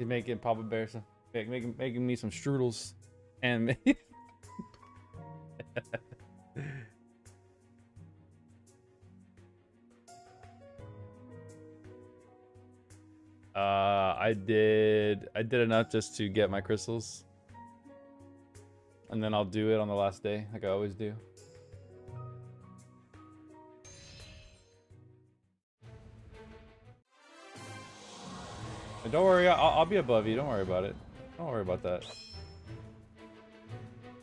He's making Papa Bear some, making me some strudels, and I did enough just to get my crystals, and then I'll do it on the last day, like I always do. But don't worry, I'll be above you. Don't worry about it. Don't worry about that.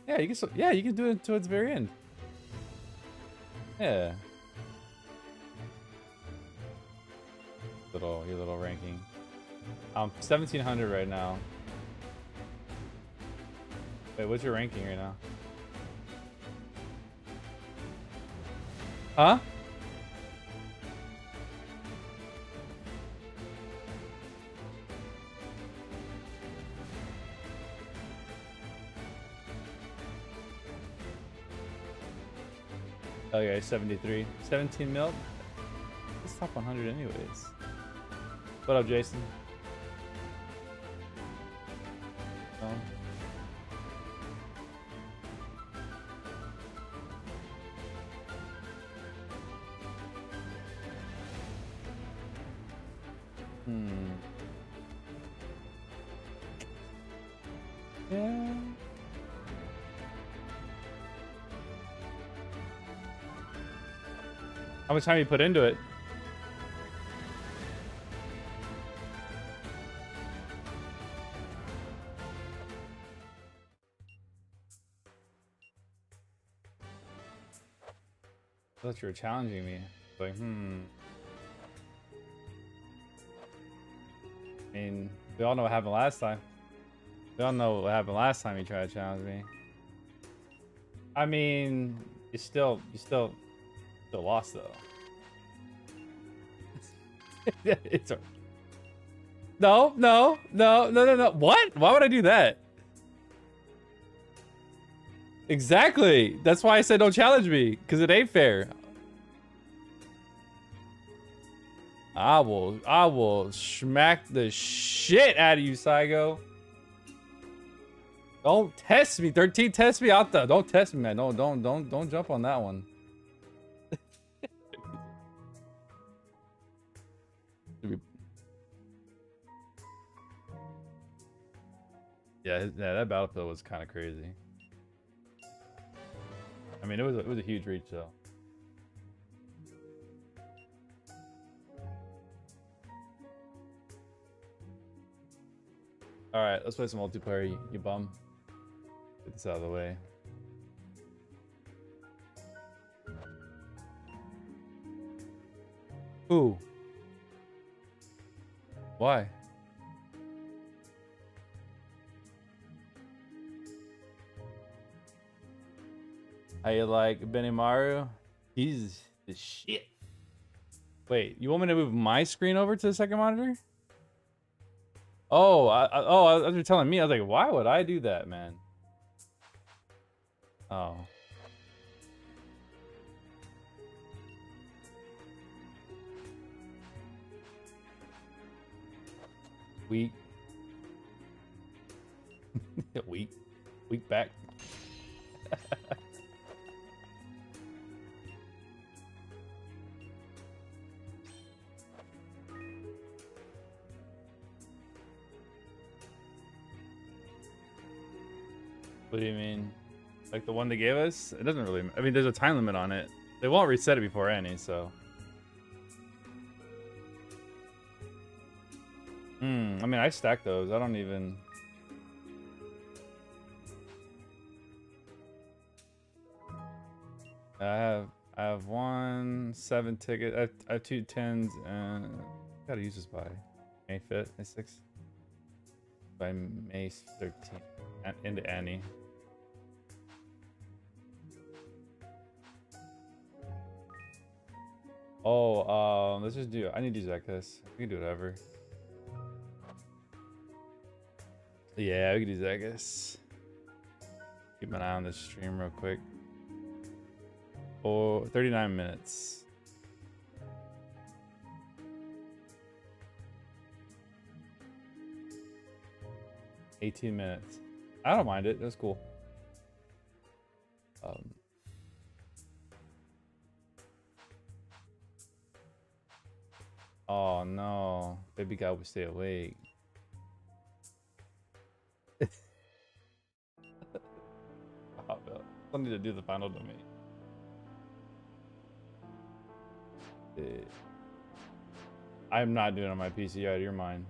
Yeah, you can. Yeah, you can do it until its very end. Yeah. Your little ranking. 1700 right now. Wait, what's your ranking right now? Huh? Okay, 73. 17 mil? It's top 100 anyways. What up, Jason? Oh. Yeah. How much time you put into it? I thought you were challenging me. Like, I mean, we all know what happened last time. We all know what happened last time you tried to challenge me. I mean, you still lost though. It's no. What? Why would I do that? Exactly. That's why I said don't challenge me, because it ain't fair. I will smack the shit out of you, Saigo. Don't test me. 13 test me out there. Don't test me, man. No, don't jump on that one. Yeah, that battlefield was kind of crazy. I mean, it was a huge reach though. All right, let's play some multiplayer, you bum. Get this out of the way. Ooh. Why? How you like Benimaru? He's the shit. Wait, you want me to move my screen over to the second monitor? Oh, as you're telling me, I was like, why would I do that, man? Oh. Weak. Weak back. What do you mean? Like the one they gave us? It doesn't really... I mean, there's a time limit on it. They won't reset it before any, so... I mean, I stack those. I don't even... I have 7 tickets. I have 2 10s, and... Gotta use this by May 5th, May 6th. By May 13th. Into Annie. Oh, let's just do... I need to use Zekis. We can do whatever. Yeah, we can do Zekis. Keep an eye on this stream real quick. Oh, 39 minutes. 18 minutes. I don't mind it. It was cool. Oh no, baby guy would stay awake. Oh, no. I need to do the final domain. I'm not doing it on my PC. Out of your mind.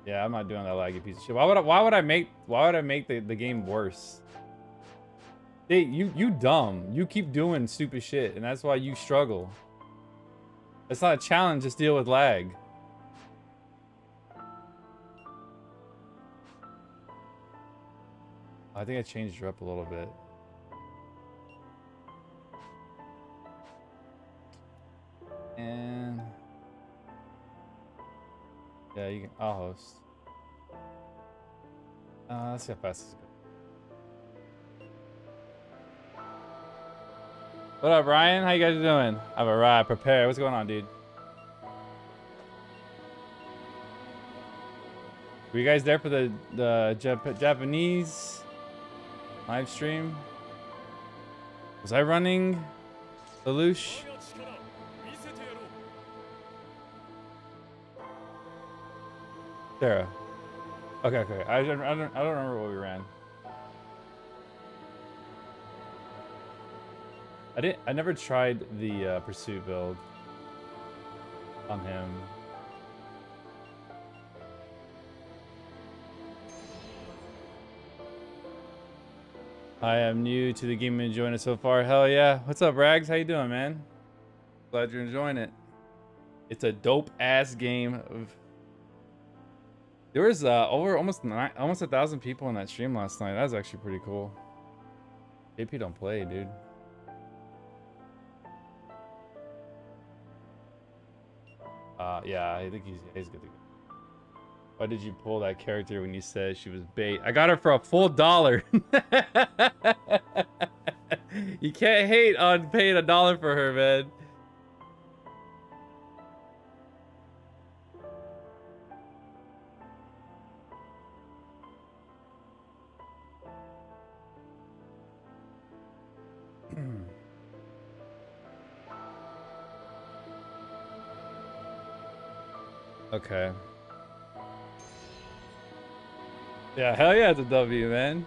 Yeah, I'm not doing that laggy piece of shit. Why would I make the game worse? Hey, you dumb. You keep doing stupid shit, and that's why you struggle. It's not a challenge, just deal with lag. I think I changed her up a little bit. And yeah, you can. I'll host. Let's see how fast this goes. What up, Ryan? How you guys doing? I've arrived. Prepare. What's going on, dude? Were you guys there for the Japanese live stream? Was I running the Lelouch? Sarah. Okay. I don't remember what we ran. I never tried the pursuit build on him. I am new to the game and enjoying it so far. Hell yeah. What's up, Rags? How you doing, man? Glad you're enjoying it. It's a dope ass game. There was over almost 1,000 people in that stream last night. That was actually pretty cool. JP don't play, dude. Yeah, I think he's good to go. Why did you pull that character when you said she was bait? I got her for a full $1. You can't hate on paying $1 for her, man. Okay. Yeah, hell yeah, it's a W, man.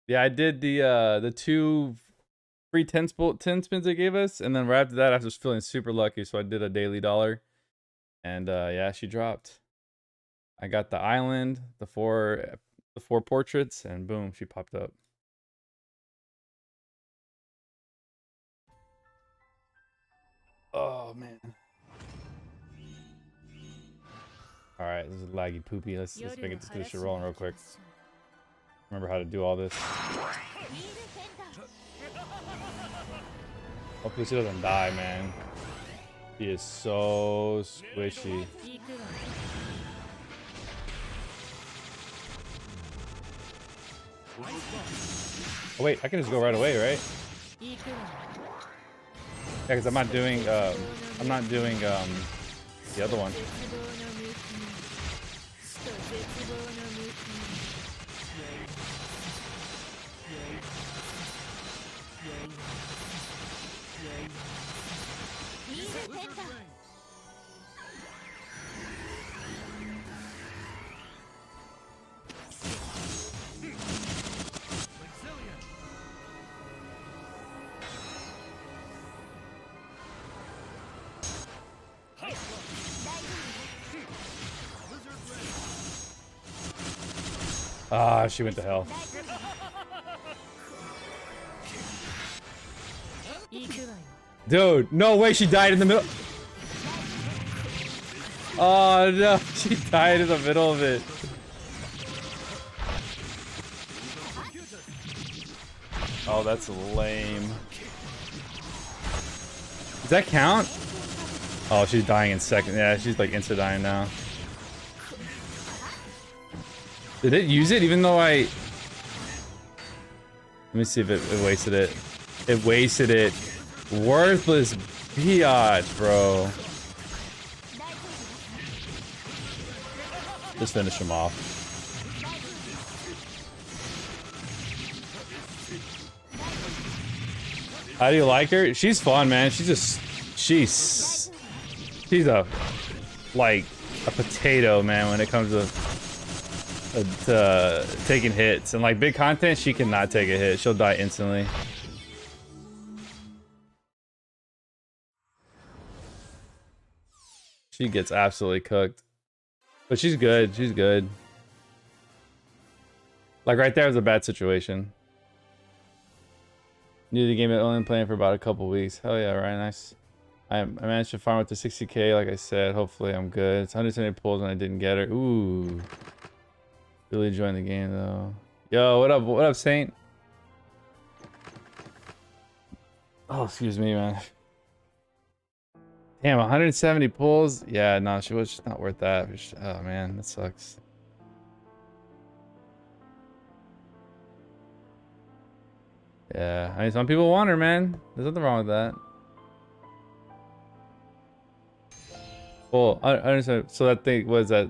Yeah, I did the 2 free 10 spins they gave us, and then right after that, I was just feeling super lucky, so I did a daily $1, and yeah, she dropped. I got the island, the four portraits, and boom, she popped up. Oh man. All right, this is laggy poopy. Let's get this shit rolling real quick. Remember how to do all this. Hopefully she doesn't die, man. She is so squishy. Oh wait, I can just go right away, right? Yeah, because I'm not doing the other one. Ah, she went to hell. Dude, no way she died in the middle. Oh no, she died in the middle of it. Oh, that's lame. Does that count? Oh, she's dying in second. Yeah, she's like insta-dying now. Did it use it even though I... Let me see if it wasted it. It wasted it. Worthless biatch, bro. Just finish him off. How do you like her? She's fun, man. She's a like a potato, man, when it comes to taking hits. And like big content, she cannot take a hit. She'll die instantly. She gets absolutely cooked. But she's good. She's good. Like right there was a bad situation. New to the game, only playing for about a couple weeks. Hell yeah, right? Nice. I managed to farm up to 60k, like I said. Hopefully I'm good. It's 170 pulls and I didn't get her. Ooh. Really enjoying the game though. Yo, what up? What up, Saint? Oh, excuse me, man. Damn, 170 pulls? Yeah, no, she was just not worth that. Oh man, that sucks. Yeah, I mean, some people want her, man. There's nothing wrong with that. Well, I understand. So that thing was that,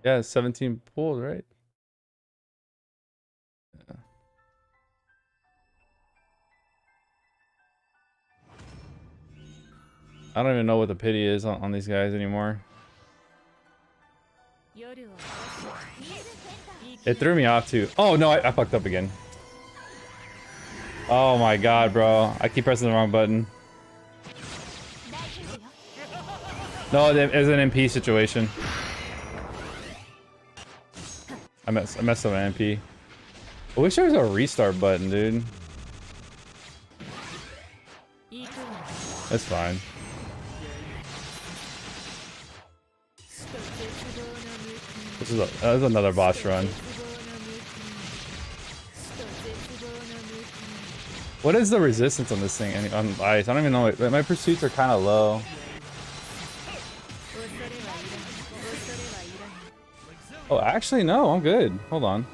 yeah, 17 pulls, right? Yeah. I don't even know what the pity is on these guys anymore. It threw me off too. Oh no, I fucked up again. Oh my god, bro. I keep pressing the wrong button. No, it was an MP situation. I messed up an MP. I wish there was a restart button, dude. That's fine. This is another boss run. What is the resistance on this thing on ice? I don't even know. My pursuits are kind of low. Oh, actually, no. I'm good. Hold on.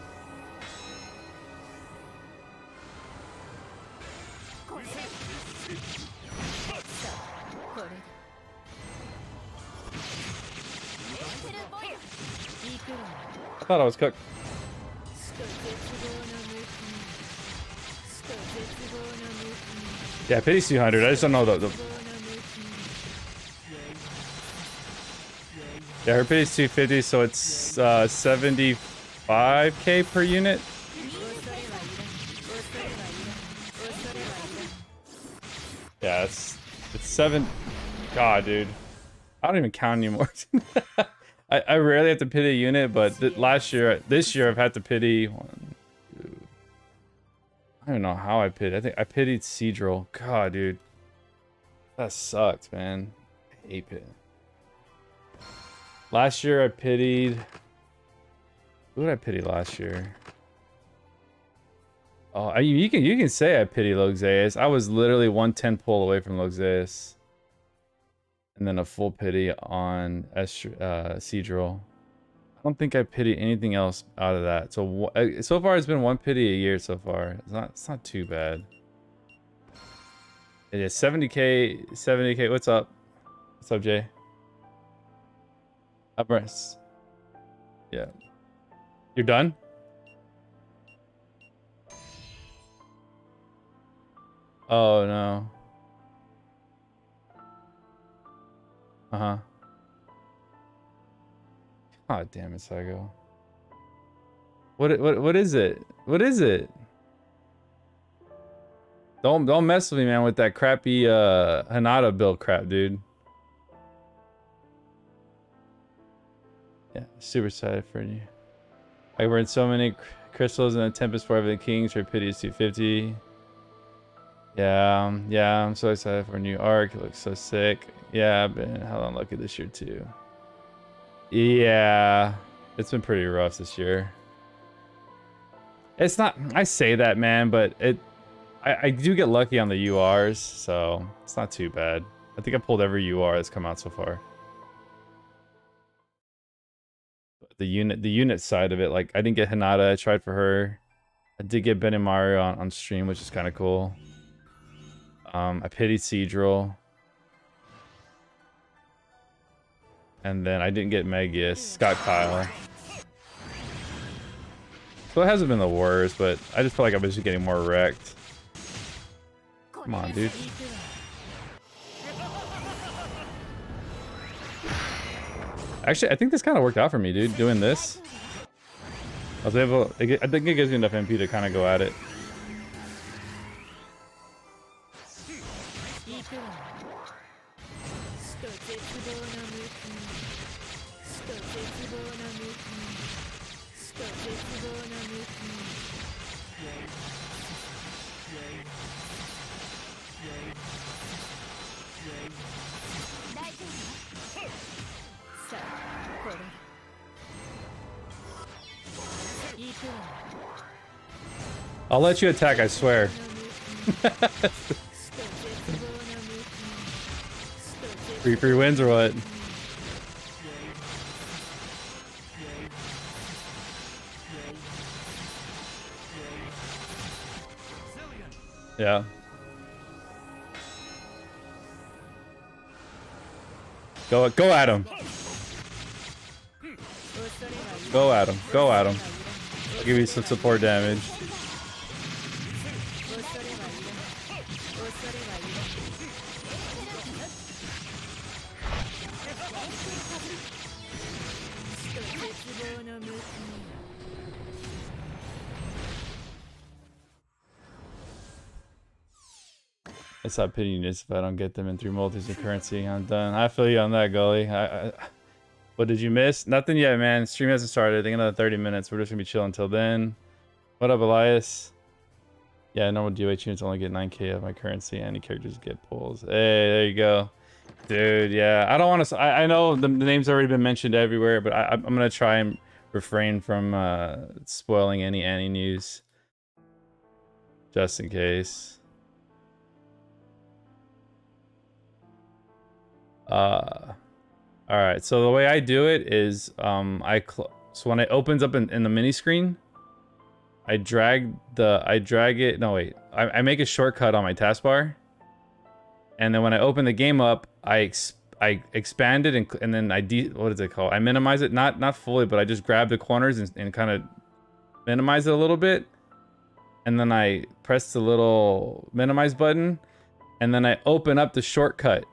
I thought I was cooked. Yeah, pity's 200. I just don't know the... Yeah, her pity's 250, so it's 75k per unit. Yeah, it's 7. God, dude. I don't even count anymore. I rarely have to pity a unit, but this year I've had to pity 1, 2. I don't know how I pitied. I think I pitied Seadrill. God, dude. That sucked, man. I hate it. Last year I pitied... Who did I pity last year? Oh, you can say I pity Loxaeus. I was literally 110 pull away from Loxaeus. And then a full pity on Seadrill. I don't think I pity anything else out of that. So far it's been 1 pity a year so far. It's not too bad. It is 70k. What's up? What's up, Jay? Uprest. Yeah. You're done? Oh no. Uh-huh. God damn it, Saigo. What is it? What is it? Don't mess with me, man, with that crappy Hinata build crap, dude. Yeah, super excited for you. I burned so many crystals in a Tempest for the Kings. Her pity is 250. Yeah, I'm so excited for a new arc. It looks so sick. Yeah, I've been hell unlucky this year too. Yeah, it's been pretty rough this year. It's not, I say that, man, but I do get lucky on the URs, so it's not too bad. I think I pulled every UR that's come out so far. The unit side of it, like I didn't get Hinata, I tried for her. I did get Ben and Mario on stream, which is kind of cool. I pitied Seadrill. And then I didn't get Megius. Got Kyle. So it hasn't been the worst, but I just feel like I was just getting more wrecked. Come on, dude. Actually, I think this kind of worked out for me, dude, doing this. I was able, I think it gives me enough MP to kind of go at it. I'll let you attack, I swear. Free wins or what? Yeah. Go at him. Go at him. Go at him. I'll give you some support damage. I stop pitying this if I don't get them in 3 multis of currency. I'm done. I feel you on that, Gully. What did you miss? Nothing yet, man. Stream hasn't started. I think another 30 minutes. We're just gonna be chilling until then. What up, Elias? Yeah, normal DOH units only get 9k of my currency. Any characters get pulls. Hey, there you go. Dude, yeah. I don't want to... I know the name's already been mentioned everywhere, but I'm gonna try and refrain from spoiling any Annie news. Just in case. All right, so the way I do it is so when it opens up in the mini screen, I make a shortcut on my taskbar, and then when I open the game up, I expand it and then what is it called? I minimize it, not fully, but I just grab the corners and kind of minimize it a little bit, and then I press the little minimize button, and then I open up the shortcut.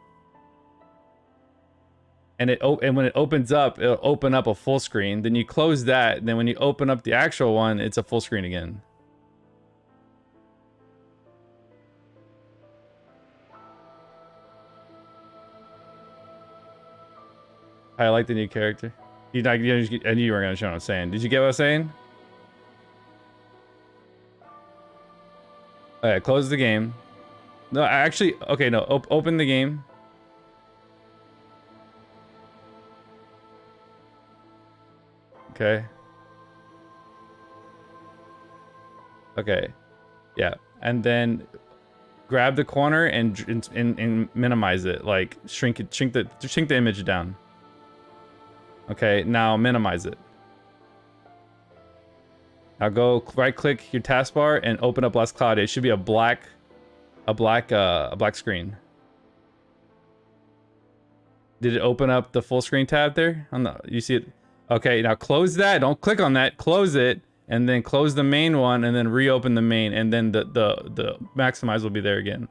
And when it opens up, it'll open up a full screen. Then you close that, and then when you open up the actual one, it's a full screen again. I like the new character. I knew you were gonna show what I'm saying. Did you get what I was saying? All right, close the game. No, actually, okay, no, open the game. Okay. Okay. Yeah. And then grab the corner and minimize it. Like shrink the image down. Okay, now minimize it. Now go right click your taskbar and open up Last Cloudia. It should be a black screen. Did it open up the full screen tab there? You see it? Okay, now close that. Don't click on that. Close it, and then close the main one, and then reopen the main, and then the maximize will be there again.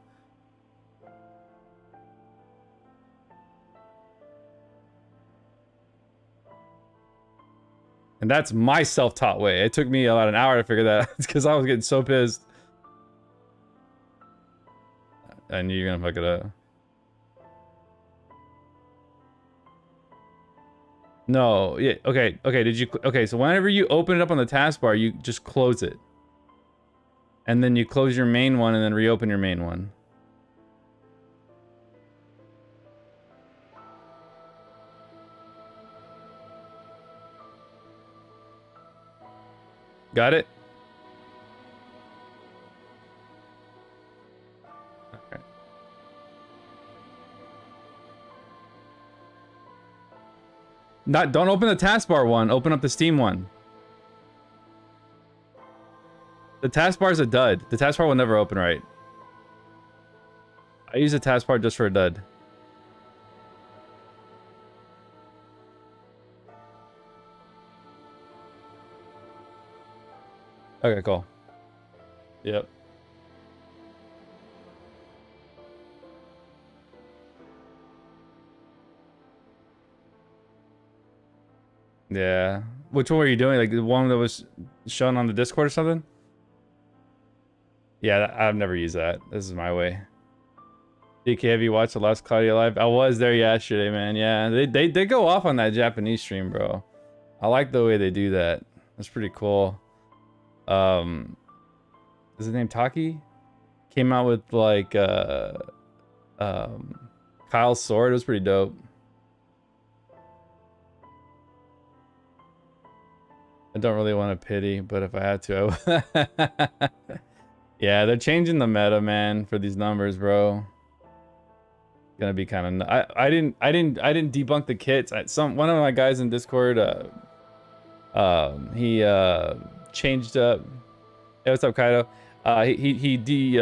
And that's my self-taught way. It took me about an hour to figure that out because I was getting so pissed. I knew you were gonna fuck it up. No, yeah, okay, okay, so whenever you open it up on the taskbar, you just close it. And then you close your main one and then reopen your main one. Got it? Okay. Don't open the taskbar one. Open up the Steam one. The taskbar is a dud. The taskbar will never open right. I use the taskbar just for a dud. Okay, cool. Yep. Yeah. Which one were you doing? Like the one that was shown on the Discord or something? Yeah, I've never used that. This is my way. DK, have you watched the last Cloudia live? I was there yesterday, man. Yeah, they go off on that Japanese stream, bro. I like the way they do that. That's pretty cool. Is his name Taki? Came out with like Kyle's sword. It was pretty dope. I don't really want to pity, but if I had to, I would. Yeah, they're changing the meta, man, for these numbers, bro. Gonna be kind of. I didn't debunk the kits. One of my guys in Discord, he changed up. Hey, what's up, Kaido? He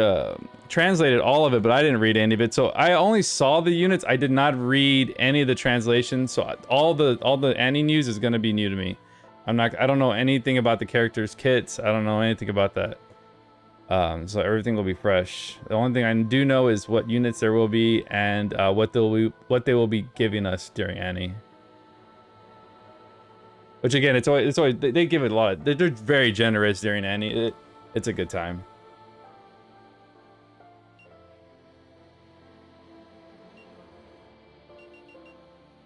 translated all of it, but I didn't read any of it. So I only saw the units. I did not read any of the translations. So all the Annie news is gonna be new to me. I don't know anything about the characters' kits. I don't know anything about that. So everything will be fresh. The only thing I do know is what units there will be and what they will be giving us during Annie. Which again, it's always they give it a lot. They're very generous during Annie. It's a good time.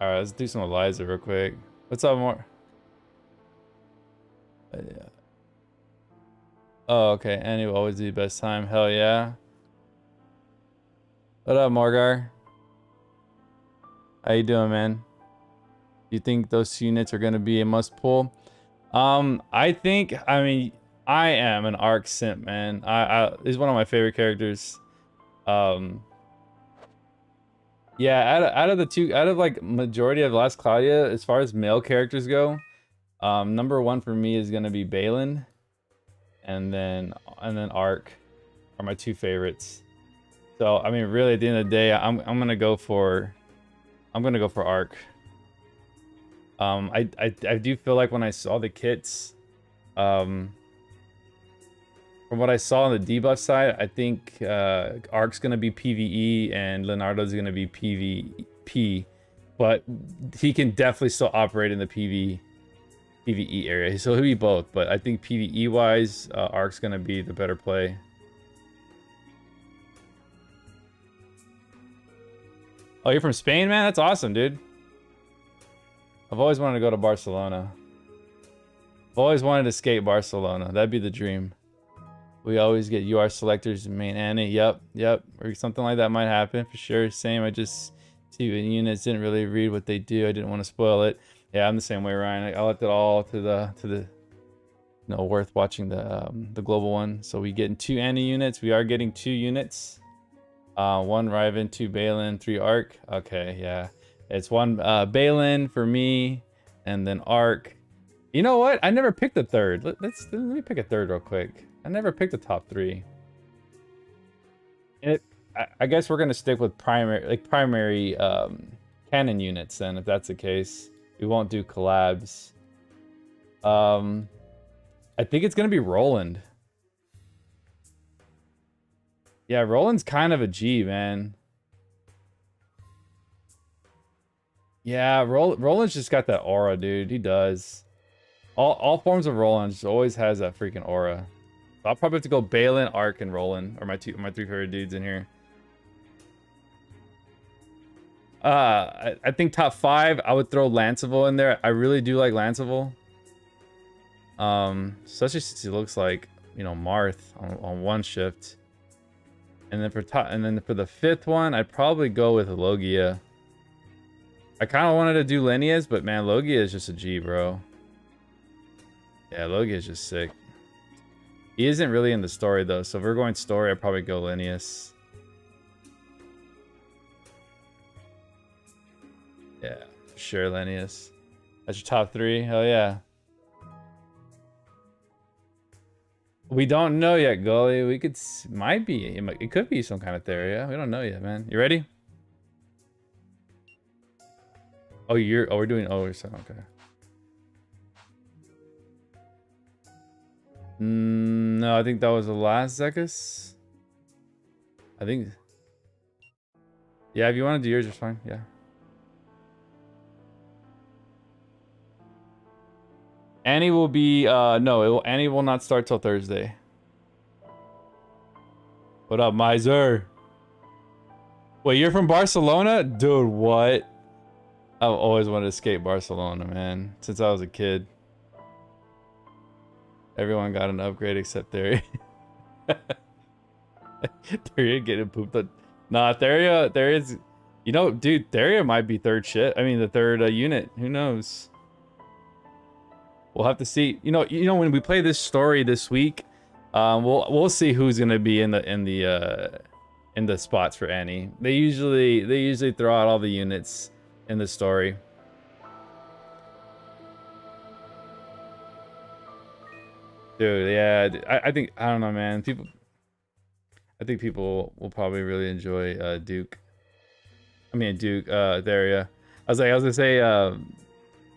All right, let's do some Eliza real quick. What's up, more? Yeah. Oh, okay. Annie will always be the best time. Hell yeah. What up, Morgar? How you doing, man? You think those units are gonna be a must pull? I mean, I am an Arc simp, man. He's one of my favorite characters. Yeah, out of like majority of Last Cloudia, as far as male characters go, number one for me is gonna be Balin, and then Arc are my two favorites. So I mean, really, at the end of the day, I'm gonna go for Arc. I do feel like when I saw the kits, from what I saw on the debuff side, I think Arc's gonna be PvE and Leonardo's gonna be PvP, but he can definitely still operate in the PvE area. So he'll be both, but I think PvE wise, Arc's gonna be the better play. Oh, you're from Spain, man? That's awesome, dude. I've always wanted to go to Barcelona. I've always wanted to skate Barcelona. That'd be the dream. We always get UR selectors in main Annie. Yep. Or something like that might happen for sure. Same. I just see the units didn't really read what they do. I didn't want to spoil it. Yeah, I'm the same way, Ryan. I left it all to the worth watching the global one. So we getting 2 Annie units. We are getting 2 units. 1 Riven, 2 Balin, 3 Arc. Okay, yeah. It's 1 Balin for me, and then Arc. You know what? I never picked the third. Let me pick a third real quick. I never picked the top 3. I guess we're gonna stick with primary canon units then, if that's the case. We won't do collabs. I think it's gonna be Roland. Yeah, Roland's kind of a G, man. Yeah, Roland's just got that aura, dude. He does. All forms of Roland just always has that freaking aura. So I'll probably have to go Balin, Arc, and Roland are my 3 favorite dudes in here. I think top 5, I would throw Lanceville in there. I really do like Lanceville. Especially since he looks like, Marth on 1 shift. And then for the 5th one, I'd probably go with Logia. I kind of wanted to do Linneas, but man, Logia is just a G, bro. Yeah, Logia is just sick. He isn't really in the story though, so if we're going story, I'd probably go Linneas. Yeah, for sure, Linneas. That's your top 3. Hell yeah. We don't know yet, Gully. We could, might be, it could be some kind of Theria. We don't know yet, man. You ready? Oh, we're doing, okay. No, I think that was the last Zekis. I think. Yeah, if you want to do yours, it's fine. Yeah. Annie will be no, Annie will not start till Thursday. What up, Miser? Wait, you're from Barcelona? Dude, what? I've always wanted to skate Barcelona, man, since I was a kid. Everyone got an upgrade except Theria. Theria getting pooped on. Nah, Theria's, you know, dude, Theria might be third shit. I mean, the third unit. Who knows? We'll have to see. You know, when we play this story this week, we'll see who's gonna be in the spots for Annie. They usually throw out all the units in the story. Dude, yeah, I think, I don't know, man. I think people will probably really enjoy Duke. I mean Duke, Theria. I was gonna say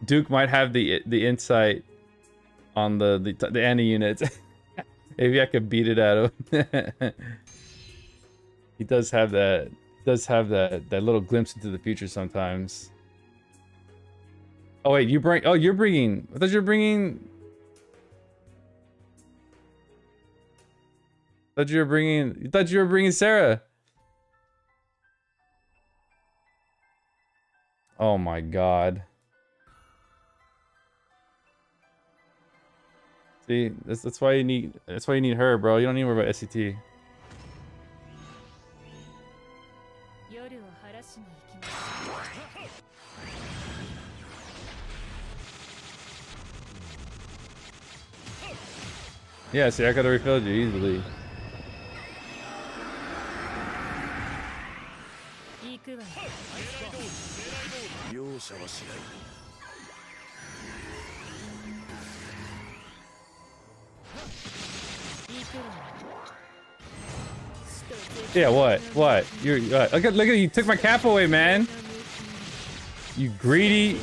Duke might have the insight on the Annie units. Maybe I could beat it at him. He does have that. That little glimpse into the future sometimes. Oh wait, you're bringing. I thought you were bringing. You thought you were bringing Sarah. Oh my god. See, that's why you need her, bro. You don't need to worry about SCT. Yeah, see, I could have refilled you easily. Yeah, what? You're look at you took my cap away, man. You greedy.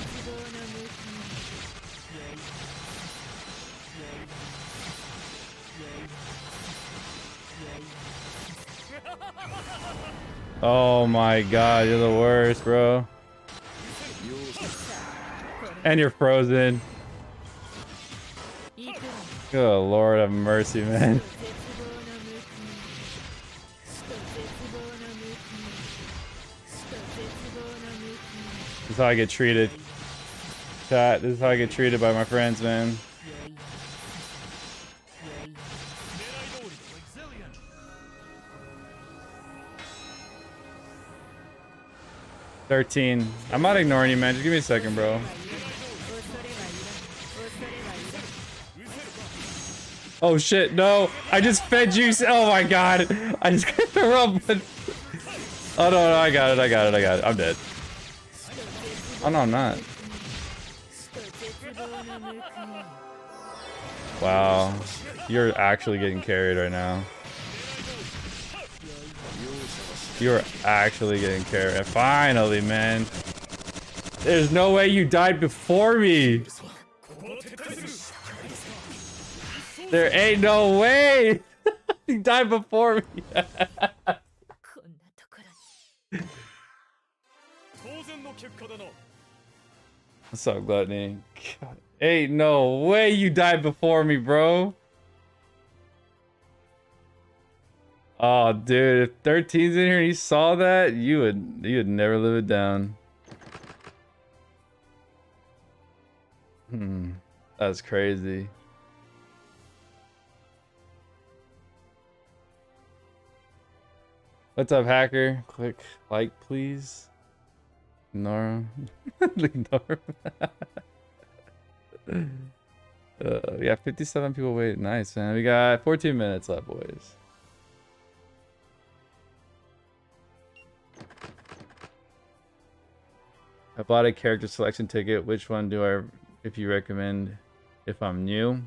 Oh my god, you're the worst, bro. And you're frozen. Good Lord have mercy, man. This is how I get treated. Chat, this is how I get treated by my friends, man. $13. I'm not ignoring you, man. Just give me a second, bro. Oh shit, no. I just fed you. Oh my god. I just got the rub. Oh no, I got it. I'm dead. Oh no, I'm not. Wow. You're actually getting carried right now. You're actually getting carried. Finally, man. There's no way you died before me. There ain't no way. You died before me. What's up, Gluttony? God, ain't no way you died before me, bro. Oh, dude, if 13's in here and you saw that, you would never live it down. That's crazy. What's up, hacker? Click like, please. Nora. Ignore. Yeah, 57 people wait. Nice, man. We got 14 minutes left, boys. I bought a character selection ticket. Which one do I, if you recommend, if I'm new?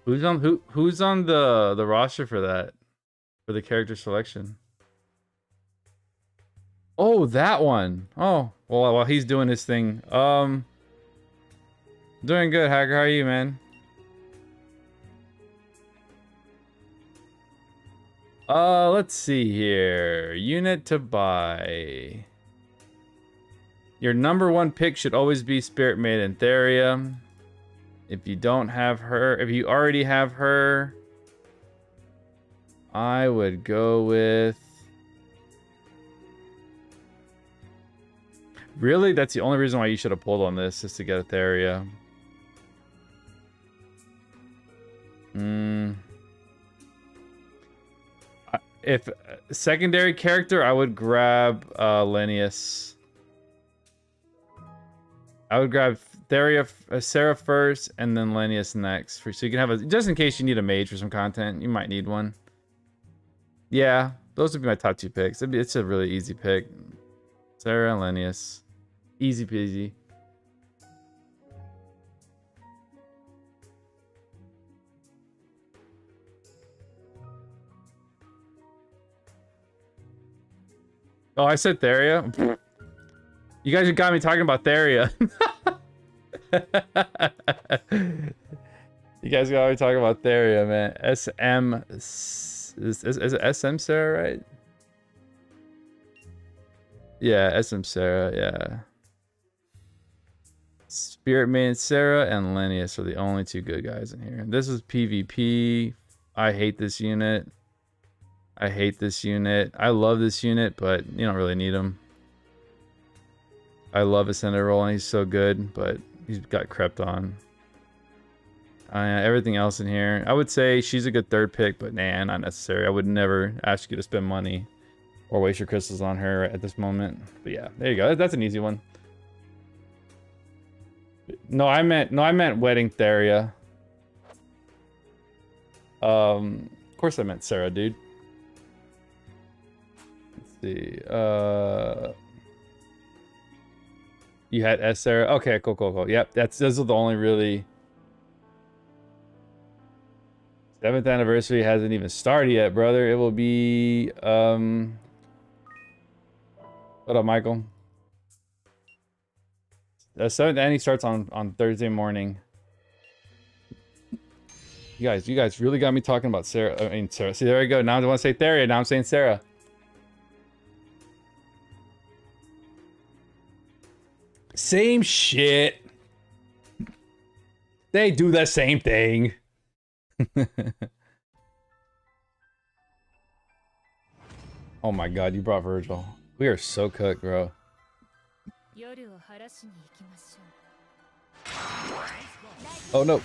Who's on the roster for that? For the character selection? Oh, that one. Oh, well, while he's doing his thing. Doing good, Hacker. How are you, man? Let's see here. Unit to buy. Your #1 pick should always be Spirit Maiden Theria. If you don't have her, if you already have her, I would go with... Really? That's the only reason why you should have pulled on this, is to get a Theria. If secondary character, I would grab Linnaeus. I would grab Theria, Sarah first, and then Linnaeus next. So you can have a, just in case you need a mage for some content, you might need one. Yeah, those would be my top 2 picks. It's a really easy pick. Sarah and Linnaeus. Easy peasy. Oh, I said Theria? You guys got me talking about Theria. You guys got me talking about Theria, man. SM... Is it SM Sarah, right? Yeah, SM Sarah, yeah. Spirit Maiden Sarah and Linnaeus are the only 2 good guys in here. This is PvP. I hate this unit. I hate this unit. I love this unit, but you don't really need him. I love Ascended Roll, and he's so good, but he's got crept on. Everything else in here, I would say she's a good 3rd pick, but nah, not necessary. I would never ask you to spend money or waste your crystals on her at this moment. But yeah, there you go. That's an easy one. No, I meant Wedding Theria. Of course I meant Sarah, dude. Let's see. You had S Sarah. Okay, cool. Yep, those are the only really. 7th anniversary hasn't even started yet, brother. It will be what up, Michael? The 7th annie starts on Thursday morning. You guys really got me talking about Sarah. I mean Sarah. See, there we go. Now I want to say Theria. Now I'm saying Sarah. Same shit. They do the same thing. Oh my god, you brought Virgil. We are so cooked, bro. Oh no.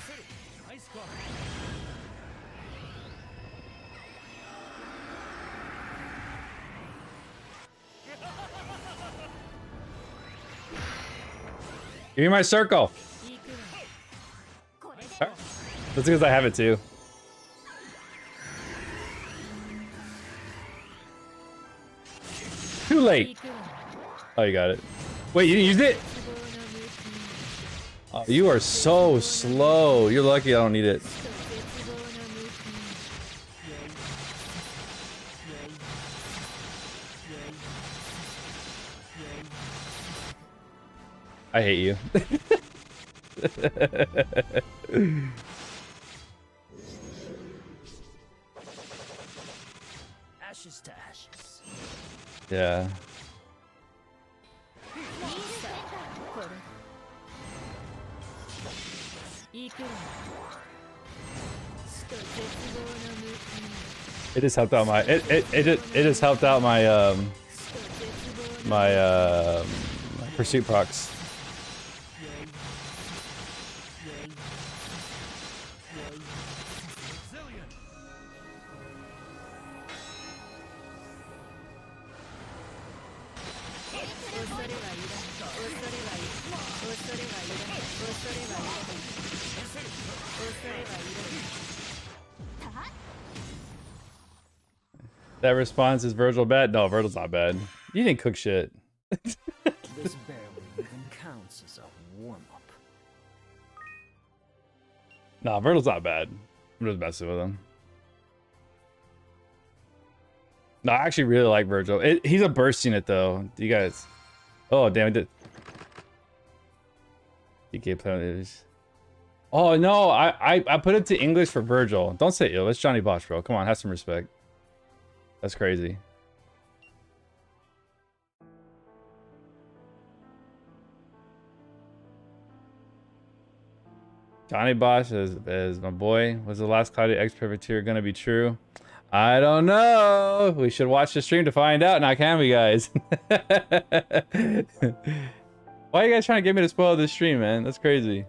Give me my circle. That's because I have it too. Too late. Oh, you got it. Wait, you didn't use it? Oh, you are so slow. You're lucky I don't need it. I hate you. Ashes to ashes. Yeah. It just helped out my it just helped out my my pursuit procs. That response is Virgil bad? No, Virgil's not bad. You didn't cook shit. This barely even counts as a warm-up. Nah, Virgil's not bad. I'm just messing with him. No, I actually really like Virgil. He's a burst unit though. You guys. Oh damn it. DK penalties. Oh no, I put it to English for Virgil. Don't say ill. It's Johnny Bosch, bro. Come on, have some respect. That's crazy. Johnny Bosch is my boy. Was the last Cloudia X Privateer gonna be true? I don't know. We should watch the stream to find out now, can we, guys? Why are you guys trying to get me to spoil this stream, man? That's crazy.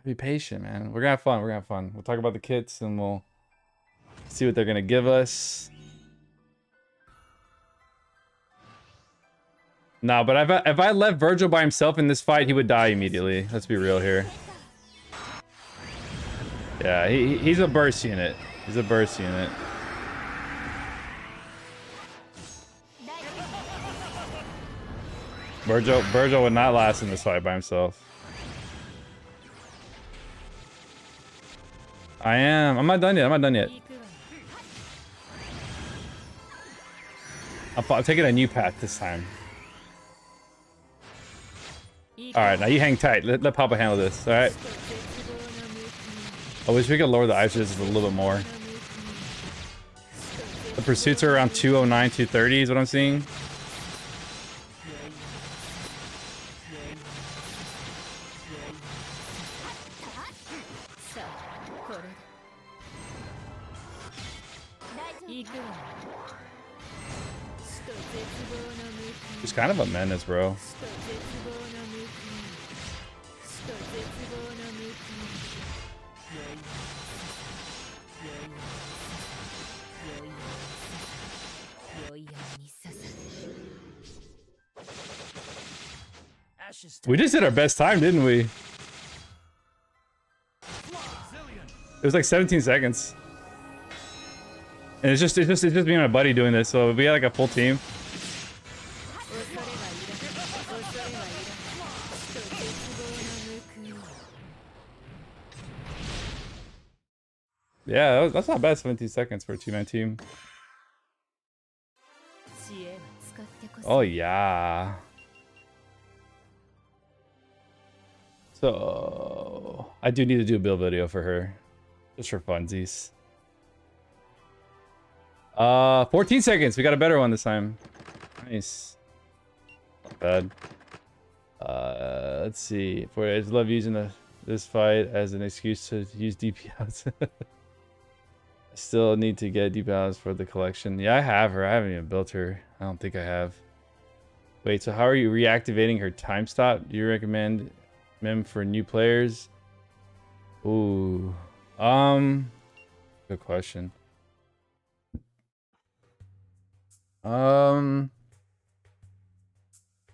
Be patient, man. We're gonna have fun. We're gonna have fun. We'll talk about the kits and we'll see what they're gonna give us. No, but if I left Virgil by himself in this fight, he would die immediately. Let's be real here. Yeah, he's a burst unit. He's a burst unit. Virgil would not last in this fight by himself. I'm not done yet. I'm not done yet. I'm taking a new path this time. Alright, now you hang tight. Let Papa handle this, alright? I wish we could lower the ice resist a little bit more. The pursuits are around 209, 230 is what I'm seeing. He's kind of a menace, bro. We just did our best time, didn't we? It was like 17 seconds. And it's just me and my buddy doing this, so we had like a full team. Yeah, that's not bad, 17 seconds for a two-man team. Oh yeah. So I do need to do a build video for her. Just for funsies. 14 seconds. We got a better one this time. Nice. Not bad. Let's see. I just love using this fight as an excuse to use DPS. I still need to get DPS for the collection. Yeah, I have her. I haven't even built her. I don't think I have. Wait, so how are you reactivating her time stop? Do you recommend Mem for new players? Ooh. Good question. Let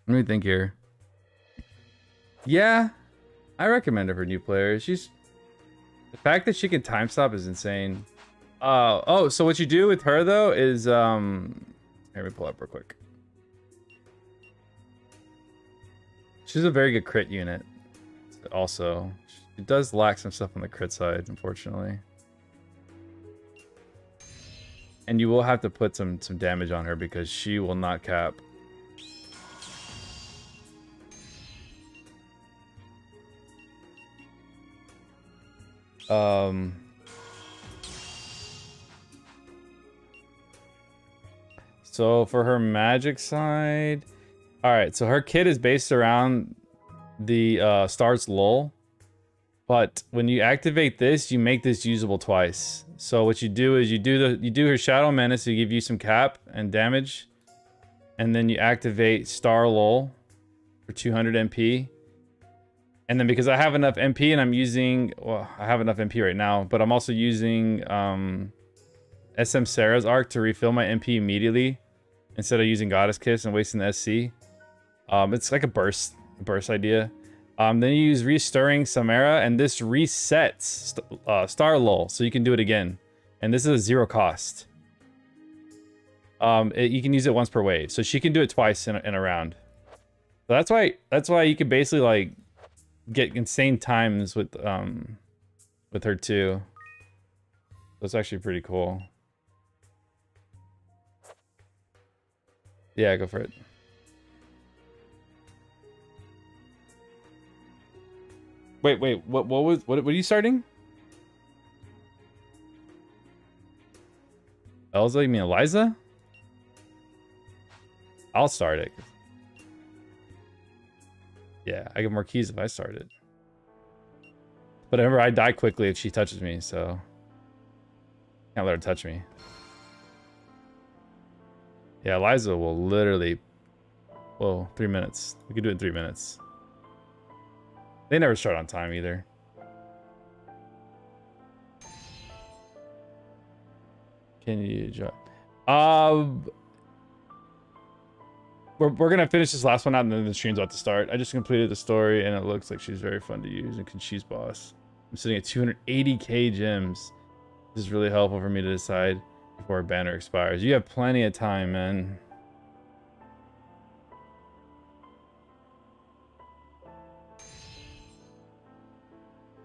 me think here. Yeah, I recommend her for new players. The fact that she can time stop is insane. Oh, so what you do with her though is here, let me pull up real quick. She's a very good crit unit. Also, she does lack some stuff on the crit side, unfortunately. And you will have to put some damage on her because she will not cap. So for her magic side, all right. So her kit is based around the Star's Lull, but when you activate this, you make this usable twice. So what you do is you do her Shadow Menace to give you some cap and damage, and then you activate Star Lull for 200 MP. And then because I have enough MP and I'm using, well, I have enough MP right now, but I'm also using SM Sarah's arc to refill my MP immediately instead of using Goddess Kiss and wasting the SC. It's like a burst idea. Then you use Restirring Samara, and this resets Star Lull, so you can do it again. And this is a 0 cost. You can use it once per wave, so she can do it twice in a round. So that's why you can basically like get insane times with her too. That's actually pretty cool. Yeah, go for it. Wait, what are you starting? Elza, you mean Eliza? I'll start it. Yeah, I get more keys if I start it. But remember, I die quickly if she touches me, so can't let her touch me. Yeah, Eliza will literally... Whoa, 3 minutes. We could do it in 3 minutes. They never start on time either. Can you drop? We're gonna finish this last one out and then the stream's about to start. I just completed the story and it looks like she's very fun to use and she's boss. I'm sitting at 280k gems. This is really helpful for me to decide before a banner expires. You have plenty of time, man.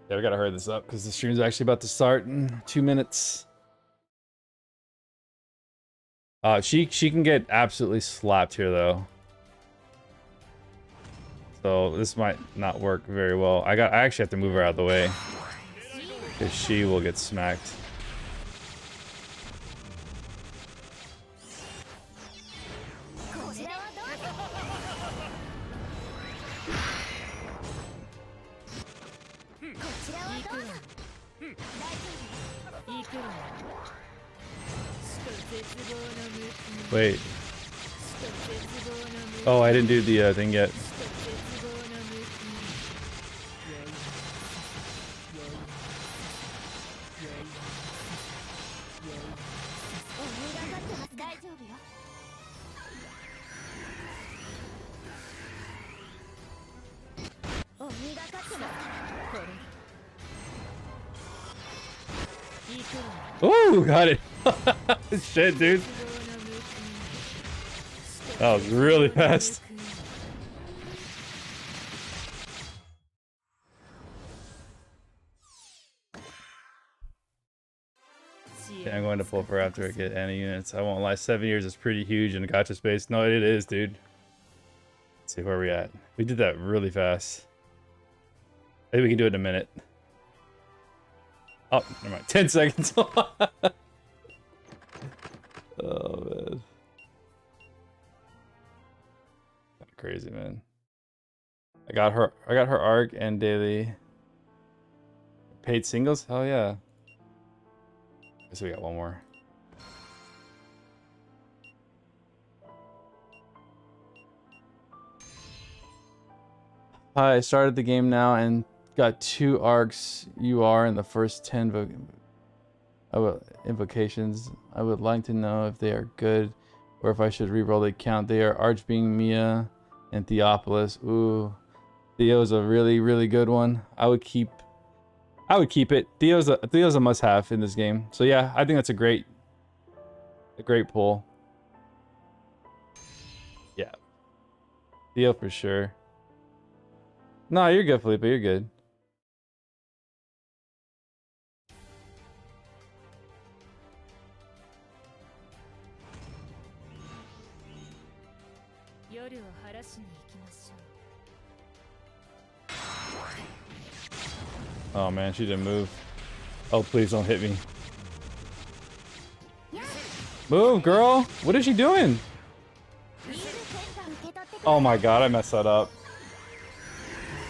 Yeah, we gotta hurry this up because the stream's actually about to start in 2 minutes. She can get absolutely slapped here though. So this might not work very well. I actually have to move her out of the way. Because she will get smacked. Wait. Oh, I didn't do the thing yet. Oh, got it. Shit, dude. That was really fast. Yeah, I'm going to pull for after I get any units. I won't lie, 7 years is pretty huge in the gacha space. No, it is, dude. Let's see where we at. We did that really fast. Maybe we can do it in a minute. Oh, never mind. 10 seconds. Oh, man. Crazy, man. I got her arc and daily paid singles. Hell yeah. Guess we got one more. I started the game now and got 2 arcs UR in the first 10 invocations. I would like to know if they are good or if I should re-roll the count. They are Archbeing Mia and Theopolis. Ooh, Theo's a really good one. I would keep it. Theo's a must-have in this game. So yeah, I think that's a great pull. Yeah, Theo for sure. No, you're good, Felipe. You're good. Oh man, she didn't move. Oh, please don't hit me. Move, girl. What is she doing? Oh my god, I messed that up.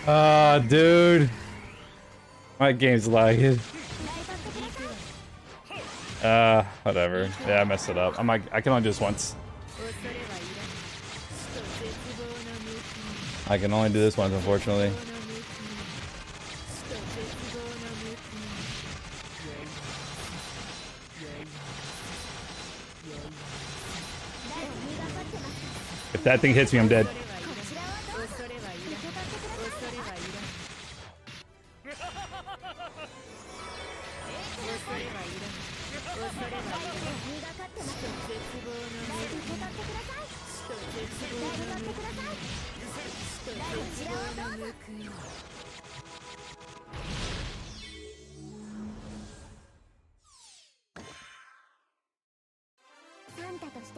Ah, dude. My game's lagging. Whatever. Yeah, I messed it up. I can only do this once. I can only do this once, unfortunately. If that thing hits me, I'm dead.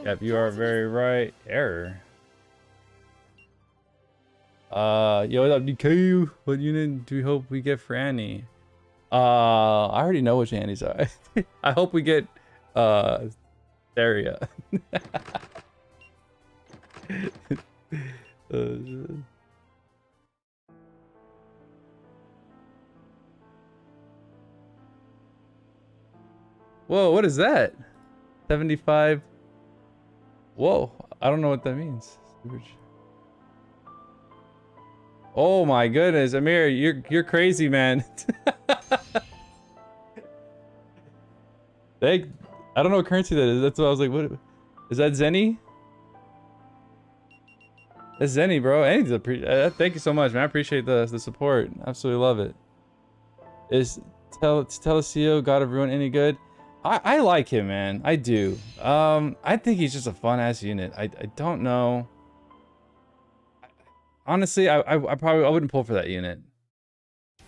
Yep, you are very right. Error. Yo, what up, DK? What unit do we hope we get for Annie? I already know which Annies are. I hope we get Theria. Whoa, what is that? 75. Whoa, I don't know what that means. Oh my goodness, Amir, you're crazy, man. I don't know what currency that is. That's why I was like, what is that? Zenny? That's Zenny, bro. Thank you so much, man. I appreciate the support. Absolutely love it. Is Telesio God of Ruin any good? I like him, man. I do. I think he's just a fun ass unit. I don't know. Honestly, I wouldn't pull for that unit.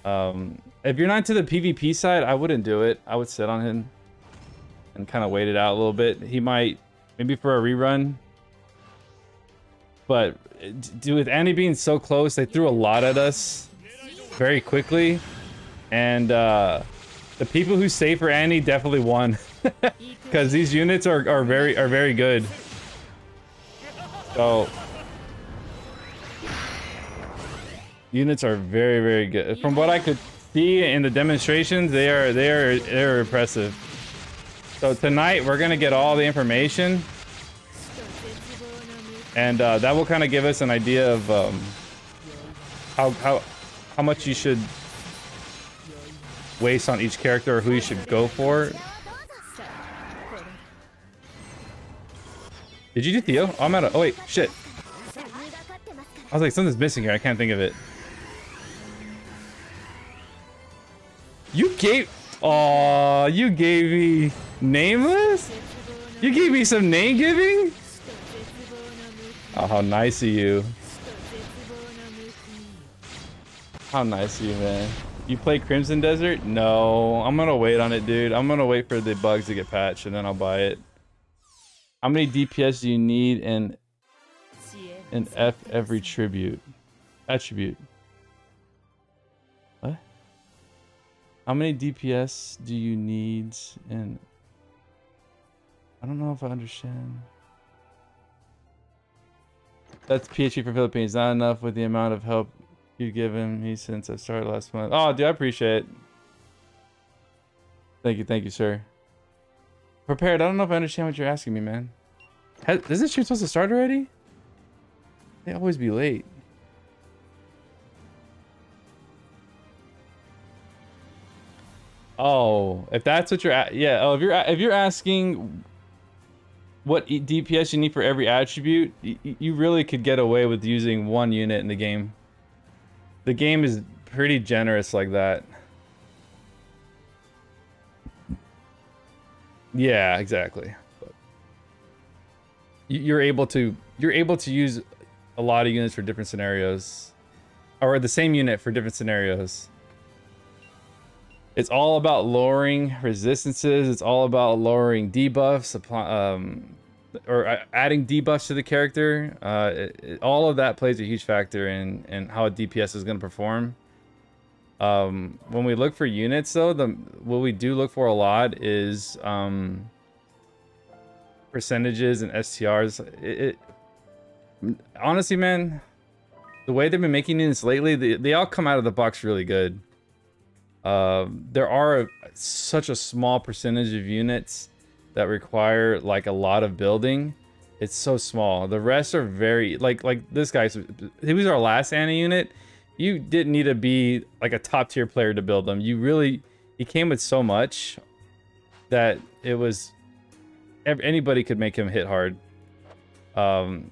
If you're not to the PvP side, I wouldn't do it. I would sit on him and kind of wait it out a little bit. He might, maybe for a rerun. But dude, with Annie being so close, they threw a lot at us very quickly, and the people who stay for Annie definitely won because these units are very good. So units are very good. From what I could see in the demonstrations, they're impressive. So tonight we're gonna get all the information, and that will kind of give us an idea of how much you should waste on each character or who you should go for. Did you do Theo? Oh, I'm out of. Oh wait, shit. I was like, something's missing here. I can't think of it. You gave. Oh, you gave me nameless. You gave me some name giving. Oh, how nice of you. How nice of you, man. You play Crimson Desert? No, I'm gonna wait on it, dude. I'm gonna wait for the bugs to get patched and then I'll buy it. How many DPS do you need in F every attribute? What? How many DPS do you need in? I don't know if I understand. That's PhD for Philippines. Not enough with the amount of help you given me since I started last month. Oh, dude, I appreciate it. Thank you, sir. Prepared. I don't know if I understand what you're asking me, man. Isn't this stream supposed to start already? They always be late. Oh, if that's what you're at, yeah. Oh, if you're asking what DPS you need for every attribute, you really could get away with using one unit in the game. The game is pretty generous like that. Yeah, exactly. But you're able to use a lot of units for different scenarios, or the same unit for different scenarios. It's all about lowering resistances. It's all about lowering debuffs, or adding debuffs to the character. All of that plays a huge factor in how a DPS is going to perform. When we look for units, though, what we do look for a lot is percentages and STRs. Honestly, man, the way they've been making units lately, they all come out of the box really good. There are such a small percentage of units that require like a lot of building. It's so small. The rest are very like this guy. He was our last Anna unit. You didn't need to be like a top tier player to build them. He came with so much that it was anybody could make him hit hard. I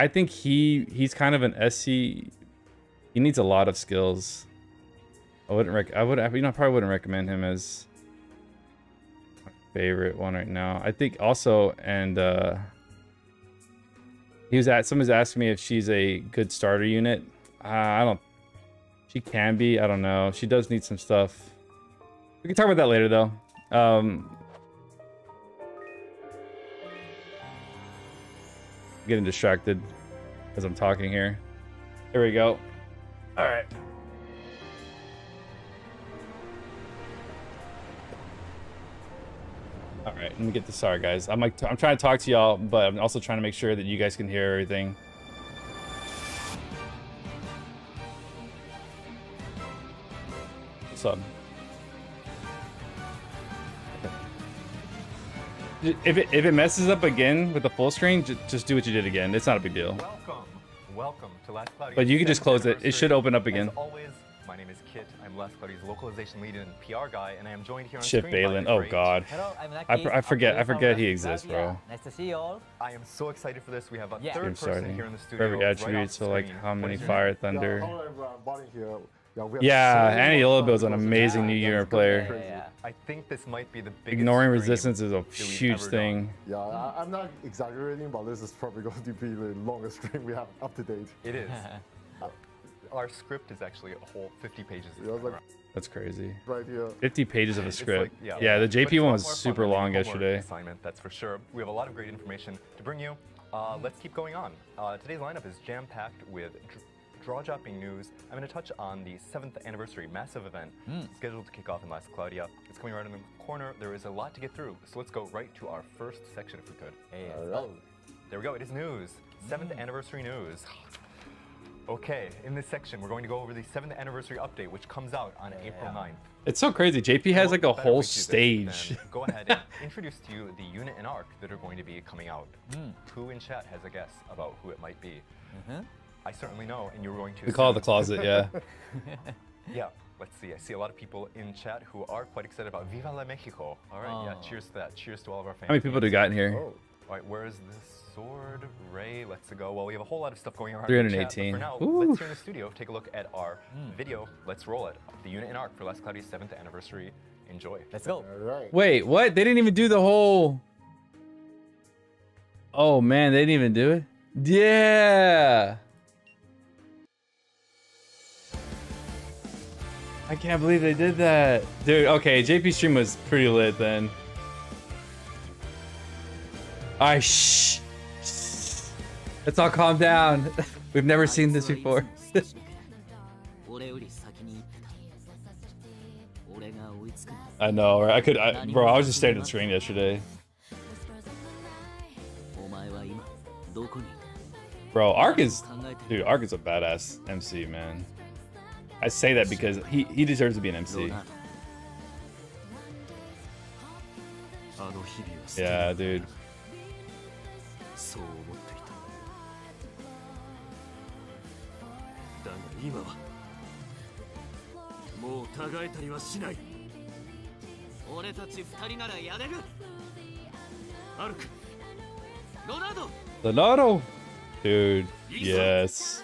think he's kind of an SC. He needs a lot of skills. I probably wouldn't recommend him as my favorite one right now. I think also, and somebody's asking me if she's a good starter unit. She can be, I don't know. She does need some stuff. We can talk about that later though. Getting distracted as I'm talking here. Here we go. All right. All right, let me get this. Sorry, guys. I'm trying to talk to y'all, but I'm also trying to make sure that you guys can hear everything. What's up? If it messes up again with the full screen, just do what you did again. It's not a big deal. Welcome to Last Cloudia. But you can just close it. It should open up again. As always, my name is Kit. I'm Last Cloudia's localization lead and PR guy, and I am joined here on Shit, screen Balin. by Oh great- God. Hello, I'm Lucky. I forget he exists, bro. Nice to see you all. I am so excited for this. We have a Yeah. third Game person starting. here in the studio. Perfect right attributes. off So the like screen. how What many is your fire name? thunder. Hello everyone, Bonnie here. We have Yeah, so Annie much Yellow fun Bill's an because of amazing that. new That's unit gonna be player. crazy. I think this might be the biggest Ignoring stream resistance is a that we've huge ever thing. done. Yeah, I'm not exaggerating, but this is probably going to be the longest stream we have up to date. It is. Our script is actually a whole 50 pages. this Yeah, I was time like, around. That's crazy. right here. 50 pages of a It's script. like- Yeah, the but JP it's a one lot was more fun super than the long homework yesterday. Assignment, that's for sure. We have a lot of great information to bring you. Let's keep going on. Today's lineup is jam-packed with draw-dropping news. I'm going to touch on the 7th anniversary massive event scheduled to kick off in Last Cloudia. It's coming right in the corner. There is a lot to get through, so let's go right to our first section if we could. Hey, Alright. There we go. It is news. 7th anniversary news. Okay, in this section, we're going to go over the 7th anniversary update, which comes out on April 9th. It's so crazy. JP has like a Well, better whole we do this stage. than Go ahead and introduce to you the unit and arc that are going to be coming out. Who in chat has a guess about who it might be? I certainly know, and you're going to. We call it the assume- closet, yeah. Yeah, let's see. I see a lot of people in chat who are quite excited about Viva la Mexico. All right, yeah, Oh. cheers to that. Cheers to all of our fans. How many people do we got in here? Oh, All right, where is this sword? Ray, let's go. Well, we have a whole lot of stuff going on. 318. In chat, but for now, Ooh. let's here in the studio take a look at our video. Let's roll it. The unit and arc for Last Cloudia's 7th anniversary. Enjoy. let's go. alright. Wait, what? They didn't even do the whole... Oh man, they didn't even do it? Yeah! I can't believe they did that. Dude, okay, JP stream was pretty lit then. Alright, shh. Let's all calm down. We've never seen this before. I know, right? Bro, I was just staring at the screen yesterday. Bro, Ark is a badass MC, man. I say that because he deserves to be an MC. Yeah, dude. Leonardo, dude. Yes.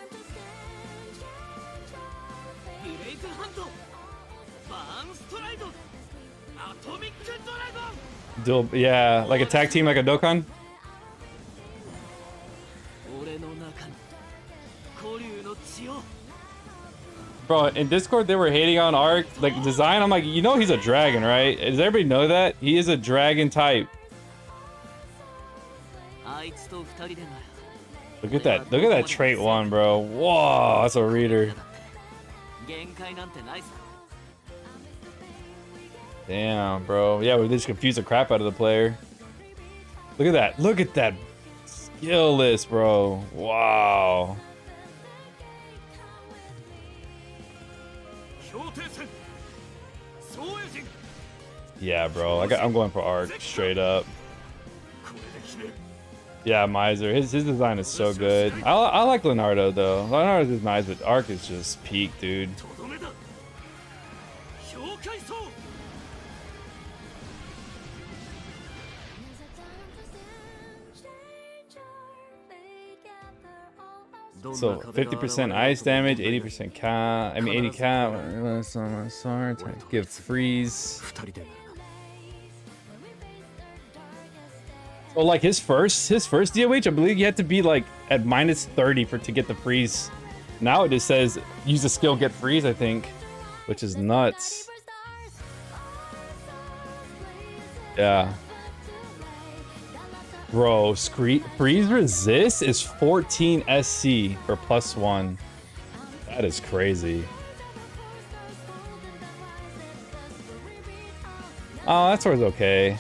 Yeah, like a tag team, like a Dokkan. Bro, in Discord they were hating on Ark like design. I'm like, you know he's a dragon, right? Does everybody know that? He is a dragon type. Look at that. Look at that trait one, bro. Whoa, that's a reader. Damn, bro. Yeah, we just confused the crap out of the player. Look at that. Look at that skill list, bro. Wow. Yeah, bro. I'm going for Arc straight up. Yeah, Miser. His design is so good. I like Leonardo though. Leonardo is nice, but Arc is just peak, dude. So 50% ice damage, 80% count. 80 count. Sorry, give freeze. So like his first DOH, I believe you had to be like at -30 to get the freeze. Now it just says use the skill get freeze, I think, which is nuts. Yeah. Bro, freeze resist is 14 SC for +1. That is crazy. Oh, that sword's okay.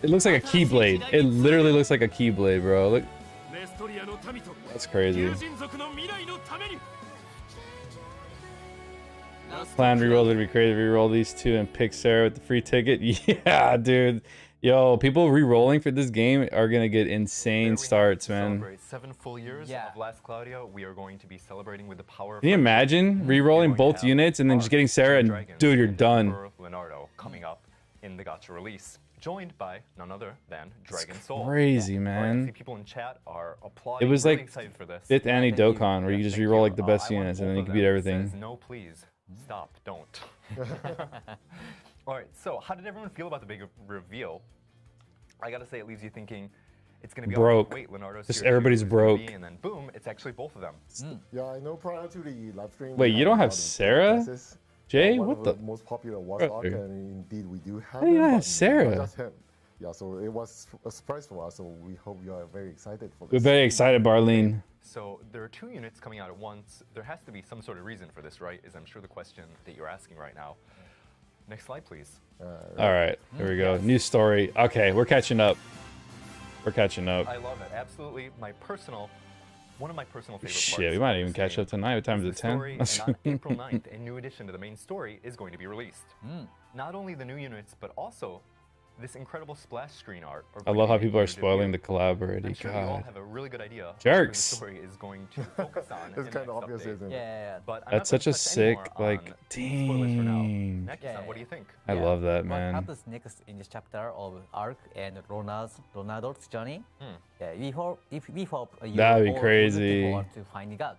It looks like a keyblade. It literally looks like a keyblade, bro. Look. That's crazy. Plan reroll would be crazy. Reroll these two and pick Sarah with the free ticket. Yeah, dude. Yo, people re-rolling for this game are gonna get insane starts, man. Celebrate 7 full years of last Cloudia. We are going to be celebrating with the power of Can you imagine re-rolling both units and then just getting Sarah and dude, you're done. Leonardo coming up in the Gacha release, joined by none other than Dragon Soul. Crazy, I man. see people in chat are applauding. It was really like excited for this. 5th Annie Dokkan, where you just re-roll like the best I want units and then you both can of beat them. everything. Says, no, please, stop, don't. All right, so how did everyone feel about the big reveal? I gotta say, it leaves you thinking it's gonna be Broke. Wait, Leonardo's Just here, everybody's who's it gonna broke. be? And then boom, it's actually both of them. Yeah, I know prior to the live stream. Wait, we you don't had have a lot of Sarah? guesses. Jay, One what of the? most popular was Brother. Arc, and indeed we do have How do you him, not but have Sarah? not just him. Yeah, so it was a surprise for us, so we hope you are very excited for We're this. very excited, Barlene. So there are 2 units coming out at once. There has to be some sort of reason for this, right? Is I'm sure the question that you're asking right now. Next slide, please. All right, here we go. New story. Okay, we're catching up. We're catching up. I love it. Absolutely, one of my personal favorite parts. Shit, we might of even this catch game up tonight. What time is the it? 10? story, and on April 9th, a new addition to the main story is going to be released. Not only the new units, but also this incredible splash screen art. I love how people are spoiling the collab already. I'm sure you all God. have a really good idea Jerks. what the story is going to focus on. in It's the kind of next obvious, update. isn't it? Yeah. But I'm That's not such gonna a touch sick, anymore like, on spoilers for now. dang. Next, what do you think? I love that, What man. happens next in this chapter of Arc and Ronaldo's journey? Yeah, we hope you That'd be all crazy. looking forward to finding out.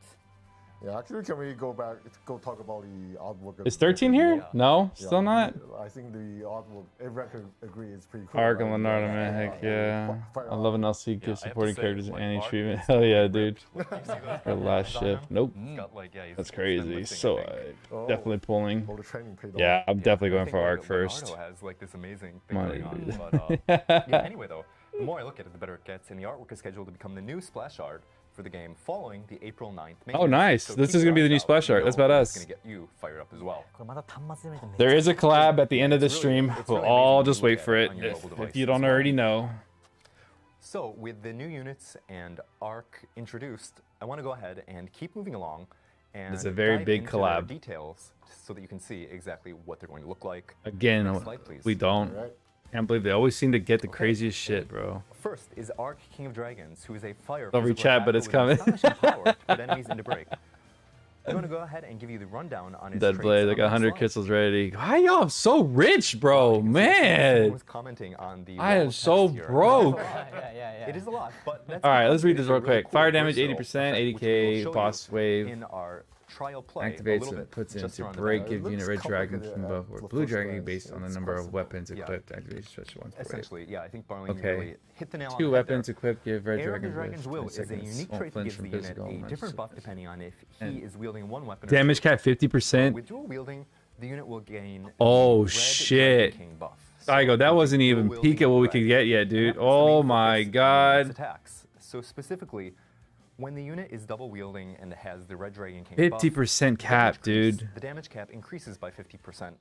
Yeah, actually, can we go back, go talk about the artwork? Is 13 here? Yeah. No, Yeah, still not. I think the artwork, everyone can agree, it's pretty cool. Arc and right? Leonardo, man, heck yeah. Fire I love an Arc. LC Yeah, give I have to supporting say, characters in like, any Arc treatment. is Hell yeah, ripped. dude. You see that? Her last On shift. him? Nope. He's got, like, yeah, he's That's been crazy. lifting, I So think. Oh. definitely pulling. All the training paid off. Yeah, I'm definitely I going think, for like, Arc first. Leonardo has like this amazing thing Money. going on. But yeah, anyway, though, the more I look at it, the better it gets. And the artwork is scheduled to become the new splash art for the game following the April 9th. Oh, nice. So This keep is your gonna be the eyes new out. splash You art. That's know badass. It's gonna get you fired up as well. 그마다 단맛을 내면 There is a collab at the end of the It's really- stream. it's We'll really all amazing to just look wait at for it on your if mobile device you as don't well. already know. So with the new units and Arc introduced, I want to go ahead and keep moving along. And It's a very dive big into their collab. Details so that you can see exactly what they're going to look like. Again, Next slide, please. we don't. Right? Can't believe they always seem to get the craziest shit, bro. First is Arc, King of Dragons, who is a fire Don't read physical chat, but attacker it's with an coming. astonishing power to put enemies into break. I'm going to go ahead and give you the rundown on his Dead traits Blade, I on got the 100 slide. crystals ready. Why y'all so rich, bro? Someone Man, was commenting on the I wall am of so text here. broke. It is a lot, but that's All right, because let's read it this is a real really quick. cool Fire damage versatile 80%, effect, which we will 80k, show boss you wave. in our trial play a Activates little and bit puts just into around the break, back. gives It unit looks red dragon complicated from at buff or the blue first dragon glance. based on the It's number of possible. weapons Yeah. equipped. Activate special one per wave. Essentially, yeah, I think Barley Okay. really hit the nail on 2 the head weapons there. equipped give red Air of the dragon Dragon's with Will 20 is a seconds. unique Won't trait that flinch gives from the unit physical a unless different it's buff physical. depending on if he And is wielding one weapon or Damage two. cap 50%. With dual wielding, the unit will gain Oh, the red shit. Dragon King buff. I go, that with wasn't dual even wielding peak at what we red. could get yet, And dude. that was the main Oh my focus on god. its attacks. So specifically, when the unit is double wielding and has the red Dragon King buff, 50% cap, damage increase- dude. The damage cap increases by 50%,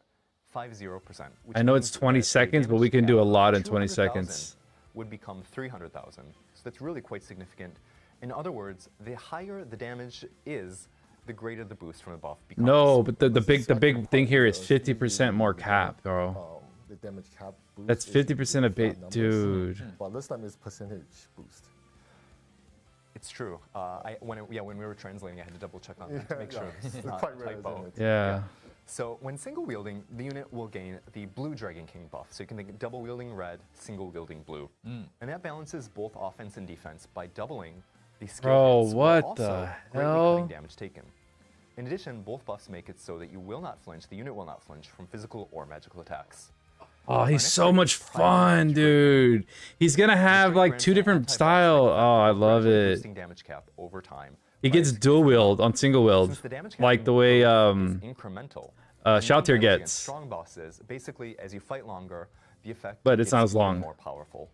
50%. which I know it's means 20 that the seconds, but we damage can do cap a of lot in 20 200,000 seconds. Would become 300,000. So that's really quite significant. In other words, the higher the damage is, the greater the boost from the buff becomes. No, but the big thing here is 50% more cap, bro. The damage cap boost That's is 50% of flat bait, numbers, dude. But this time it's percentage boost. It's true. When we were translating, I had to double check on that to make sure this is It's not quite a rare, typo. isn't it? Yeah. So when single wielding, the unit will gain the blue Dragon King buff. So you can think double wielding red, single wielding blue. And that balances both offense and defense by doubling the skill Bro, hits while what also the greatly hell? cutting damage taken. In addition, both buffs make it so that you will not flinch, the unit will not flinch from physical or magical attacks. Oh, he's next so trait much is private fun, damage dude. He's gonna have This trait like grants 2 an different anti-buff style. effect, Oh, I love gradually it. boosting damage cap over time. He by gets dual 60%. wield on single wield, Since the damage cap like the way is incremental. Shout Tier Damage against gets. strong bosses. Basically, as you fight longer, the effect But it's not gets as long. more powerful.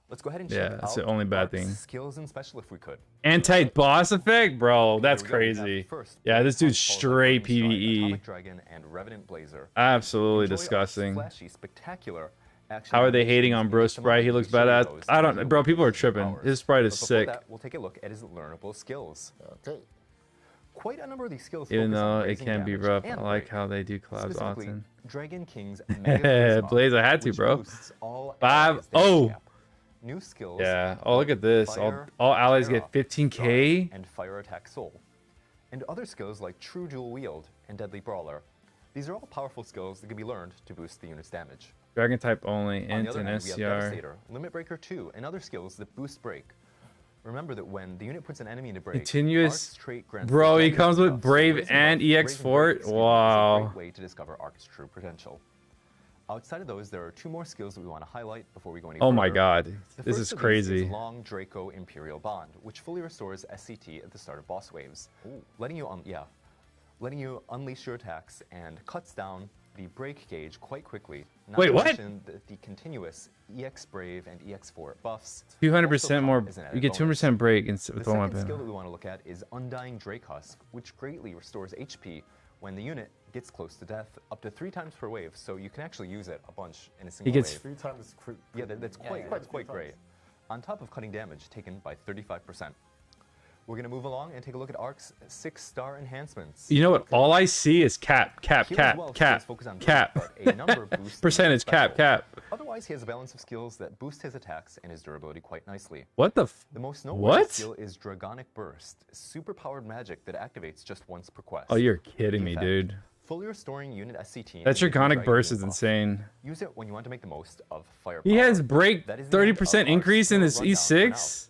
Let's go ahead and Yeah, check that's out the only bad Ark's thing. skills and special if we could. Anti-boss effect? Bro, that's Here we go. We have crazy. first, Yeah, this dude's followed by straight Burning Strike, PvE. Atomic Dragon, and Revenant Blazer. Absolutely Enjoy Ark's disgusting. flashy, spectacular action How are they hating animations on in Bro just a Sprite? He moment. looks We show you badass. those I and don't, you'll bro, people are see tripping. powers. His sprite is But before sick. that, we'll take a look at his learnable skills. Okay. Quite a number of these skills Even focus on though it raising can be damage rough, I and like break. how they do collabs Specifically, often. Dragon King's Mega Blaze, I had to, which bro. boosts all 5. allies' damage Oh! cap. New skills. Yeah. Oh, look at this. Fire, All allies Terra, get 15k. Guard, and Fire Attack Soul. And other skills like True Dual Wield and Deadly Brawler. These are all powerful skills that can be learned to boost the unit's damage. Dragon type only. On the Int other and hand, we have SCR. Devastator, Limit Breaker 2, and other skills that boost break. Remember that when the unit puts an enemy into break, Continuous. Ark's trait grants Bro, the he damage comes with buff, so Brave raising and buff- EX raising Fort. break, excuse me, is a Wow. great way to discover Ark's true potential. Outside of those, there are 2 more skills that we want to highlight before we go any Oh my further. god. The This first is of these crazy. Is Long Draco Imperial Bond, which fully restores SCT at the start of boss waves, letting you unleash your attacks and cuts down the break gauge quite quickly. Not Wait, to what? mention the continuous EX Brave and EX Fort buffs. 200% more. as an You added get 200% bonus. break The with one second skill weapon. that we want to look at is Undying Drake Husk, which greatly restores HP when the unit gets close to death, up to 3 times per wave. So you can actually use it a bunch in a single gets- wave. 3 times crit. Yeah, that's quite, yeah. that's quite Quite a few great. On top of cutting damage taken by 35%. We're going to move along and take a look at Ark's 6-star enhancements. You know what? All I see is cap, cap, Here as cap, well, cap, skills focus on cap. break, but a number boosts Percentage, the cap, special. cap. Otherwise, he has a balance of skills that boost his attacks and his durability quite nicely. What the The most noteworthy What? skill is Dragonic Burst, super-powered magic that activates just once per quest. Oh, you're kidding me, Effect, dude. Fully restoring unit SCT. That and making Dragonic Dragon Burst King is buff. insane. Use it when you want to make the most of firepower. He has break That is the end of 30% our increase in skill his rundown for now. E6.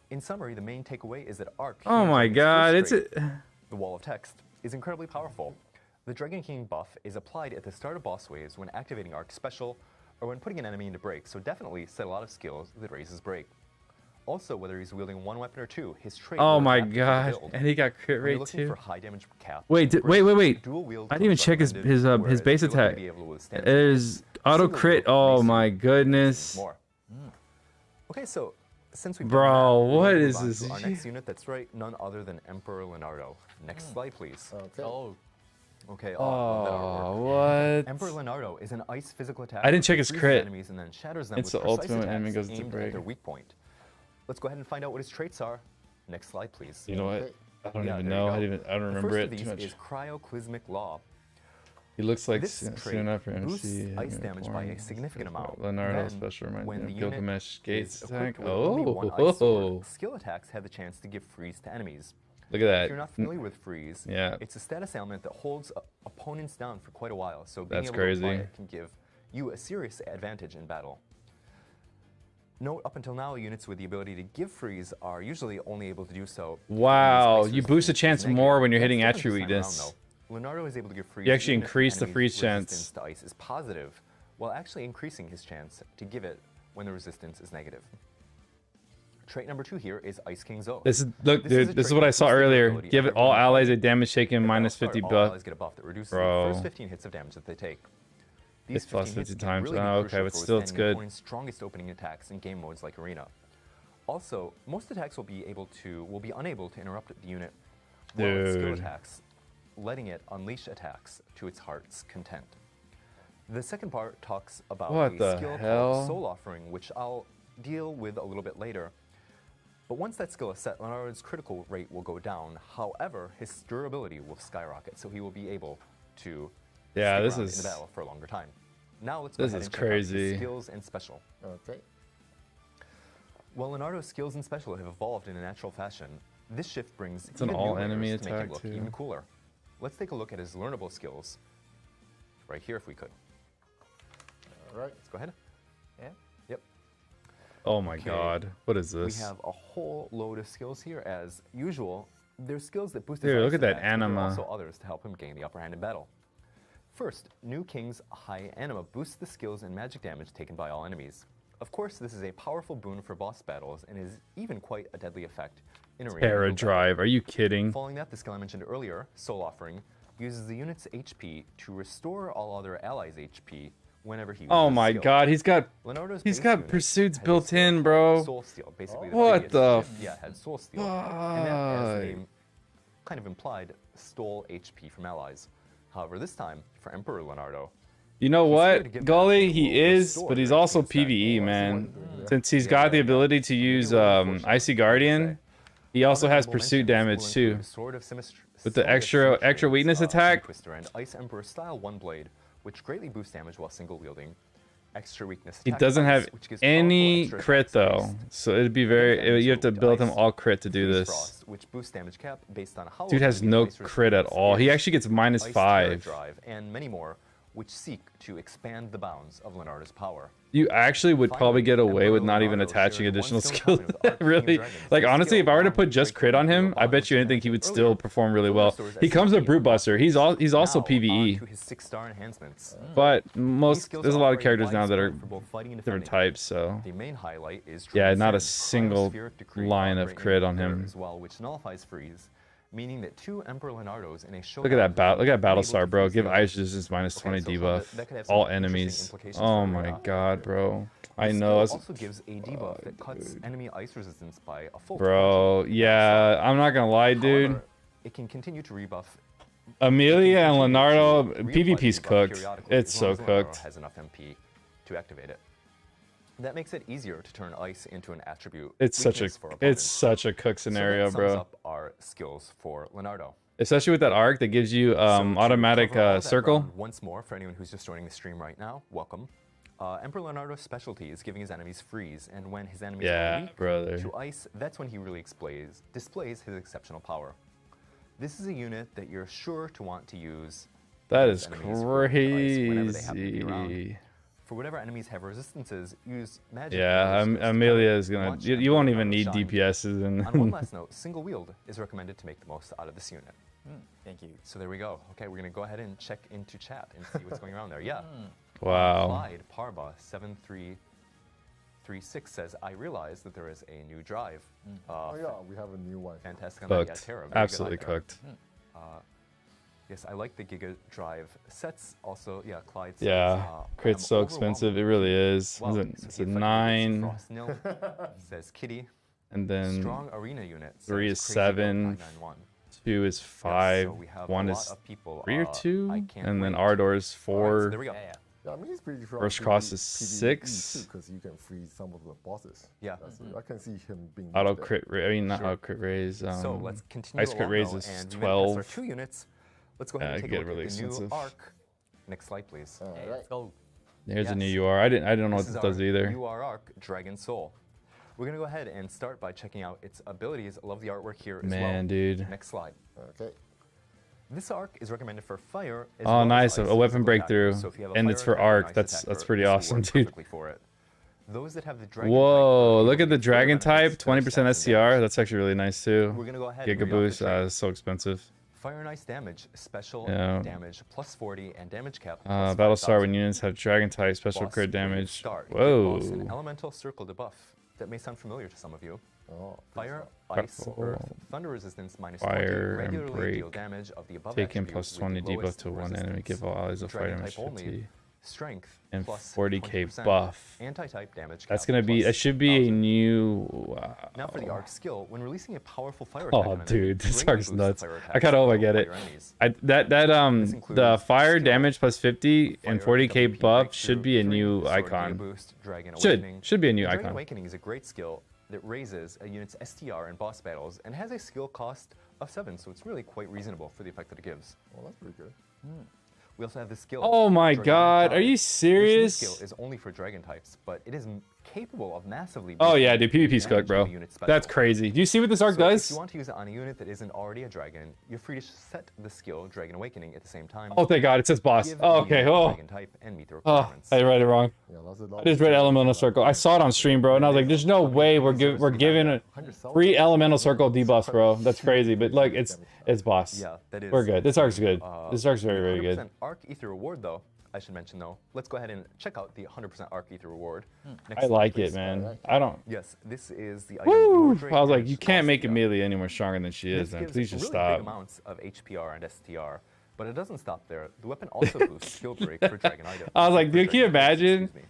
In summary, the main takeaway is that Ark. Oh here my in its god, first it's trait, a... the wall of text, is incredibly powerful. The Dragon King buff is applied at the start of boss waves when activating Ark's special, or when putting an enemy into break, so definitely set a lot of skills that raises break. Also, whether he's wielding 1 weapon or 2, his trait Oh will my adapt to the god. build. And he got crit When you're rate looking too. for high damage cap. Wait, and wait, break, wait. dual wield I didn't even comes check his recommended, his base whereas you're looking to attack. be able to withstand It is auto single crit. wield Oh makes my you goodness. more. Okay, so since we've Bro, done that, we're what gonna is move on this to Our shit? next unit, that's right, none other than Emperor Leonardo. Next slide, please. Okay. Oh, Okay. Love that artwork. Oh, what? Emperor Leonardo is an ice physical attack. I didn't check that his freezes crit. enemies and then shatters them It's with the precise ultimate enemy attacks goes to aimed break. at their weak point. Let's go ahead and find out what his traits are. Next slide, please. You know what? Okay. I don't Yeah, even there you know. go. I don't The remember first it of these too much. is Cryoclismic Law. He looks like This soon trait enough for boosts MC. ice damage by a significant amount. Leonardo Then, special reminds when me the of unit Gilgamesh Gates is attack. equipped with only one Oh, ice sword, skill attacks have the chance to give freeze to enemies. look at If you're that. not familiar with freeze, Yeah. it's a status ailment that holds opponents down for quite a while. So being That's able to apply crazy. it can give you a serious advantage in battle. Note, up until now, units with the ability to give freeze are usually only able to do so. if the Wow, enemy's ice you boost the resistance chance is negative. more when you're hitting That's attribute different this time weakness. around, though. Leonardo is able to give freeze. You actually even if increase the enemy's freeze resistance chance. to ice is positive, while actually increasing his chance to give it when the resistance is negative. Trait number 2 here is Ice King's Oath. This is look, This is dude. a This is trait what I that saw boosts the earlier. durability Give of it all every allies a unit. damage taken At minus battle start, 50 all buff. allies get a buff that reduces Bro. the first 15 hits of damage that they take. These It's plus 15 hits 50 can times. really be Oh, okay, crucial but for still it's withstanding good. opponent's strongest opening attacks in game modes like Arena. Also, most attacks will be unable to interrupt the unit while its skill Dude. attacks, letting it unleash attacks to its heart's content. The second part talks about What a the skill hell? called Soul Offering, which I'll deal with a little bit later. But once that skill is set, Leonardo's critical rate will go down. However, his durability will skyrocket, so he will be able to Yeah, stick this around is- in the battle for a longer time. Now let's go this ahead is and check out his crazy. skills and special. Okay. While Leonardo's skills and special have evolved in a natural fashion, this shift brings It's an even new all-enemy layers to make attack, it look too. even cooler. Let's take a look at his learnable skills right here if we could. All right. Let's go ahead. yeah. Yep. Oh my Okay, god. What is We this? have a whole load of skills here. As usual, there's skills that boost Dude, his look ice at that attacks, but there are anima. also others to help him gain the upper hand in battle. First, New King's High Anima boosts the skills and magic damage taken by all enemies. Of course, this is a powerful boon for boss battles and is even quite a deadly effect in arena. Terra battle. Drive. Are you kidding? Following that, the skill I mentioned earlier, Soul Offering, uses the unit's HP to restore all other allies' HP whenever he uses Oh his my skill. god, he's got Leonardo's he's base got unit pursuits has a built skill in, called bro. Soul Steal. Basically, What previous the ship, had Soul Steal, and that, as the name kind of implied, stole HP from allies. However, this time for Emperor Leonardo, You know He's here what, to give back Gully? and He will is, restore but he's their also team stack. PvE, Oh, man. Yeah. Since he's Yeah, got yeah, the yeah. ability to Maybe use a little unfortunate, Icy I would Guardian, say. he also Other has notable pursuit mentions damage will too. include Sword of With the Sword of extra Symmetry, weakness Sun attack. Twister, and Ice Emperor style one blade, which greatly boosts damage while single wielding. Extra weakness He attack doesn't Ice, have which gives any powerful extra crit attack though, space. so it'd be you have to build him all crit to do Freeze this. Frost, which boosts damage cap based on how Dude has enemy's no ice crit at resistance all. He is. actually gets Ice Terror -5. Drive, and many more, which seek to expand the bounds of Leonardo's power. You actually would probably get away with not even attaching additional skills. Really, like honestly, if I were to put just crit on him, I bet you anything he would still perform really well. He comes with Brute Buster. He's also PvE, his 6-star enhancements. but These skills there's a lot of offer characters now that are widespread for both fighting and different defending. types. So The main highlight is yeah, not a Transcend, single Cryospheric Decree line on of Great crit on Emperor him. as well, which nullifies freeze, meaning that 2 Emperor Leonardos in a showdown Look at that look at are able Battlestar, to bro. freeze Give the ice enemy. resistance -20 Okay, so debuff. that could have some All interesting enemies. implications Oh for my Arena. god, bro. I The know. skill It's, also gives a debuff that cuts enemy ice resistance by a full bro, 20. yeah. I'm not gonna lie, dude. However, it can continue to rebuff. Amelia and Leonardo, Reapply the PvP's debuff cooked. periodically It's as long so as Leonardo cooked. has enough MP to activate it. That makes it easier to turn ice into an attribute. It's such a weakness for it's opponents. such a cook scenario, so that sums bro. up our skills for Leonardo. Especially with that arc that gives you So to automatic cover all that circle. ground once more, for anyone who's just joining the stream right now, welcome. Emperor Leonardo's specialty is giving his enemies freeze, and when his enemies Yeah, are weak brother. to ice, that's when he really displays his exceptional power. This is a unit that you're sure to want to use. That against is enemies with ice whenever they happen to be around. crazy. For whatever enemies have resistances, use magic. Yeah, skills to Amelia counter is gonna. launch You Emperor won't even need Leonardo's shine. DPSs On one and. last note, single wield is recommended to make the most out of this unit. Thank you. So there we go. Okay, we're gonna go ahead and check into chat and see what's going around there. Yeah. Wow. Clyde Parba 7336 says, I realized that there is a new drive. Oh yeah, we have a new one. Fantastic on that. Yeah, Cooked. Terra, very good Absolutely on Terra. cooked. Yes, I like the Giga Drive sets. Also, yeah, Clyde says, Yeah, I'm crit's so overwhelmed expensive. It really is. Wow, It's so a he fights 9, Frost Nil, says Kitty. and then Strong Arena Unit. 3 says is Crazy 7, 991. 2 is Yes, 5, so we have 1 a is lot of people, 3 or I 2, can't and then wait. Ardor is All right, 4. so there we go. Yeah. Yeah, I mean it's pretty strong. First cross is 6. because you can freeze some of the bosses. Yeah. I can see him being Auto used there. crit. I mean, not Sure. auto crit raise. So let's continue Ice crit along, raise though, is and we manifest our 12. 2 units. Let's go ahead and it take get a look really at the new expensive. arc. Next slide, please. Okay, Alright. let's go. There's a Yes. new UR. I don't know what This this is does our either. UR arc, Dragon Soul. We're gonna go ahead and start by checking out its abilities. I love the artwork here as well. Man, dude. Next slide. Okay. This arc is recommended for fire. As Oh, well as nice, ice a weapon physical breakthrough, attackers. So if you have a and fire it's for attacker or arc. an ice That's attacker, pretty this will awesome, work dude. perfectly for it. Those that have the dragon Whoa, type look at the will dragon get further type, benefits to their 20% stats and SCR. damage. That's actually really nice too. We're gonna go ahead Giga and read off the boost, trait. it's so expensive. Fire and ice damage, special Yeah. damage plus 40, and damage cap. Battlestar, when units have dragon type, special crit damage. Whoa. An elemental circle debuff. That may sound familiar to some of you. Oh, Fire, Fire- ice, oh. earth, thunder resistance minus Fire 20, and regularly deal break. damage of the above Take in attribute plus with 20 the debuff lowest to one enemy. resistance. Give all allies a fire Dragon damage type only. 50. Strength And plus 40k 20%, buff. Anti-type damage. That's cap gonna be. plus That should be a 1000. new. Now for the arc skill, when releasing a powerful fire attack Oh, on an enemy, dude, this greatly arc's boosts nuts. fire I attacks kind of hope I rolled get by it. your enemies. The includes fire skill, damage plus 50 and Fire 40k WP buff breakthrough, should be a 3, new sword giga icon. Boost, Dragon Should Awakening. be a new Dragon icon. Awakening is a great skill that raises a unit's STR in boss battles and has a skill cost of 7, so it's really quite reasonable for the effect that it gives. well, that's pretty good. We also have the skill. Oh my Dragonic god, are Drive. you This new serious? skill is only for dragon types, but it is capable of massively. Oh boosting yeah, dude, PvP's damage cooked, of bro. a unit's That's special. crazy. Do you see what this arc So if does? you want to use it on a unit that isn't already a dragon, you're free to set the skill Dragon Awakening at the same time. Oh, thank god, it says boss. give Oh, the okay. unit Oh, Dragon type and meet the oh, requirements. I read it wrong. Yeah, that's a lot. I just read Elemental Circle. I saw it on stream, bro, and I was like, "There's no way we're giving a 100,000. free Elemental Circle debuffs, bro. That's crazy." But look, it's boss. Yeah, that is. We're good. This arc's good. This arc's very, very 100% good. Arc Ether reward, though. I should mention though. Let's go ahead and check out the 100% Arc Ether reward. Next I slide, like please. it, man. I don't. Yes, this is the item. Woo! Your I was like, damage you can't lost make deal. Amelia any more stronger than she is, This man. gives Please just really stop. big amounts of HPR and STR. But it doesn't stop there. The weapon also boosts skill break for dragon items. I was like, dude, can you imagine? Excuse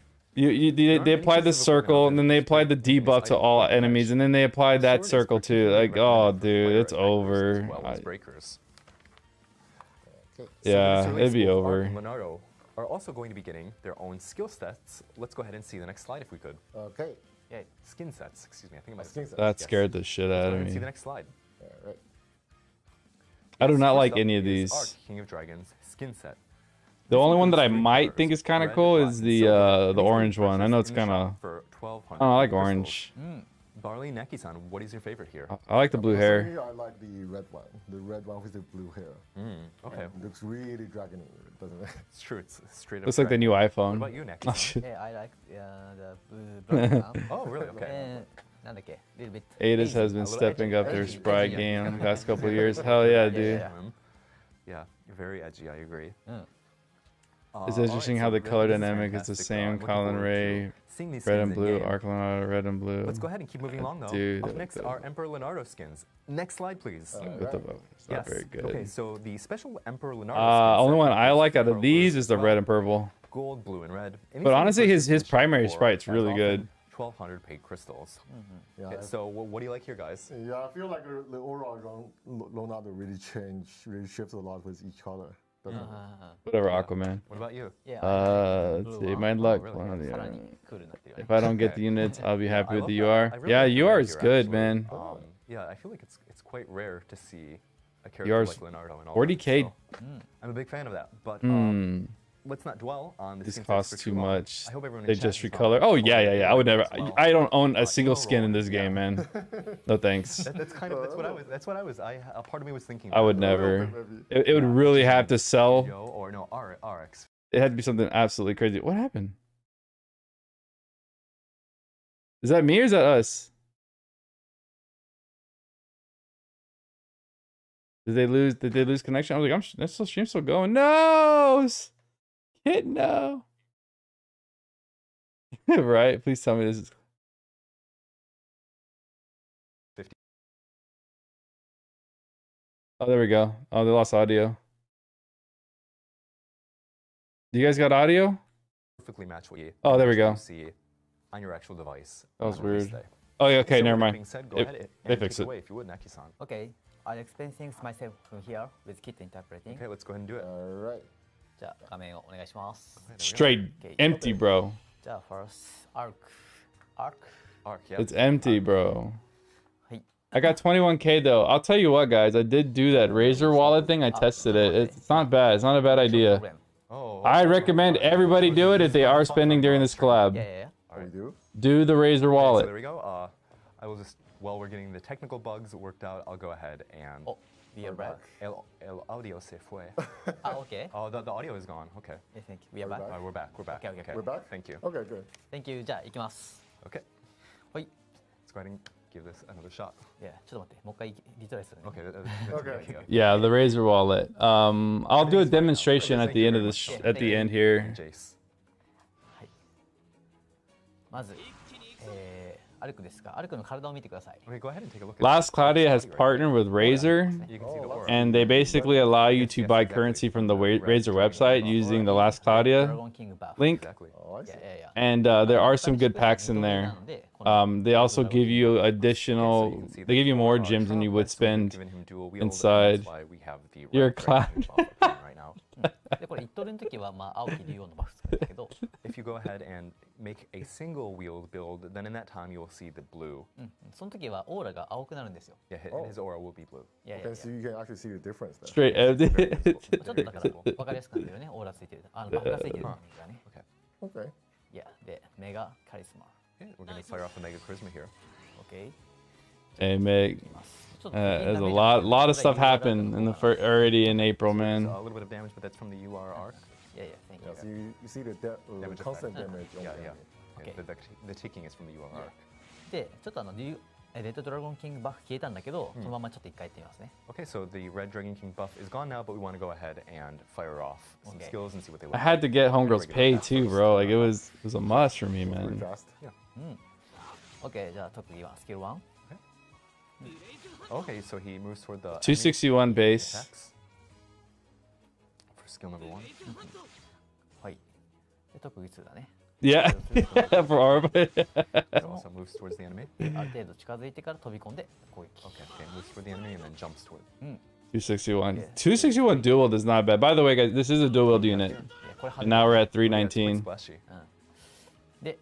me. They applied the circle, and then they applied the debuff to all enemies, and then they applied that Sword is circle too. particularly Like, oh, recommended for dude, fire it's attackers over. as well as breakers. Okay. Yeah, So it'd be both Ark over. and Leonardo are also going to be getting their own skill sets. Let's go ahead and see the next slide if we could. Okay. Yeah, skin sets. Excuse me. I think I might have Skin said sets. That Yes. scared the shit Let's out go of ahead and see me. the next slide. All right. I do Yes, not first like up any of is these. Ark, King of Dragons skin set. The only one that I Three might colors, think is kind of red, cool black, is and the silver. These are orange one. I know it's purchased in the kind of. shop for 1,200 I like crystals. orange. Barley Neki-san, what is your favorite here? I like the blue Personally, hair. I like the red one. The red one with the blue hair. Okay, It looks really dragony, doesn't it? it's true. It's straight up. Looks like the dragon. new What iPhone. about you, Oh, Neki-san? shit. Yeah, I like the black one. Oh, really? Okay. And なんだっけ little bit. Adis easy. has been A little stepping edgy. up their Edgy. sprite Edgy. game the past couple of years. Hell yeah, dude. yeah. Yeah, very edgy. I agree. It's Alright, interesting so how the this color is dynamic is the fantastic. same. I'm looking Colin forward Ray, to seeing these red skins and blue. in-game. Arc Leonardo, red and blue. Let's go ahead and keep moving along though. Dude, Up that next looks are good. Emperor Leonardo skins. Next slide, please. With the bow. It's not very good. Okay, so the special Emperor Leonardo Only skins one set I includes like out of colors these is the as red well. and purple. Gold, blue, and red. And But these are honestly, his purchased primary for, sprite's as really often, good. 1,200 paid crystals. Yeah, Okay, so what do you like here, guys? yeah, I feel like the aura around Leonardo really shifts a lot with each color. Doesn't it? Whatever, Aquaman. What about you? Yeah, Let's see. My luck. really? One of the, さらにクールになってるよね if I don't get the units, I'll be happy I with love the that. UR. I really Yeah, like the UR red is here, good, actually. man. Yeah, I feel like it's quite rare to see a character UR's like Leonardo and all 40K. that, so I'm a big fan of that. But let's not dwell on the This skin sets costs for too too long. much. I hope everyone in They chat just has recolor. found Oh the yeah, color yeah. I would never. as well. I don't own a single Yellow skin in roll, this yeah. game, man. No thanks. That's kind of that's what I was. A part of me was thinking. I would that. never. Maybe. It would really have to sell. Yo, or no, RX. It had to be something absolutely crazy. What happened? Is that me or is that us? Did they lose connection? I was like, that's still stream's still going. No, hit no. Right? Please tell me this is. 50. Oh, there we go. Oh, they lost audio. Do you guys got audio? Perfectly match what you. Oh, there we actually go. See on your actual device. That was on release weird. day. Oh, yeah, okay, So never with that mind. being said, go It- ahead they and fixed take it. away if you would, Neki-san. Okay, I'll explain things myself from here with kit interpreting. Okay, let's go ahead and do it. All right. じゃあ画面をお願いします。 Straight empty, bro. じゃあ first arc Arc, yeah. It's empty, bro. はい。 I got 21K though. I'll tell you what, guys. I did do that Razer wallet thing. I tested it. It's not bad. It's not a bad idea. Problem. Oh. I recommend everybody do it if they are spending during this collab. Yeah. All right. We do. Do the Razer Okay, so wallet. there we go. I will just while we're getting the technical bugs worked out, I'll go ahead and. Oh, we are back. El audio se fue. Ah, okay. Oh, the audio is gone. Okay. I think we are back. back. We're back. We're back. Okay. We're back? Thank you. Okay, good. Thank you. じゃあ行きます。 Okay. はい。 Let's go ahead and give this another shot. いや、ちょっと待って。もう一回リトライするね。 Okay. That's Okay. good. Yeah, the Razer wallet. I'll do a demonstration at the end of this. At the end here. Jace. はい。まず、アルクですが、アルクの体を見てください。 Okay, go ahead and take a look at Last Cloudia has partnered with Razer, You can see the aura. and they basically allow you to buy currency from the Razer website using the Last Cloudia Dragon King buff. link. Exactly. Oh, I see. いやいやいや。 And there are some good packs in there. They also give you additional. They give you more gems than you would spend. inside your cloud.で、これ、1トルの時は、まあ、青木竜王のバフ使うんだけど、 If you go ahead and make a single wheeled build, then in that time you will see the blue. その時はオーラが青くなるんですよ。 Yeah, his aura will be blue. いやいやい Okay, や。 so you can actually see the difference there. Straight empty. ちょっとだから分かりやすくなってるよね、オーラついてる。バフがついてる感じがね。 Okay. Okay. いや、で、メガカリスマ。 Okay, we're gonna fire off the mega charisma here. OK。 Hey, Meg. ちょっと There's a lot of stuff happened in the already in April, So man. a little bit of damage, but that's from the UR arc. いやいや、Thank Yeah, so you. you see the Damage constant effect. damage on Yeah, the yeah. enemy. Yeah, Okay. the ticking is from the UR arc. で、ちょっとレッドドラゴンキングバフ消えたんだけど、そのままちょっと一回やってみますね。 Okay, so the red Dragon King buff is gone now, but we want to go ahead and fire off some Okay. skills and see what they I look had to get Homegirl's pay too, bro. Like it was a must for me, Pretty man. fast. OK、じゃあ特技はスキル1。 like. Okay, so he moves toward the 261 enemy base. attacks. skill number 1. はい。で、特技2だね。Yeah, for Arb. It also moves towards the enemy. ある程度近づいてから飛び込んで攻撃。 Okay, moves toward the enemy and then jumps toward. 261. 261 dual wield is not bad. By the way, guys, this is a dual wield unit. これ And now we're at Yeah, it's quite 319. splashy. で、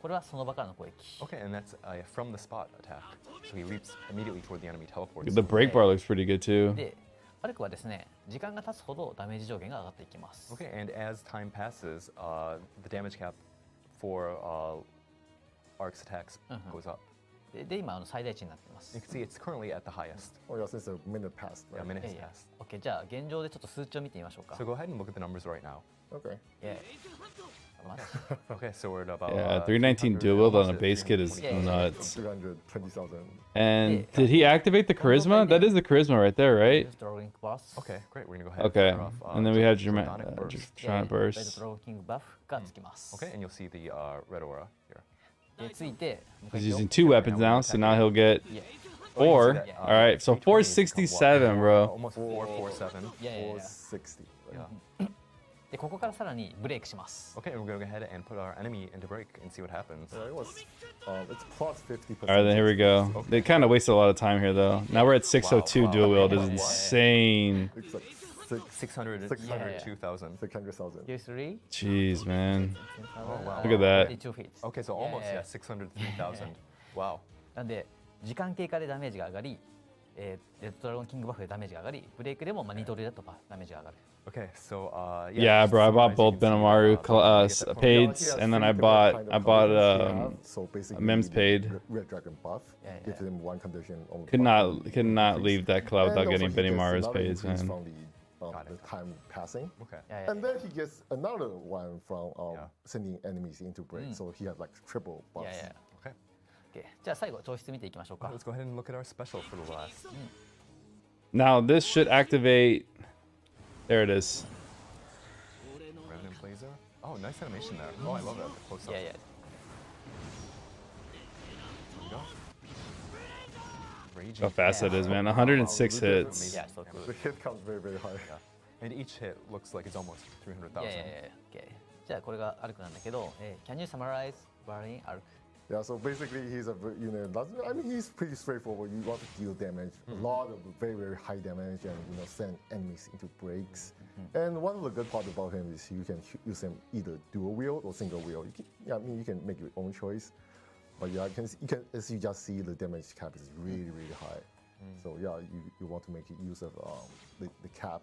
これはその場からの攻撃。 Okay, and that's from the spot attack. So he leaps immediately toward the enemy, teleports. The break bar looks pretty good too. で、アルクはですね、時間が経つほどダメージ上限が上がっていきます。 Okay, and as time passes, the damage cap for Ark's attacks goes up. で、今最大値になっています。 You can see it's currently at the highest. Oh yeah, since a minute passed. Yeah, a Right? minute い has やいや passed. OK、じゃあ現状でちょっと数値を見てみましょうか。 So go ahead and look at the numbers right now. Okay. いやいやマジ Okay, so we're at about Yeah, 319 dual wield on a base kit is Yeah. nuts. 320,000. And did he activate the charisma? That is the charisma right there, right? Drawing buff。 Okay, great. We're gonna go ahead Okay. and start off, And then we had Draconic Burst. Giant burst. ドローキングバフがつきます。 Okay, and you'll see the red aura here. で、ついて、 He's using 2 weapons now, so now he'll get Yeah. 4. Yeah. All right, so 467, bro. Almost 447. いやいやいや。 460. Yeah. で、ここからさらにブレイクします。 Okay, and we're gonna go ahead and put our enemy into break and see what happens. Yeah, it was. It's plus 50%. All right, then here we go. They kind of wasted a lot of time here, though. Now we're at 602 Wow. dual wield. This is Wow. insane. It's like 602,000. 600,000. Q3。 Jeez, man. wow. Look at that. で、2フィート。 Okay, so almost, Yeah. yeah, 603,000. Wow. なんで、時間経過でダメージが上がり、レッドドラゴンキングバフでダメージが上がり、ブレイクでも2通りだとダメージが上がる。 Okay, so Yeah, just bro. I to bought summarize, you both can see, Benomaru get that from- paids, and then I bought So basically, Mem's the paid. Red Dragon buff. Yeah, Give yeah. them one condition. Only Could not leave that cloud And without also getting he gets Benimaru's another paids, increase man. From Got the it. time passing. Okay. いやいや And then he gets another one from Yeah. sending enemies into break. So he has like triple い buffs. やいや。 Okay. OK。じゃあ最後、調子見ていきましょうか。 Let's go ahead and look at our special for the last. Now this should activate. There it is. Revenant Blazer. Oh, nice animation there. Oh, I love that. The close い up. やいや。 There we go. Raging. How fast that is, man. 106 hits. いや、そう。 The hit count very, very high. Yeah. And each hit looks like it's almost 300,000. いやいやいや。OK。じゃあこれがアルクなんだけど、Can you summarize Burning Arc? Yeah, so basically he's a I mean he's pretty straightforward. You want to deal damage, a lot of very very high damage, and send enemies into breaks. And one of the good part about him is you can use him either dual wield or single wield. I mean you can make your own choice. But yeah, you can as you just see the damage cap is really really high. So yeah, you want to make use of the cap.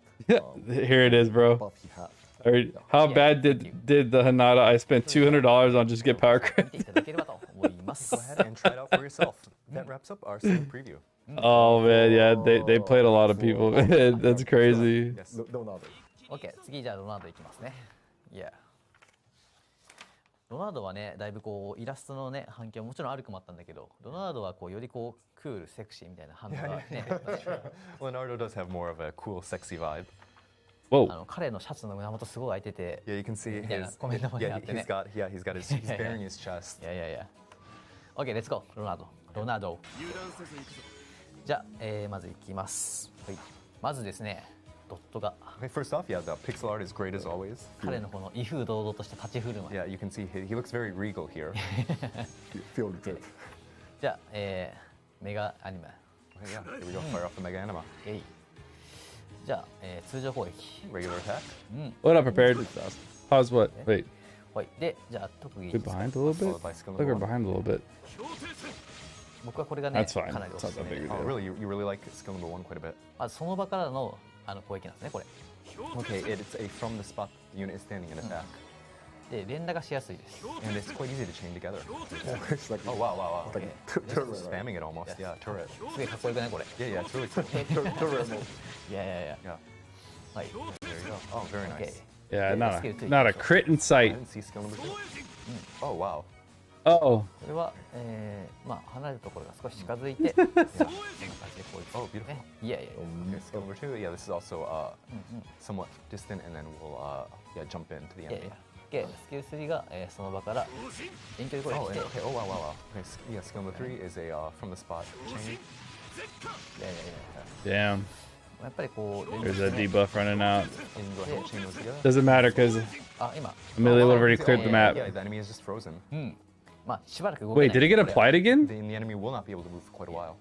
Here it is, bro. Buff he has. How Yeah, bad did the Hanada? I spent $200 on just get power 見 crit. ていただければと思います。 Go ahead and try it out for yourself. That wraps up our second preview. Oh man, yeah, they played a lot of people. Man. That's crazy. Yes. No, no, OK、次じゃあロナウドいきますね。いや。ロナウドはね、だいぶこうイラストのね反響もちろんアルクもあったんだけど、ロナウドはこうよりこうクールセクシーみたいな反応がね。Leonardo does have more of a cool, sexy vibe. Whoa. 彼のシャツの胸元すごい開いてて、 Yeah, you can see Yeah, his. コメントもねあってね。 He's got his. He's bearing his chest. いやいやいや。OK、レッツゴー、ロナウド。ロナウド。じゃあ、まずいきます。はい。まずですね、ドットが Okay, first off, yeah, the pixel art is great as always. 彼のこの威風堂々とした立ち振る舞い。 Yeah, you can see he looks very regal here. feel the drip. じゃあ、メガアニメ。 Okay, yeah, here we go. Fire off the mega anima. じゃあ、通常攻撃。 Regular attack. What up, prepared? Pretty fast. Pause what? Wait. はい。で、じゃあ特技。 We're behind a little bit? Followed by skill Look, we're number one. behind a little bit. 僕はこれがね、 That's fine. かなりおすす It's not め that で big。 Oh, really? You really like skill number one quite a bit. まずその場からの攻撃なんですね、これ。 Okay, it's a from the spot the unit is standing in attack, で、連打がしやすいです。 and it's quite easy to chain together. It's like Oh wow, wow, wow. like Okay. turret, Just right? spamming it almost. Yeah, turret. すげえかっこよくないこれ。 Yeah, yeah, it's really cool. Turret mode. いやいやいや。 Yeah, はい。 there you go. Oh, very OK nice. Yeah, let's get it to not a you. crit in I sight. didn't see skill number two. Oh wow. Oh, これは、まあ離れたところが少し近づいて、こんな感じで攻撃。 Oh, beautiful. ね。いやいやいや。 Okay, skill number two. Yeah, this is also somewhat distant, and then we'll yeah jump into the いやい enemy. や。OK、スキル3が、その場から遠距離攻 Oh, 撃 and, して、 okay. Oh wow, wow, wow. Okay, yeah, skill number three is a from the spot chain. いやいやいや。 damn. やっぱりこう There's a debuff running out. And go ahead and chain those together. Doesn't matter because あ今 Amelia would have already Oh, cleared the yeah, map. yeah, the enemy is just frozen. まあしばらく動けない Wait, did it get これは applied again? The enemy will not be able to move for quite a while.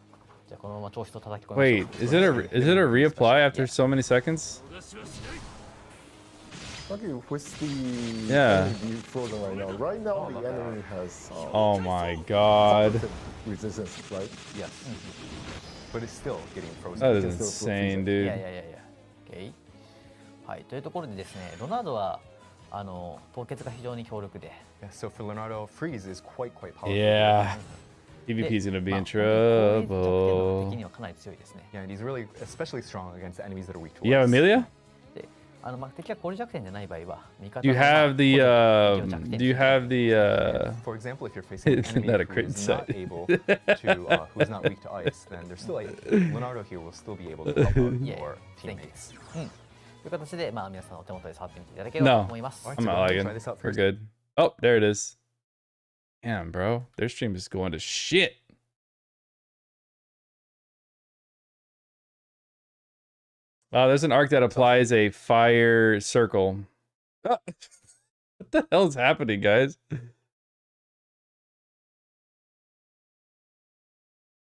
じゃあこのまま調子と叩き込みましょ Wait, う is it a reapply after so many seconds? Okay, with the Yeah. enemy being frozen right now. Right now, the enemy has Oh my god. resistance, right? Yes. But it's still getting frozen. That is can still insane, い dude. やいやいやいや OK はいというところでですねロナウドは凍結が非常に強力で Yeah, so for Leonardo, freeze is quite powerful. Yeah. で PvP's gonna be まあ in 本当に攻撃弱点の trouble. 敵にはかなり強いですね Yeah, and he's really especially strong against enemies that are weak to You have ice. Amelia? でまあ敵が攻撃弱点じゃない場合は味方 Do you がまあ have the 攻撃を弱点 do you have the For example, if you're facing an Isn't enemy that a who crit is not sight? able to, who is not weak to ice, then there's still Leonardo here will still be able to help out Yeah, your thank you. teammates. という形でまあ皆さんお手元で触ってみていただければと No. 思います Alright, I'm so not go ahead and lagging. try this out We're first. good. Oh, there it is. Damn, bro. Their stream is going to shit. There's an arc that applies a fire circle. Ah, what the hell is happening, guys?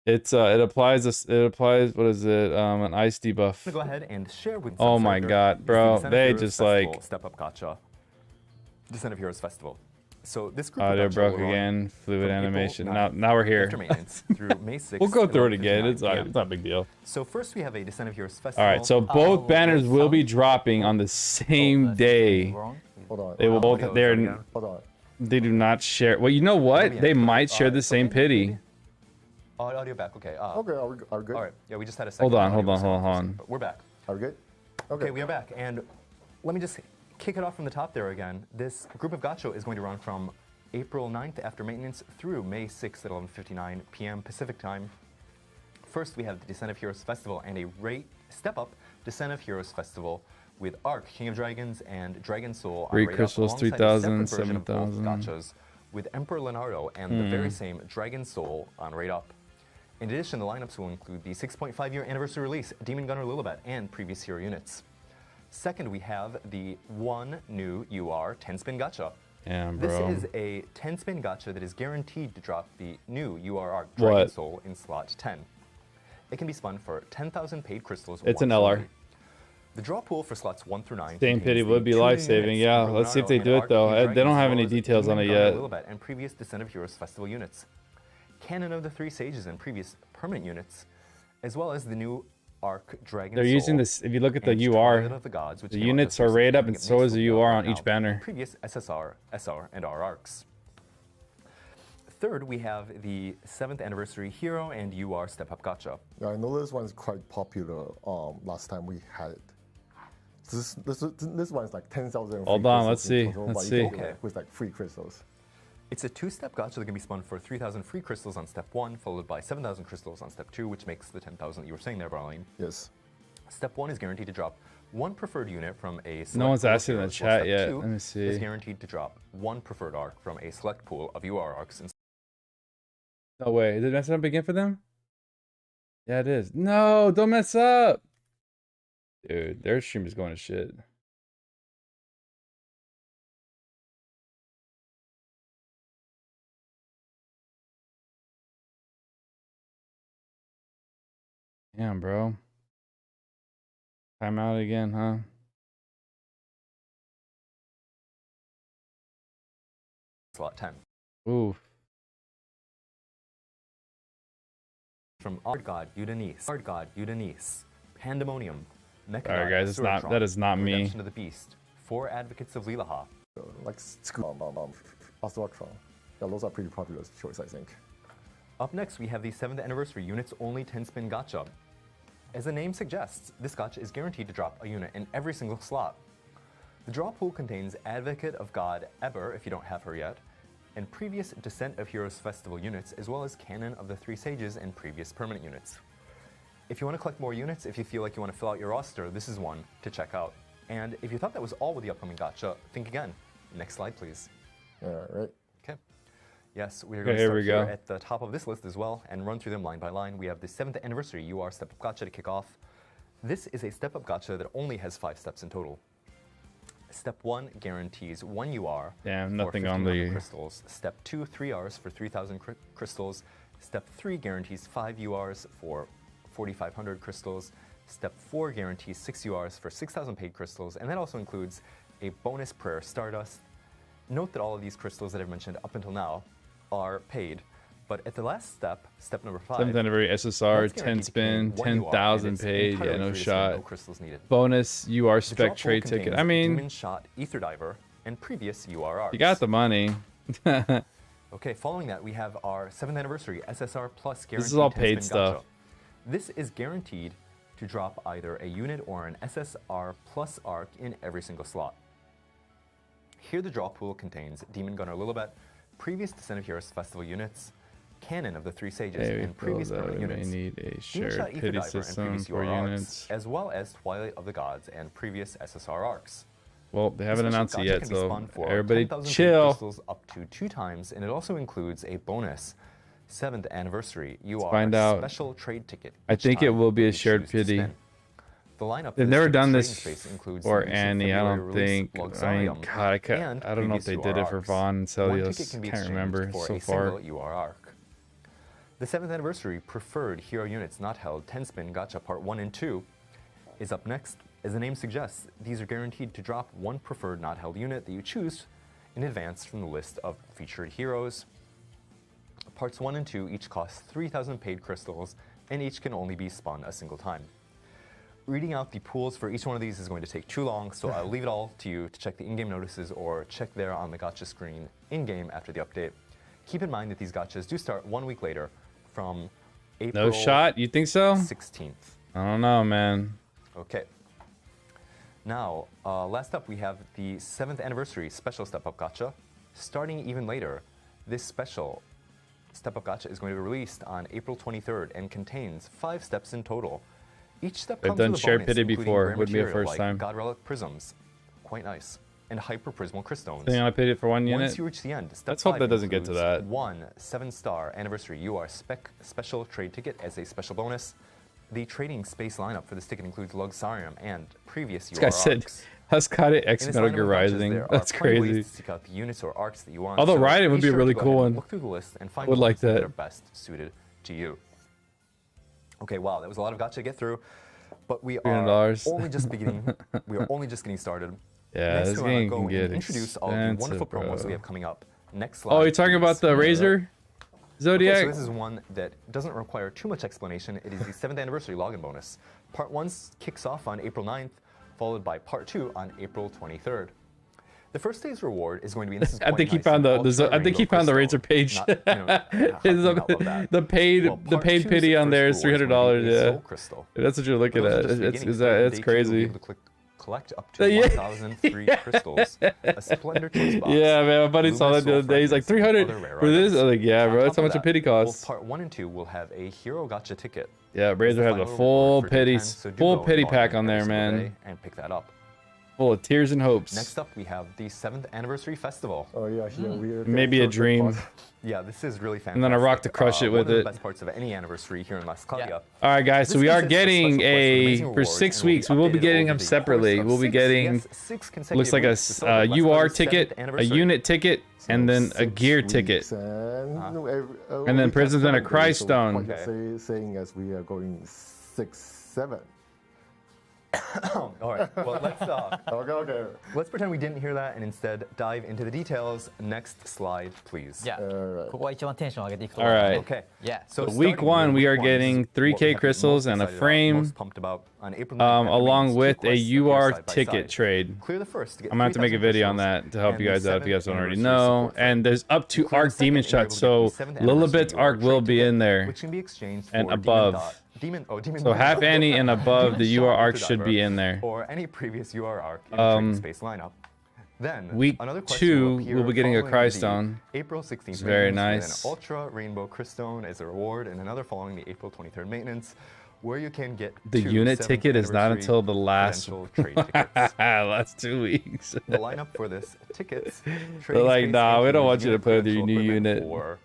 It applies what is it? An ice I'm debuff. gonna go ahead and share with Oh Subscriber my god, is the bro. Descent of They Heroes just Festival like Step Up Gacha. Descent of Heroes Festival. So this group audio of gacha broke will run again. Fluid from April animation. 9th Now we're here. after maintenance through May 6th. We'll go through it at again. 11:59 It's not PM. a big deal. So first we have a Descent of Heroes Festival. All right, so both banners will be dropping on the same day. Hold on. They will both. Audio is They're. coming out. Hold on. They do not share. Well, you know what? yeah. They might share the It's same okay, pity. maybe. Audio back. Okay. Okay, are we good? All right. Yeah, we just had a second. Hold on, audio hold on, sound hold on. frozen, but we're back. Are we good? Okay, we are back, and let me just kick it off from the top there again. This group of gacha is going to run from April 9th after maintenance through May 6th at 11:59 p.m. Pacific time. First, we have the Descent of Heroes Festival and a step up Descent of Heroes Festival with Arc, King of Dragons, and Dragon Soul on Three Rate Up, crystals, alongside a 3,000, separate version of both 7,000. gachas with Emperor Leonardo and the very same Dragon Soul on Rate Up. In addition, the lineups will include the 6.5-year anniversary release, Demon Gunner Lilibet, and previous hero units. Second, we have the one new UR 10-spin gacha. Damn, This bro. is a 10-spin gacha that is guaranteed to drop the new UR Arc Dragon What? Soul in slot 10. It can be spun for 10,000 paid crystals. It's an once LR. only. The draw pool for slots 1 through 9. Same contains pity the would be 2 life-saving. units Yeah, for let's see if they Leonardo do and it though. Arc, They don't as have well any as details on Demon it Gunner yet. Lilibet and previous Descent of Heroes Festival units. Canon of the 3 Sages and previous permanent units, as well as the new Arc Dragon They're Soul. using this. If you look at the and UR, Twilight of the Gods, which the came out units just are recently, rated up, making and it so is nice the for UR right on now, each banner. and previous SSR, SR, and R arcs. Third, we have the 7th anniversary Hero and UR Step Up Gacha. Yeah, I know this one's quite popular. Last time we had it. This one's like 10,000. Hold on, let's see, let's see. Okay. With like 3 crystals. It's a 2-step gacha that can be spun for 3,000 free crystals on step 1, followed by 7,000 crystals on step 2, which makes the 10,000 that you were saying there, Barlene. Yes. Step 1 is guaranteed to drop 1 preferred unit from a select No one's pool of asking in the heroes, while chat step yet. 2 Let me see. is guaranteed to drop 1 preferred arc from a select pool of UR arcs. And No way. Is it messing up again for them? Yeah, it is. No, don't mess up. Dude, their stream is going to shit. Damn, bro. Time out again, huh? slot 10. Oof. From Ard God Udanice, Pandemonium, Mechanot, Sorry, guys, it's not. Suratron, That is not me. Redemption of the Beast, 4 Advocates of Lilaha. Like Astratron. Yeah, those are pretty popular choice, I think. Up next, we have the 7th anniversary units only 10-spin gacha. As the name suggests, this gacha is guaranteed to drop a unit in every single slot. The draw pool contains Advocate of God Eber, if you don't have her yet, and previous Descent of Heroes Festival units, as well as Canon of the 3 Sages and previous permanent units. If you want to collect more units, if you feel like you want to fill out your roster, this is one to check out. And if you thought that was all with the upcoming gacha, think again. Next slide, please. Yeah, right. Okay. Yes, we are going to here start we here go. at the top of this list as well and run through them line by line. We have the 7th anniversary UR Step Up Gacha to kick off. This is a step-up gacha that only has 5 steps in total. Step 1 guarantees 1 UR Damn, for nothing on 1500 the crystals. Step 2, 3 Rs for 3000 crystals. Step 3 guarantees 5 URs for 4500 crystals. Step 4 guarantees 6 URs for 6000 paid crystals, and that also includes a bonus prayer stardust. Note that all of these crystals that I've mentioned up until now are paid, but at the last step, step number 5, 7th anniversary SSR, that's 10 guaranteed to spin, gain 1 UR, 10,000 and it's paid. Yeah, entirely no free to spend, shot. no crystals needed. Bonus UR The spec draw pool trade ticket. contains I mean, Demon Shot, Ether Diver, and previous UR arcs. you got the money. Okay, following that, we have our 7th anniversary SSR Plus guaranteed This is all 10 paid spin stuff. gacha. This is guaranteed to drop either a unit or an SSR Plus arc in every single slot. Here the draw pool contains Demon Gunner Lilibet, previous Descent of Heroes Festival units, Canon of the Three Sages, Hey, we and previous feel that permanent we may units. need a Demon shared Shot, Ether pity Diver, and system previous for UR arcs, units. as well as Twilight of the Gods and previous SSR arcs. Well, they haven't This announced it gacha yet, can be so spun for everybody 10,000 chill. crystals up to 2 times, and it also includes a bonus 7th anniversary UR find out. special trade ticket. I each think it time will be a you shared choose to pity. spin. The lineup. They've for never this done trading this space includes for the recent Annie. I February don't release think. I Luxarium mean, God, I and don't know if they previous did it UR for arcs. Vaughn and One Celios. ticket can be Can't exchanged remember for so a far. single UR arc. The 7th anniversary preferred hero units not held 10 spin gacha part 1 and 2 is up next. As the name suggests, these are guaranteed to drop one preferred not held unit that you choose in advance from the list of featured heroes. Parts 1 and 2 each cost 3,000 paid crystals, and each can only be spun a single time. Reading out the pools for each one of these is going to take too long, so I'll leave it all to you to check the in-game notices or check there on the gacha screen in-game after the update. Keep in mind that these gachas do start 1 week later from April No shot? You think so? 16th. I don't know, man. Okay. Now, last up we have the 7th anniversary special step-up gacha. Starting even later, this special step-up gacha is going to be released on April 23rd and contains 5 steps in total. Each step They've comes done with a shared bonus, pity including before. rare Wouldn't be a material first like time. God Relic Prisms, quite nice, and Hyper Prismal Cryststones. Think I paid it for one unit? Once you reach the end, step Let's hope 5 that doesn't get to includes that. One 7-star anniversary UR special trade ticket as a special bonus. The trading space lineup for this ticket includes Luxarium and previous UR This guy said, arcs. Huskata X In this Metal lineup Gear of matches, Rising. there are That's plenty of ways crazy. to seek out the units or arcs that you want. Although so Raiden would be be a sure to really go cool ahead one. and look through the list and find Would the like ones that that. are best suited to you. Okay, wow, that was a lot of gacha to get through, but we are $300. only just beginning. We are only just getting started. Yeah, Next, this we wanna game go can and get introduce all the wonderful expensive, promos bro. we have coming up. Next slide. Oh, you're talking about the please. Razor? Zodiac? Okay, so this is one that doesn't require too much explanation. It is the 7th anniversary login bonus. Part 1 kicks off on April 9th, followed by Part 2 on April 23rd. The first day's reward is going to be. This is I think quite he nice, found an the ultra I think he rainbow found the crystal. Razor page. Not, how can you not love that? the paid Well, the Part paid 2's pity on first there is reward is going to $300. be a Yeah, soul crystal. if that's what you're looking For those at. just It's beginning, starting it's day 2, you'll be crazy. able to collect up to Yeah. 1,000 free crystals, a splendor toys box. Yeah, man, my buddy saw luminous that the other day. He's like, soul fragments, 300 and other rare for this? items. I'm like, yeah, On bro, that's top how of much a that, pity both costs. Part 1 and 2 will have a hero gacha ticket. Yeah, As Razor the has a final full reward for pity, Japan, so do full go and pity log pack in on every there, single man. day and pick that up. Full of tears and hopes. Next up, we have the 7th anniversary festival. Oh yeah, here we are. Maybe a dream. Yeah, this is really fantastic. And then a rock to crush it one with of it. the best parts of any anniversary here in Las Cloudia. All right, guys. So This we are consists of getting special quests with a amazing for rewards 6 and will be weeks. We will be updated getting over them the separately. course of We'll be 6, getting yes, 6 consecutive looks like a weeks to celebrate Las UR Claudia's ticket, 7th a anniversary. unit ticket, and then a 6 gear weeks ticket. And then Prisms and a Christ Stone. Okay. Saying as we are going 6, 7. All right, well, Okay. let's pretend we didn't hear that and instead dive into the details. Next slide, please. Yeah. Alright. ここが一番テンション上げていくと All ころ right. Yeah. So Week starting 1, with we week are 1, getting this is what we 3K have to be crystals most and a excited about, frame. most pumped about. On April 9th, Along two with a quests appear UR side by ticket side. trade. Clear the first to get I'm gonna have to make a 3,000 video on crystals, that to help and you the guys out if you guys don't 7th already anniversary know. support frame. And there's up to Clear the Arc second, Demon and you're able Shots, to get so the 7th anniversary Lilibet's UR Arc will trade be ticket, in there. which can be exchanged And for above. Demon So half Annie and above the Demon UR Shot Arc Ether should be Diver, in there. or any previous UR arc in the trading space lineup. Then Week another quest 2, will appear we'll be getting a following Christ the Stone. April 16th It's very maintenance nice. with an Ultra Rainbow Cryststone as a reward, and another following the April 23rd maintenance, where you can get The 2 unit 7th ticket is not anniversary until the last credential trade tickets. last 2 weeks. The lineup for this tickets. They're like, space nah, we don't includes want you to unit put your credential new equipment unit. for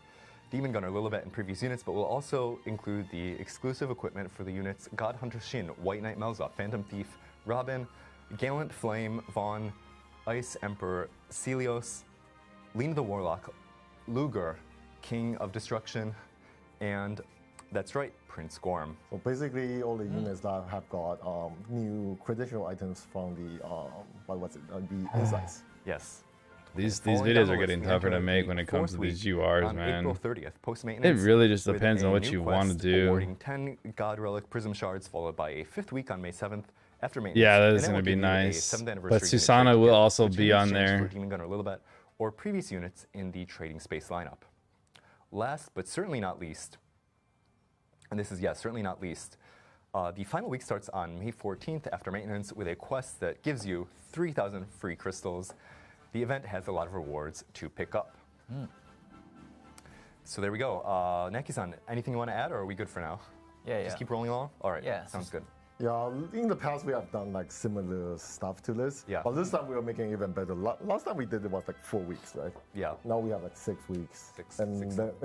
Demon Gunner Lilibet in previous units, but we'll also include the exclusive equipment for the units God Hunter Shin, White Knight Melza, Phantom Thief, Robin, Gallant Flame, Vaughn, Ice Emperor, Celios, Lena the Warlock, Luger, King of Destruction, and that's right, Prince Gorm. So basically, all the units that have got new traditional items from the the insights. Yes. These Falling videos down are the getting list, we tougher enter to make the when it comes to fourth these week URs, on man. April 30th, post-maintenance. It really just with depends on a what new you want to quest do. awarding 10 God Relic Prism Shards, followed by a 5th week on May 7th after maintenance. Yeah, that And is then going to we'll be give you a nice. 7th But anniversary unit Susanna trade will kit, also which be you can on exchange there. for Demon Gunner Lilibet or previous units in the trading space lineup. Last but certainly not least, and this is, yes, certainly not least, the final week starts on May 14th after maintenance with a quest that gives you 3,000 free crystals. The event has a lot of rewards to pick up. So there we go. Neki-san, anything you want to add, or are we good for now? Yeah, Just yeah. keep rolling along? All right, Yeah. sounds good. Yeah, in the past we have done like similar stuff to this. Yeah. But this time we are making it even better. Last time we did it was like 4 weeks, right? Yeah. Now we have like 6 weeks. Six Then,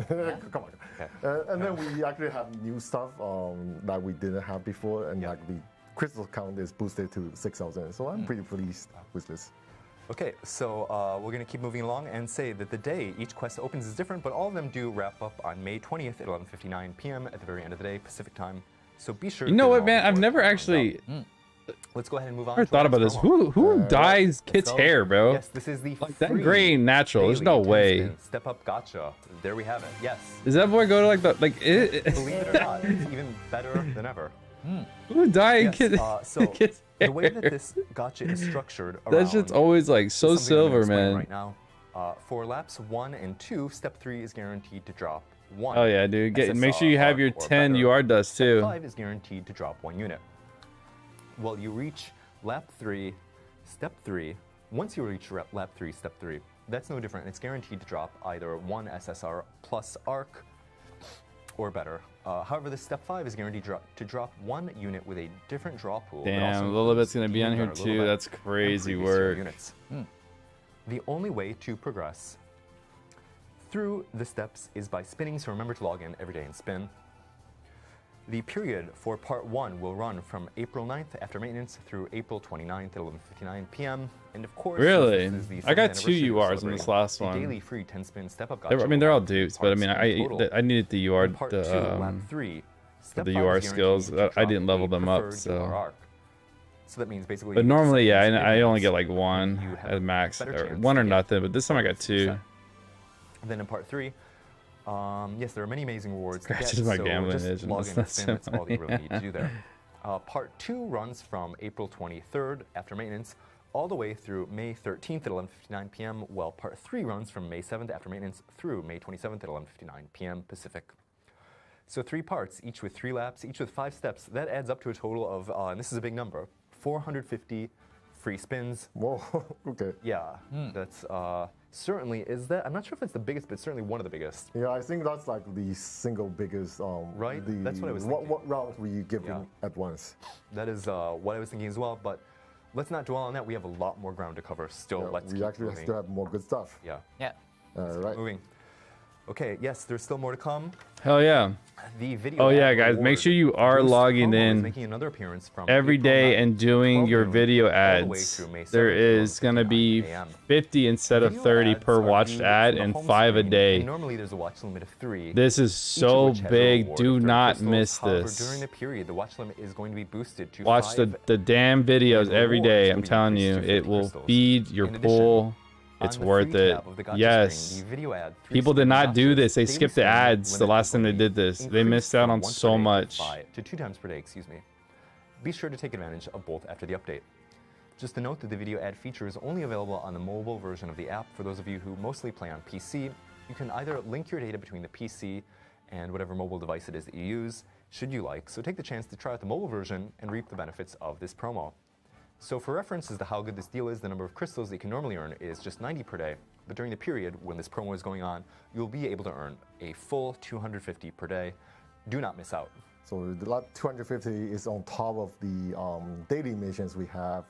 come on. Okay. And then we actually have new stuff that we didn't have before, and Yeah. like the crystal count is boosted to 6,000. So I'm pretty pleased with this. Okay, so we're going to keep moving along and say that the day each quest opens is different, but all of them do wrap up on May 20th at 11:59 p.m. at the very end of the day, Pacific time. So be sure. You to know get what, them all man? I've before never it comes actually out. Let's go ahead and move on. never to thought our about next this. promo. Who dyes Kit's go. hair, bro? Yes, this is the Like that free gray ain't natural. There's no daily 10 way. spin Step up gacha. There we have it. Yes. Does that boy go to like the like? Believe it or not, it's even better than ever. Who dyed Yes, Kit? so Kit's the way hair? that this gacha is structured around That shit's always like so something I'm gonna silver, explain man. Right now, for laps 1 and 2, step 3 is guaranteed to drop 1. Oh yeah, dude. Make sure SSR you have your or 10 better. UR dust Step too. 5 is guaranteed to drop 1 unit. Well, you reach lap 3, step 3. Once you reach lap 3, step 3, that's no different. It's guaranteed to drop either 1 SSR plus arc or better. However, the step 5 is guaranteed to drop 1 unit with a different draw pool. that Damn, also Lilibet's includes gonna be on Demon here Gunner too. Lilibet That's and crazy previous year work. units. The only way to progress through the steps is by spinning, so remember to log in every day and spin. The period for part 1 will run from April 9th after maintenance through April 29th at 11:59 p.m. And of course, Really? since this is the I got 7th 2 anniversary, we're URs in this celebrating last the one. daily free 10-spin step-up I gacha mean, they're all will have 2 dupes, but I mean, parts in total. I needed the UR In part 2, lap 3, step the 5 UR is skills. guaranteed to I drop didn't level a them up, preferred so. UR arc. So that means basically. But you get to normally, yeah, spin I only spins, get like 1 you have at a max, better or chance 1 to or get nothing. But this time I got 2. 100%. Then in part 3, yes, there are many amazing rewards to get. Scratches my so gambling just itch, and log that's in and not spin. so That's all you funny. really need to do there. Part 2 runs from April 23rd after maintenance all the way through May 13th at 11:59 p.m. While part 3 runs from May 7th after maintenance through May 27th at 11:59 p.m. Pacific. So 3 parts, each with 3 laps, each with 5 steps. That adds up to a total of, and this is a big number, 450 free spins. Whoa, okay. Yeah, that's certainly, is that, I'm not sure if it's the biggest, but certainly one of the biggest. Yeah, I think that's like the single biggest. Right? That's what I was What, thinking. what round we give Yeah. in at once? That is what I was thinking as well, but let's not dwell on that. We have a lot more ground to cover still. Yeah, Let's we keep actually moving. still have more good stuff. Yeah, Yeah. Right. moving. Okay, yes, there's still more to come. Hell yeah. The video. Oh yeah, ad guys, make reward sure you are boost logging promo is in making another appearance from every April day 9th, and doing 12 your noon, video all the way ads. through May There 7th, is going to 11:59 be a.m. 50 instead of Video 30 ads per are watched viewed ad from the and home 5 a screen, day. and normally there's a watch limit of 3. This is each of so which has a big. reward Do of 30 not crystals. miss However, this. During the period, the watch limit is going to be boosted to Watch 5. the damn videos and every rewards day. will I'm be telling you, increased to it 50 will crystals. feed your In addition, pool. on It's the worth free it. tab of the Gacha Yes. screen, the video ad, 3 People did spin not do gachas, this. They daily skipped the spin ads the limit last time they will be did this. They increased missed out from on once so per day much. to 2 times per day, excuse me. Be sure to take advantage of both after the update. Just a note that the video ad feature is only available on the mobile version of the app. For those of you who mostly play on PC, you can either link your data between the PC and whatever mobile device it is that you use, should you like. So take the chance to try out the mobile version and reap the benefits of this promo. So for reference as to how good this deal is, the number of crystals that you can normally earn is just 90 per day. But during the period when this promo is going on, you'll be able to earn a full 250 per day. Do not miss out. So the 250 is on top of the daily missions we have,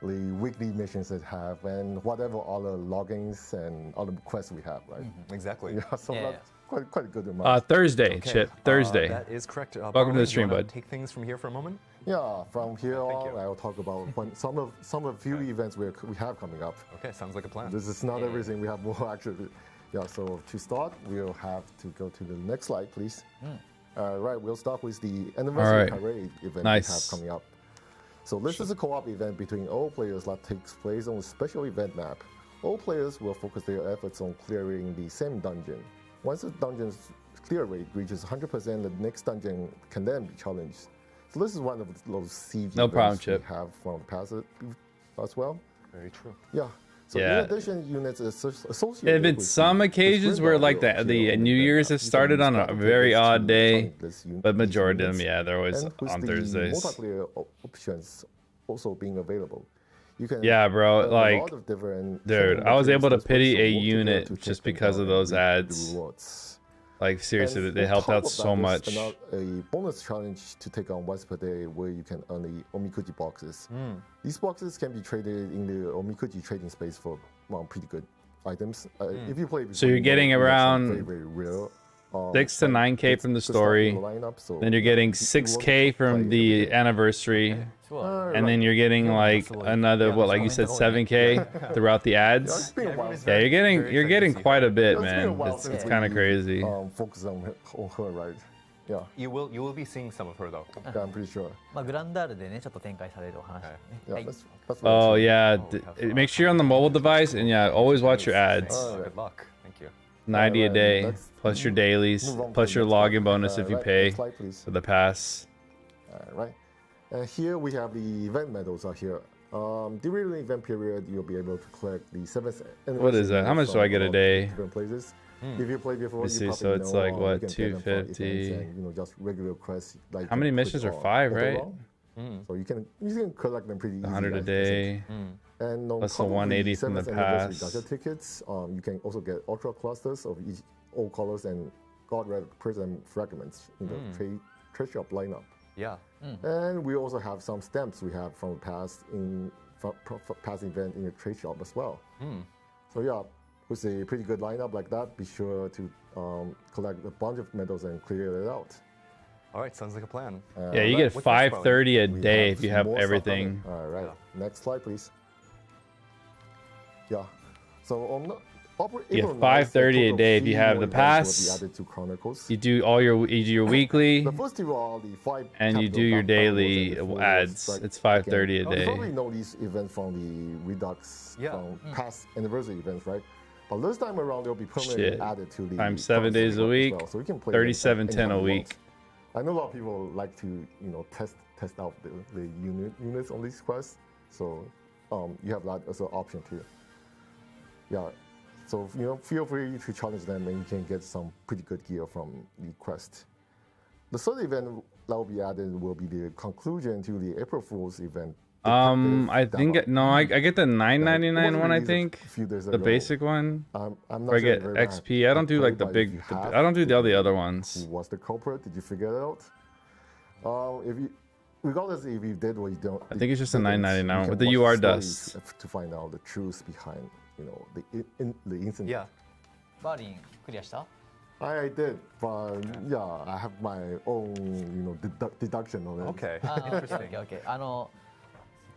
the weekly missions that have, and whatever other logins and other quests we have, right? Exactly. Yeah, so Yeah. that's quite a good amount. Thursday, Okay, Chip. Thursday. that is correct. Welcome to the Barley, stream, do you wanna bud. Take things from here for a moment. Yeah, from here Thank on, you. I'll talk about some of few events we have coming up. Okay, sounds like a plan. This is not everything. We have more actually. Yeah, so to start, we'll have to go to the next slide, please. Right, we'll start with the anniversary Alright. parade event Nice. we have coming up. So this is a co-op event between all players that takes place on a special event map. All players will focus their efforts on clearing the same dungeon. Once the dungeon's clear rate reaches 100%, the next dungeon can then be challenged. So this is one of those siege No problem, events we Chip. have from the past as well. Very true. Yeah. So Yeah. in addition, units associated There have been with some the occasions where like the New Year's has started on a very odd day, but majority of them, yeah, they're always and with on the Thursdays. multiplayer options also being available. You can Yeah, bro, earn a like, lot of different dude, simple I was able to materials pity that a work together unit to just check them because out of and those reap the ads. rewards. Like seriously, And they on helped top out of so that, much. there's a bonus challenge to take on once per day where you can earn the Omikuji boxes. These boxes can be traded in the Omikuji trading space for pretty good items. If you play, So you're getting we have some around very, very rare. 6 to 9K from the story. Then you're getting 6K from the anniversary, and then you're getting like another like you said 7K throughout the ads. Yeah, you're getting quite a bit, It's been a man. while It's since kind of we, crazy. Focus on her, right? Yeah, You will be seeing some of her though. yeah, I'm pretty sure. まあグランダールでねちょっと展開されるお話ですね。 Yeah, はい。 that's what Oh I'm saying. yeah, make sure you're on the mobile device, and yeah, always watch your ads. Good luck. Thank you. 90 a Alright, day, let's plus your dailies, move on to plus the your next slide. login bonus if you Right, pay next slide, please. for the pass. All right. And here we have the event medals are here. During the event period, you'll be able to collect the 7th anniversary What is that? How much medals do I from get a lot of day? Different places. If you played before, Let me you see, probably so it's know, like, what, you can get them for 250? events and, just regular quests. Like How many missions are 5, right? So you can collect them pretty easily. 100 a guys. day. And on Plus the top of 180 from the 7th anniversary pass. Gacha tickets, you can also get ultra clusters of each all colors and god red prism fragments in the trade shop lineup. Yeah. And we also have some stamps we have from past event in the trade shop as well. So yeah, with a pretty good lineup like that, be sure to collect a bunch of medals and clear it out. All right, sounds like a plan. Yeah, you get What's next, 530 a We day if you have more stuff everything. coming. All right, next slide, please. Yeah, so on You April get 9th, 530 a total day if three you have more the events will pass. be added to Chronicles. You do your weekly, The first two are the 5 and you capital do your downloads daily and the 4 ads. strike It's 530 a again. You day. probably know these events from the Redux from past anniversary events, right? But this time around, they'll be permanently Shit. added to the Times 7 Chronicles days a as week, well, so you can play them 37.10 anytime a you week. want. I know a lot of people like to test out the units on these quests, so you have that as an option too. Yeah, so feel free to challenge them, and you can get some pretty good gear from the quest. The third event that will be added will be the conclusion to the April Fool's event. I think I get the $9.99 one. I think the basic one. I'm not Or I sure get if I XP. I don't do like the but if big. you have, I don't do all the other who ones. was the culprit? Did you figure it out? Regardless if you did or you don't, I think it's just a didn't, $9.99 you can with the watch UR story dust. to find out the truth behind the incident. Yeah. バーリンクリアした？ I did, but yeah, I have my own deduction on it. Okay. あー Interesting. OK。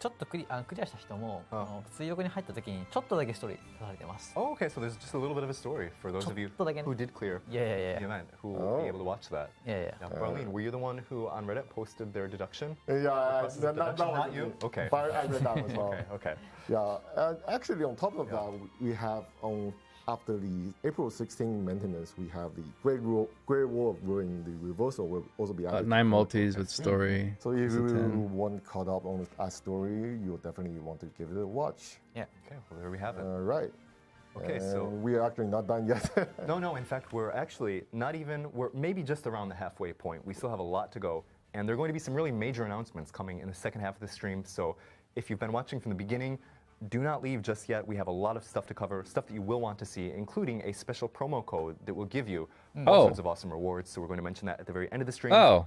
ちょっとクリアした人も追録に入った時にちょっとだけストーリー出されてます。 Oh, okay. So there's just a little bit of a story for those of you ちょっとだけね。 who did clear いやいやいや the event, who will be able to watch that. いやいや。 Now, Barlene, were you the one who on Reddit posted their deduction? Yeah, Requested that deduction, was not you? Okay. But I read that as well. Okay. Yeah, and actually on top of that, we have after the April 16 maintenance, we have the Great War of Ruin. The reversal will also be added. 9 multis with story. So if It's a you 10. want caught up on that story, you'll definitely want to give it a watch. Yeah. Okay. Well, there we have it. Right. Okay, And so- we are actually not done yet. No. In fact, we're actually not even. We're maybe just around the halfway point. We still have a lot to go, and there are going to be some really major announcements coming in the second half of the stream. So, if you've been watching from the beginning, do not leave just yet. We have a lot of stuff to cover, stuff that you will want to see, including a special promo code that will give you all sorts of awesome rewards. So we're going to mention that at the very end of the stream. Oh,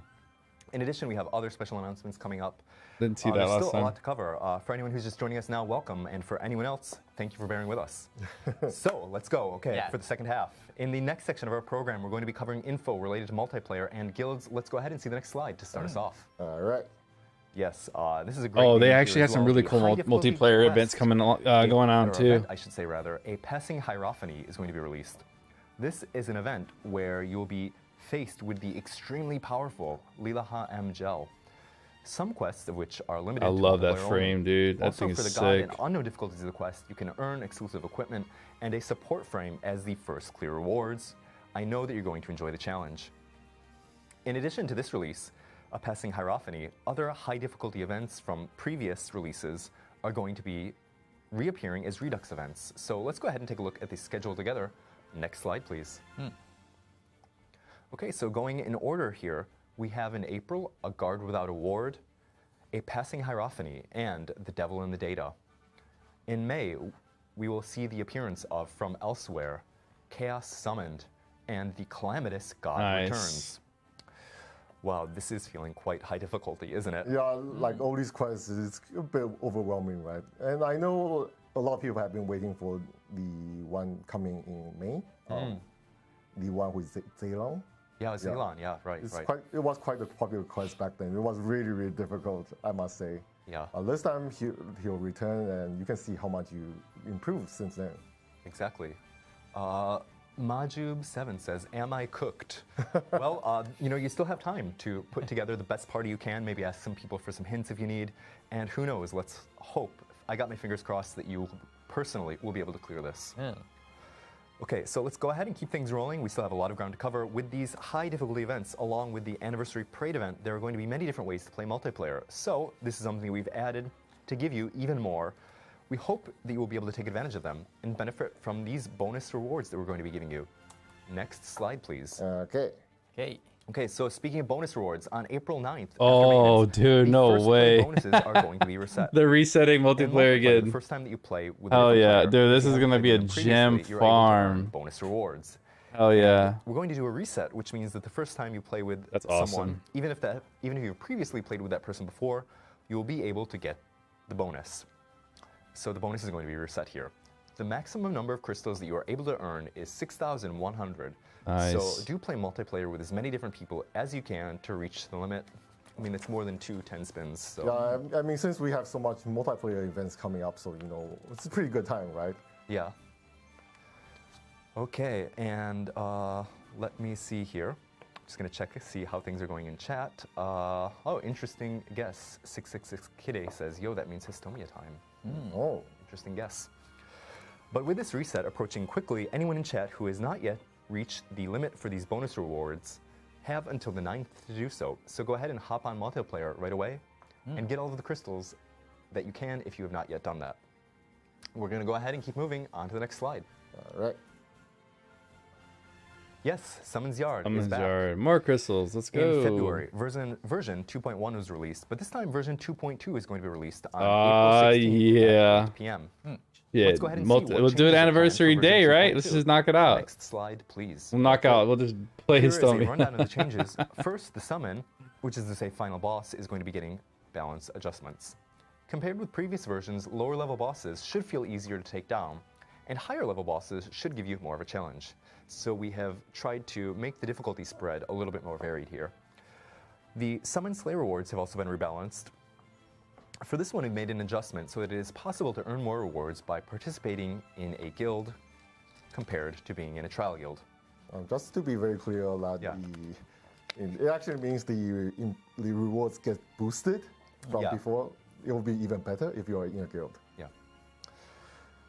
In addition, we have other special announcements coming up. Didn't see that there's last still time. a lot to cover. For anyone who's just joining us now, welcome. And for anyone else, thank you for bearing with us. So let's go, okay, Yeah. for the second half. In the next section of our program, we're going to be covering info related to multiplayer and guilds. Let's go ahead and see the next slide to start us off. All right. Yes, this is a great Oh, they news actually here have as some well. really The cool high difficulty multiplayer quest, events coming going on or too. event, I should say rather, a passing hierophany is going to be released. This is an event where you will be faced with the extremely powerful Lilaha M Gel. Some quests of which are limited I to love that multiplayer frame, only. dude. That Also, thing for is the God sick. and unknown difficulties of the quest, you can earn exclusive equipment and a support frame as the first clear rewards. I know that you're going to enjoy the challenge. In addition to this release, a passing hierophany, other high difficulty events from previous releases are going to be reappearing as Redux events. So let's go ahead and take a look at the schedule together. Next slide, please. Okay, so going in order here, we have in April a Guard Without Award, a Passing Hierophany, and The Devil in the Data. In May, we will see the appearance of From Elsewhere, Chaos Summoned, and The Calamitous God Nice. Returns. Wow, this is feeling quite high difficulty, isn't it? Yeah, like all these quests, it's a bit overwhelming, right? And I know a lot of people have been waiting for the one coming in May, the one with Zeylon. Yeah, Zeylon, yeah, right, It's right. it was quite a popular quest back then. It was really, really difficult, I must say. Yeah. This time he'll return, and you can see how much you improved since then. Exactly. Majub7 says, "Am I cooked?" Well, you still have time to put together the best party you can. Maybe ask some people for some hints if you need. And who knows? Let's hope. I got my fingers crossed that you personally will be able to clear this. Yeah. Okay, so let's go ahead and keep things rolling. We still have a lot of ground to cover. With these high difficulty events, along with the Anniversary Parade event, there are going to be many different ways to play multiplayer. So this is something we've added to give you even more. We hope that you will be able to take advantage of them and benefit from these bonus rewards that we're going to be giving you. Next slide, please. Okay. Okay. Okay, so speaking of bonus rewards, on April 9th, Oh, after maintenance, dude, the no first play way. bonuses are going to be reset. They're resetting In multiplayer The again. first time that you play with a Hell different yeah, player, dude, this if you is haven't gonna played be a with them gem previously, you're able to earn farm. bonus rewards. Hell yeah. We're going to do a reset, which means that the first time you play with That's someone, awesome. even if you've previously played with that person before, you will be able to get the bonus. So the bonus is going to be reset here. The maximum number of crystals that you are able to earn is 6,100. Nice. So do play multiplayer with as many different people as you can to reach the limit. I mean, it's more than 2 10 spins. So Yeah, I mean, since we have so much multiplayer events coming up, so it's a pretty good time, right? yeah. Okay, and let me see here. Just gonna check to see how things are going in chat. Oh, interesting guess. 666 Kide says, "Yo, that means Hystomia time." Oh. Interesting guess. But with this reset approaching quickly, anyone in chat who has not yet reached the limit for these bonus rewards have until the 9th to do so. So go ahead and hop on multiplayer right away and get all of the crystals that you can if you have not yet done that. We're going to go ahead and keep moving on to the next slide. All right. Yes, Summon's Yard is Summons back. Yard. More crystals. Let's go. In February, version 2.1 was released, but this time version 2.2 is going to be released on Ah, April 16th yeah. at 8 p.m. Yeah, Let's go ahead and see what we'll do changes it are planned anniversary for version day, right? Let's 2.2. just knock it out. Next slide, please. We'll knock out. We'll just play Here his is a stomach. rundown of the changes. First, the summon, which is to say final boss, is going to be getting balance adjustments. Compared with previous versions, lower level bosses should feel easier to take down, and higher level bosses should give you more of a challenge. So we have tried to make the difficulty spread a little bit more varied here. The Summon Slay rewards have also been rebalanced. For this one, we made an adjustment so that it is possible to earn more rewards by participating in a guild compared to being in a trial guild. Just to be very clear, that Yeah. it actually means the rewards get boosted from Yeah. before. It will be even better if you are in a guild. Yeah.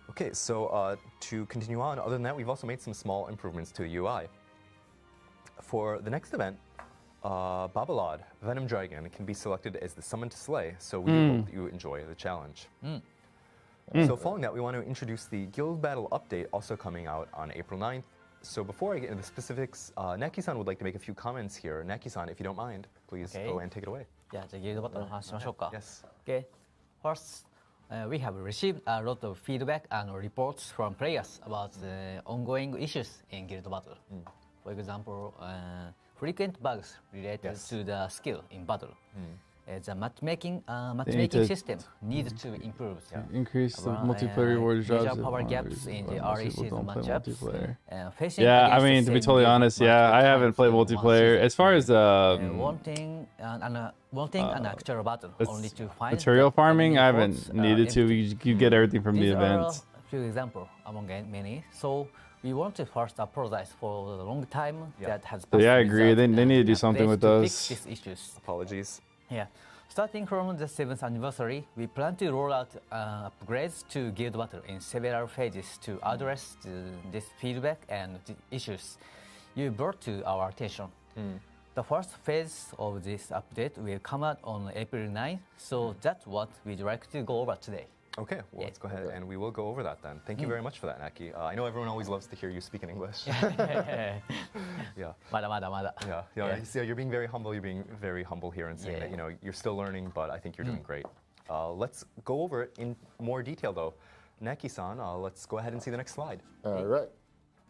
Okay, so to continue on, other than that, we've also made some small improvements to the UI. For the next event, Babalod, Venom Dragon, can be selected as the summon to slay, so we hope that you enjoy the challenge. So following that, we want to introduce the Guild Battle update, also coming out on April 9th. So before I get into the specifics, Naki-san would like to make a few comments here. Naki-san, if you don't mind, please Okay. go and take it away. じゃあギルドバトルの話しましょうか。 Yes. Okay. First, we have received a lot of feedback and reports from players about the ongoing issues in Guild Battle. For example, frequent bugs related to the skill in battle. The matchmaking to system needs to improve. Increase the multiplayer rewards. Major power gaps in the RE season matchups. Yeah, I mean, to be totally honest, yeah, I haven't played multiplayer. As far as wanting an actual battle only to find material farming, I reports, haven't needed to. You get everything from the these events. are a few examples among many. So we want to first apologize for the long time that has passed. Yeah, I agree. They need to do something with to those. fix these issues. Apologies. Yeah. Starting from the 7th anniversary, we plan to roll out upgrades to Guild Battle in several phases to address this feedback and the issues you brought to our attention. The first phase of this update will come out on April 9, so that's what we'd like to go over today. Okay, well, let's go ahead and we will go over that then. Thank you very much for that, Naki. I know everyone always loves to hear you speak in English. Yeah. So you're being very humble. You're being very humble here and saying that you're still learning, but I think you're doing great. Let's go over it in more detail, though. Naki-san, let's go ahead and see the next slide. All right.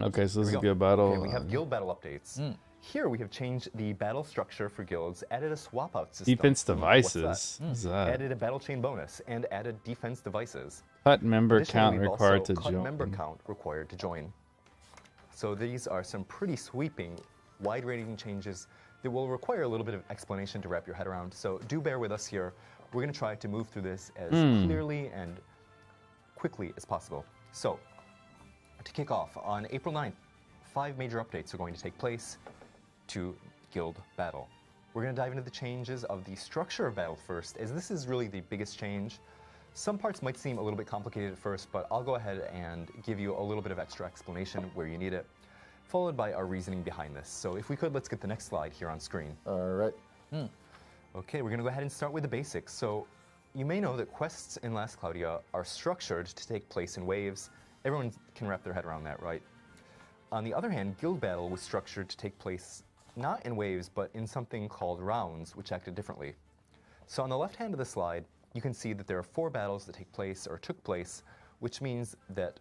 Okay, so this is a good battle. Okay, we have guild battle updates. Here we have changed the battle structure for guilds, added a swap out system. Defense devices. What's that? Added a battle chain bonus and added defense devices. Cut member Additionally, count we've required also to cut join. member count required to join. So these are some pretty sweeping, wide-ranging changes that will require a little bit of explanation to wrap your head around. So do bear with us here. We're going to try to move through this as clearly and quickly as possible. So to kick off, on April 9th, 5 major updates are going to take place to Guild Battle. We're going to dive into the changes of the structure of battle first, as this is really the biggest change. Some parts might seem a little bit complicated at first, but I'll go ahead and give you a little bit of extra explanation where you need it, followed by our reasoning behind this. So if we could, let's get the next slide here on screen. All right. Okay, we're going to go ahead and start with the basics. So you may know that quests in Last Cloudia are structured to take place in waves. Everyone can wrap their head around that, right? On the other hand, Guild Battle was structured to take place not in waves, but in something called rounds, which acted differently. So on the left hand of the slide, you can see that there are 4 battles that take place or took place, which means that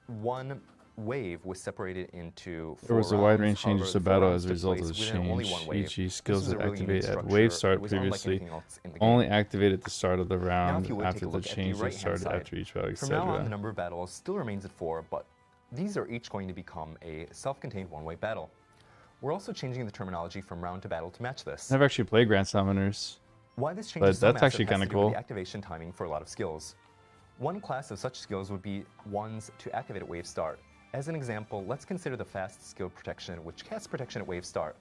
one wave was separated into 4 There was a rounds. wide range changes to However, the 4 battle rounds as a took result of place this within only change. one wave. EG This skills is a that really unique activate at structure. wave It start was unlike previously anything else in the game. only activate at the start of the Now, round if you would after take a the look at the change that right-hand started side, after each battle, from now on, the etc. number of battles still remains at 4, but these are each going to become a self-contained one-way battle. We're also changing the terminology from round to battle to match this. I've actually played Grand Summoners. Why this change But is so that's massive actually has kinda to do with cool. the activation timing for a lot of skills. One class of such skills would be ones to activate at wave start. As an example, let's consider the fast skill protection, which casts protection at wave start.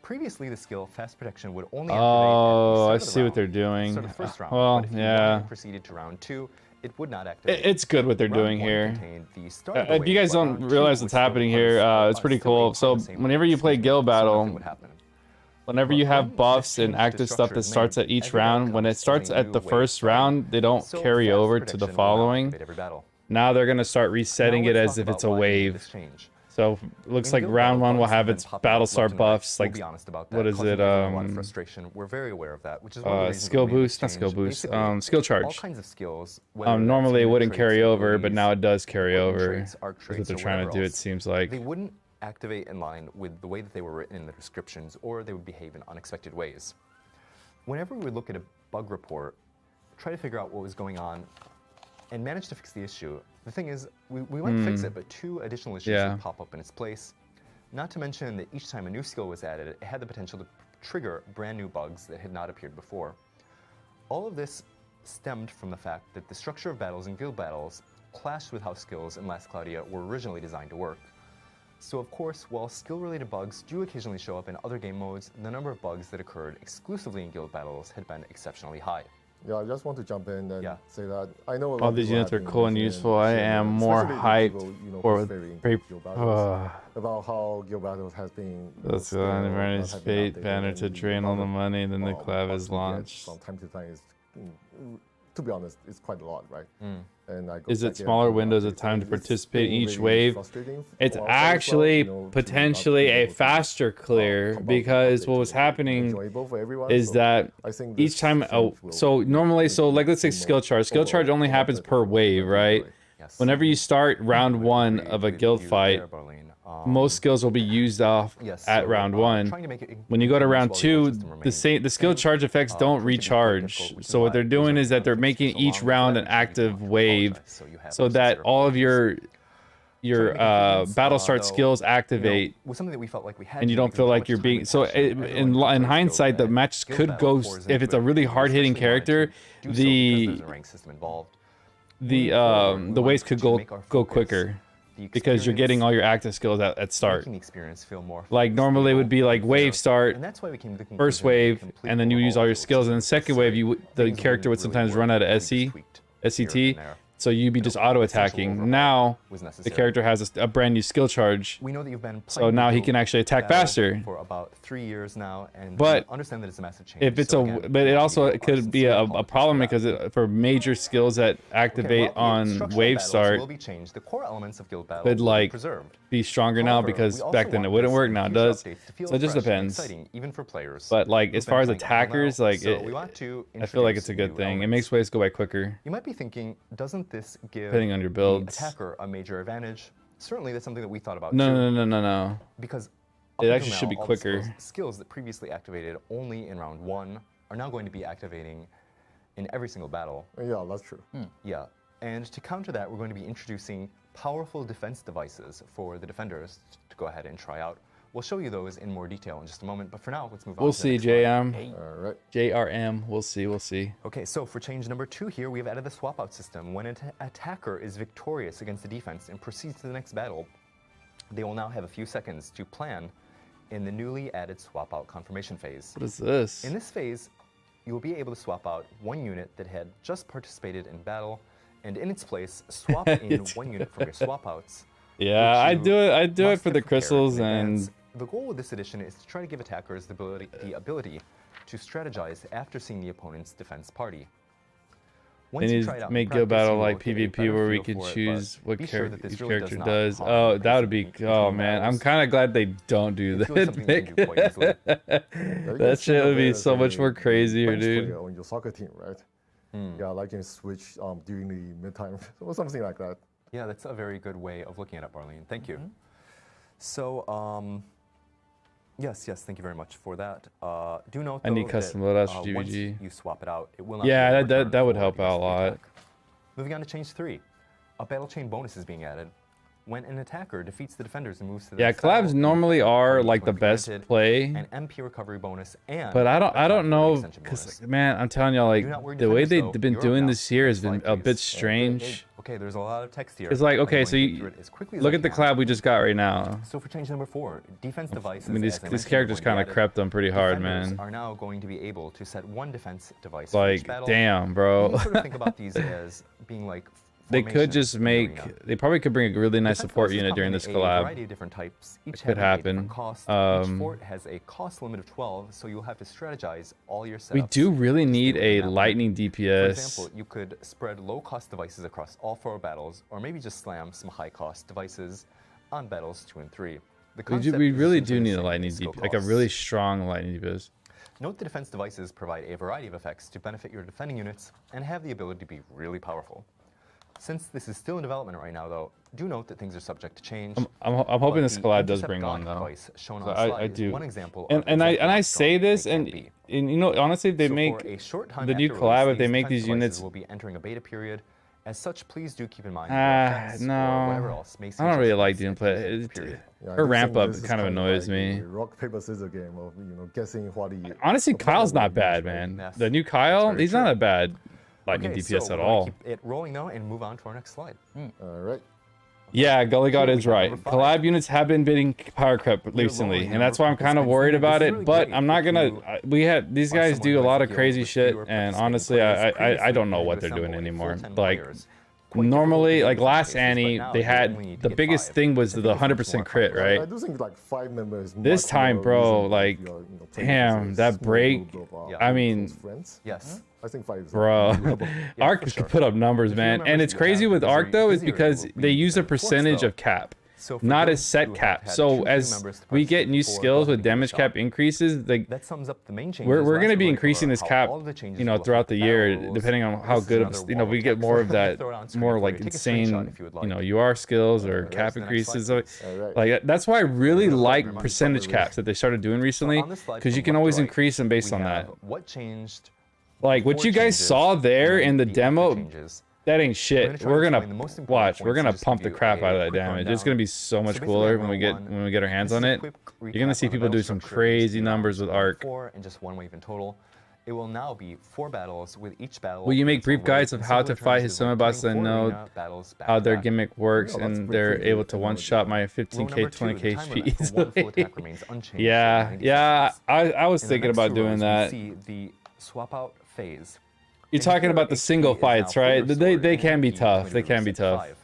Previously, the skill fast protection would only activate Oh, at I the start of the see what round, they're doing. start of the first round. Well, but if you yeah. wanted to proceed to round 2, it would not activate. It's good what they're Round doing 1 here. contained the start of the If you wave, guys but don't round 2 realize would what's still happening put here, us it's pretty still cool. on So the same whenever wave. you play Guild So Battle, nothing would happen. whenever But you have when buffs this and change to active stuff structure that is starts made, at each every battle round, when it comes as starts a at new the wave first starting. round, they don't So carry fast over to protection the will not following. activate every battle. Now they're going to start resetting Now it let's as talk if it's a about why we made wave. this change. So it looks In like Guild round Battle, 1 will bugs have have been its popping up battle left start and right. buffs, We'll like be honest about that, what is causing it, everyone a lot of frustration. We're very aware of that, which is one of the reasons skill we made this boost, not skill change. boost, Basically, skill all charge. kinds of skills. whether that's Normally it unit wouldn't traits, carry over, but abilities, now it does carry equipment over. traits, arc That's what traits, they're or trying to whatever do, it else. seems like. They wouldn't activate in line with the way that they were written in the descriptions, or they would behave in unexpected ways. Whenever we would look at a bug report, try to figure out what was going on, and manage to fix the issue, the thing is, we might fix it, but 2 additional issues Yeah. would pop up in its place. Not to mention that each time a new skill was added, it had the potential to trigger brand new bugs that had not appeared before. All of this stemmed from the fact that the structure of battles in guild battles clashed with how skills in Last Cloudia were originally designed to work. So of course, while skill-related bugs do occasionally show up in other game modes, the number of bugs that occurred exclusively in guild battles had been exceptionally high. Yeah, I just want to jump in and Yeah. say that I know a lot All of these people units have are been cool and mentioning useful. I especially am more the hyped people, for who's very into Grape. Guild Battles, about how Guild Battles has been. Let's go still on not Avernus have been Fate updated, banner and to the drain all amount the of, money, then the Collab bugs is we get launched. from time to time is, to be honest, it's quite a lot, right? And I go Is back it in smaller and windows of it's- time to it's participate been each really wave? frustrating It's for ourselves as well, actually you know, to potentially be a able to faster clear, come out because with what updates was to make it happening enjoyable for everyone, is so that I think each this time, change will so normally, make so like let's say it skill more charge. Skill charge overall only happens better per for wave, everybody. right? Yes. Whenever you start round would 1 agree of a with guild you fight, there, Barlene. most skills will be used off Yes, at so, round trying one. to make it When you go to incremental round while your two, system the remains. skill And, charge effects for don't it to be quite recharge. difficult, which is So what they're why doing those is that they're are making so each long, round but an I really do active want to wave, apologize, so you have so those that zero all of points. your Trying to make improvements, battle start though, skills you know, activate, was something that we felt like we had and to you do don't because feel of how like much you're time being we so. passion everyone In puts in their hindsight, the skills matches and could skills go battle pours if it's into a it, really and we hard hitting especially wanted to character. do so because The there's a rank system involved. the Moving forward, we the waves wanted could to make our go focus quicker the because you're getting experience, all your active skills at start. making the experience feel more Like normally it would be stable like and wave fair, start, and that's why we came to the first conclusion that a wave, complete and then you use all overhaul your of the skills, and then system second was wave the things character would wouldn't sometimes really run out of work if we just SC, tweaked here and SCT, there. so you'd be just auto attacking. Now Was the necessary. character has a brand new skill charge, We know that you've been so playing now the he Guild can actually attack battle faster. for about 3 years now, and But we understand that it's a massive change. If it's so a, again, but it we also give our could be sincere a apologies problem for that. because for major skills that activate Okay, well, the on structural wave battles start will be changed. The core elements of Guild battle could will be like preserved. be stronger now However, because we also back then it want wouldn't this work. and Now it future does. updates to feel So it just fresh and depends. exciting, even for players. But like as who've far as been playing Guild attackers, now. like So we want to I feel like introduce it's a good new thing. It elements. makes waves go by quicker. You might be thinking, doesn't this give Depending on your the builds. attacker a major advantage? Certainly, that's something that we thought about No, too. no, no, no, no. Because It up actually until should be now, all the quicker. skills that previously activated only in round 1 are now going to be activating in every single battle. Yeah, that's true. Yeah, and to counter that, we're going to be introducing powerful defense devices for the defenders to go ahead and try out. We'll show you those in more detail in just a moment, but for now, let's move on We'll to the see, next slide. JM. All right. JRM. We'll see. We'll see. Okay, so for change number 2 here, we have added the swap out system. When an attacker is victorious against the defense and proceeds to the next battle, they will now have a few seconds to plan in the newly added swap out confirmation phase. What is this? In this phase, you will be able to swap out one unit that had just participated in battle, and in its place, swap in one unit from your swap outs. Yeah, I do it. I do it for the crystals and. The goal with this edition is to try to give attackers the ability to strategize after seeing the opponent's defense party. They Once you need try it to out in make practice, Guild battle you will like get a PvP better where we feel can for it, choose but what be sure that this each really character not does. harm Oh, the that would pace be. of between Oh man, I'm battles. kind of glad they don't do It's really something you can do quite easily. You that. can That think shit of would it be as so a much more crazier, bench dude. player on your soccer team, right? Yeah, like in switch during the midtime or something like that. Yeah, that's a very good way of looking at it, Barlene. Thank you. So, yes, thank you very much for that. Do note, I though, need custom loadouts for once GVG. you swap it out, it will not Yeah, be a that return would for help the out a rest of the lot. attack. Moving on to change 3. A battle chain bonus is being added. When an attacker defeats the defenders and moves to the Yeah, next battle, collabs normally are party is like the going to be best granted play, an MP recovery bonus and but I a don't top know extension bonus. because man, I'm telling y'all, like Do not worry, the way defenders, they've though, been you're up doing now. this year has Next been slide, a bit please. strange. Okay, there's a lot of text here. It's like I'm okay, going so to get you through it as quickly as look I at the can. collab we just got right now. So for change number 4, defense devices. I mean, as these mentioned, are characters going to be kind of added. crept them pretty hard, Defenders man. are now going to be able to set one defense device for each Like, battle. damn, You bro. can sort of think about these as being like They could formations just in the make. arena. They probably could bring a really nice Defense support devices unit come during in this a collab. variety of different types, each could having a different happen. cost. Each fort has a cost limit of 12, so you'll have to strategize all your setups. We do really to stay need within a that limit. lightning For DPS. example, you could spread low-cost devices across all 4 battles, or maybe just slam some high-cost devices on battles 2 and 3. The concept We is really essentially do the need a same lightning as skill DPS, like a really costs. strong lightning DPS. Note the defense devices provide a variety of effects to benefit your defending units and have the ability to be really powerful. Since this is still in development right now, though, do note that things are subject to change. I'm hoping but this the collab does intercept bring block one though. device shown So on I slide is do. one example And of I exactly how say strong this they can and be. you know honestly if they So make for a short time the new after collab, release, if they make defense these units, devices will be entering a beta period. As such, please do keep in mind that your effects or no, whatever else may see I don't really like adjustments doing at the play. end of the period. Yeah, I Her do ramp think up this is kind of annoys like me. a rock paper scissors game of guessing what the Honestly, opponent Kyle's will not do, bad, right? man. Yes, The new that's Kyle, very he's not true. a bad lightning Okay, DPS so at we're all. gonna keep it rolling now and move on to our next slide. All right. Yeah, Gully God Here we is got right. number 5. Collab units have been bidding power creep recently, rolling and that's number why I'm kind of participants worried in. This about is it. really But great I'm not if gonna. you We had these are guys someone do who a has lot a of guild crazy with shit, fewer and participating honestly, players. I don't know Previously, what you they're could doing assemble a anymore. full 10 Like players. Quite normally, difficult like to do in some last cases, but Annie, now they you had only need to the get biggest 5. thing was I the think it's much 100% more crit, popular. right? I do think like 5 members. This much time, more bro, reasonable if like, you are, playing damn, with a that small break, group of, Yeah. I mean, close friends. Yes. I think 5 is bro, doable. Arc for sure. could put up numbers, The few man. members And it's you crazy have, with the Arc though, is busier it because will they be use a in force, percentage though. of cap. So for not a those set who have cap. had So two team as members to we get participate new for skills with Building damage Workshop, cap increases, like that sums up the main changes. we're Last, going to we're be going increasing cover this how cap, all of the changes you know, will throughout affect the battle year, rules. depending on how This is good of, another you know, wall we of get text. more of Let me that, throw it on screen more for like you. Take a insane, screenshot if you would you like. know, UR skills or Right, cap to the next slide, increases. please. Alright. Like that's why I really Very like much. percentage caps that they started doing recently, on this slide because you from can left to always right, increase them based we on have that. what changed. Like what before you guys changes, saw there and in the after demo, changes. that ain't shit. gonna try We're to gonna explain the most important watch. We're points and gonna just pump give the you crap out of a that quick damage. It's rundown. gonna be so much basically cooler on when we row get one, when we get our hands this on is a it. quick You're gonna recap see on the people battle do some structure. It used to crazy be numbers with round arc. 4 and just 1 wave in total. It will now be 4 battles with each battle. Will you make its own brief guides wave, of in how similar to fight terms his as, summon boss putting and 4 know arena battles back how to their back. gimmick works Yeah, that's and pretty they're good able to analogy. one-shot my Row 15k, number 2, the 20k time limit for speeds. one full attack remains unchanged. at Yeah, 90 yeah. seconds. I was In the thinking next about 2 doing rows, that. we see the swap out phase. You're And talking here, about the HP single is now fights, fully right? restored They and can be MP tough. is They going to can be reset tough. 5.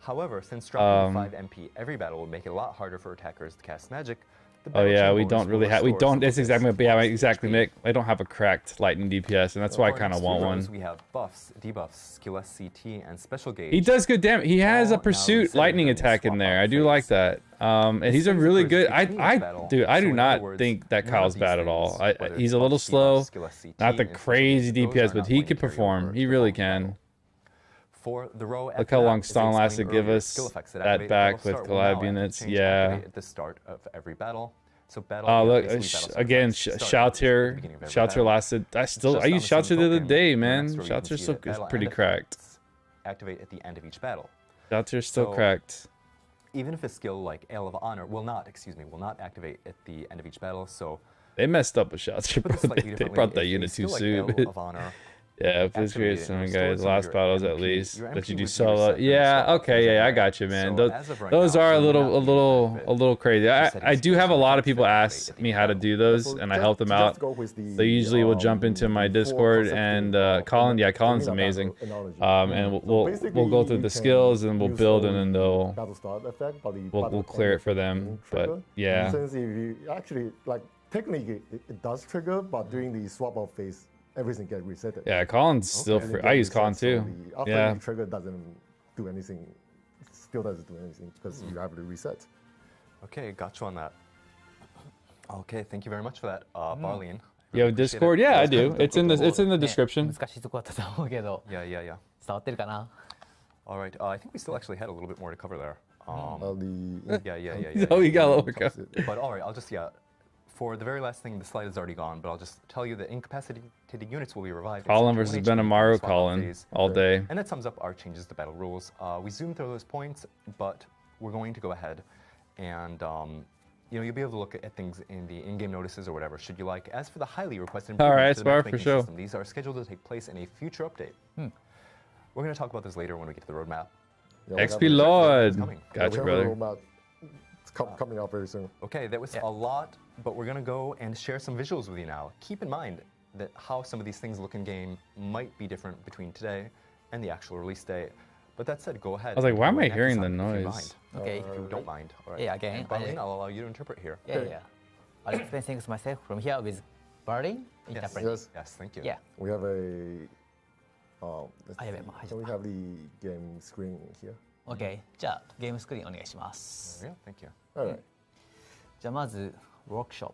However, since dropping 5 Um, MP every battle will make it a lot harder for attackers to cast magic, the Oh battle yeah, chain we bonus don't will really have. We restore don't. some That's of this exactly. Yeah, lost exactly, HP. Nick. I don't have a cracked lightning DPS, and that's why I For our kind of next want 3 rows, one. We have buffs, debuffs, skill SCT, and special gauge. He does good damage. He has all a now pursuit resetting lightning during the attack in swap there. out I do like phase. that. And This he's a phase really occurs good. between each battle, Dude, I so do in not other words, think that none of Kyle's these bad at all. things, whether He's it's a little buffs, debuffs, slow, skill SCT, not the and special crazy gauge, those DPS, are but not he going to can carry perform. over He to the really following battle. can. For the row Look after how that, long as I Stone lasted explained give earlier, us skill effects that that activate at back battle with start will collab now units. change Yeah. activate at the start of every battle. So battle. Oh look, basically battle sound again, effects start at the Shouter. beginning of every Shouter battle. lasted. I Just used on the same Shouter the other token, day, in the man. next row you can Shouter's see still that is battle pretty end cracked. effects activate at the end of each battle. Shouter's still So, cracked. Even if a skill like Ale of Honor will not activate at the end of each battle. So They messed up with Shouter, to put bro. this slightly They differently, brought that if a unit too skill like soon. Ale of Honor Yeah, please create activated some and guys. restored some of Last your battles at MP, least your that MP you do would be solo. reset during the Yeah, swap out okay, phase yeah, I anyway. got you, man. So as of right Those now, are a you would little, not a be little, benefit a little crazy. setting I do skills have a and lot of effects people that ask activate at the me end how to of do battle. those, So and I just- help them just out. go with the, They usually will jump into my the four Discord consecutive, and Colin. Yeah, Colin's arena amazing. battle analogy. And So we'll basically, go through you the can skills and we'll use build, and only then they'll battle start effect, but the we'll battle clear end it for effect them. won't But trigger. yeah, Since if you actually like technically it does trigger, but during the swap out phase, everything gets reset. yeah, Colin's still And it free. gets I use reset, Colin so too. after Yeah. the trigger doesn't do anything, still doesn't do anything because you have to reset. Okay, got you on that. Okay, thank you very much for that, Barlian. You have Discord? Yeah, I do. It's in theね description. 難しいとこだったと思うけど Yeah, yeah, yeah. 伝わってるかな All right. I think we still actually had a little bit more to cover there. The Yeah. Oh, you got a little more That's it. But all right, I'll just For the very last thing, the slide is already gone, but I'll just tell you that incapacitated units will be revived. Colin except versus 1 HP during the Benamaru swap out Colin phase. all day. And that sums up our changes to battle rules. We zoomed through those points, but we're going to go ahead and you'll be able to look at things in the in-game notices or whatever, should you like. As for the highly requested All right, improvements to the Spar, for matchmaking sure. system, these are scheduled to take place in a future update. We're going to talk about this later when we get to the roadmap. Yeah, we XP have a- Lord. It's coming. yeah, Gotcha, we have a brother. roadmap. It's coming out very soon. Okay, that was a lot, but we're gonna go and share some visuals with you now. Keep in mind that how some of these things look in game might be different between today and the actual release date. But that said, go ahead. I was like, and why am go I and hearing the exercise if you noise? mind. Okay. If you don't mind. All right. Yeah, again, And Barlene, I'll allow you to interpret here. Yeah. I'll explain things myself from here with Berlin interpreting. Yes. Yes, thank you. Yeah. We have a. Let's I have see. it, I Can we just- have the game screen here? OK。じゃあゲームスクリーンお願いします。 Yeah, thank you. All right. じゃあまずワークショッ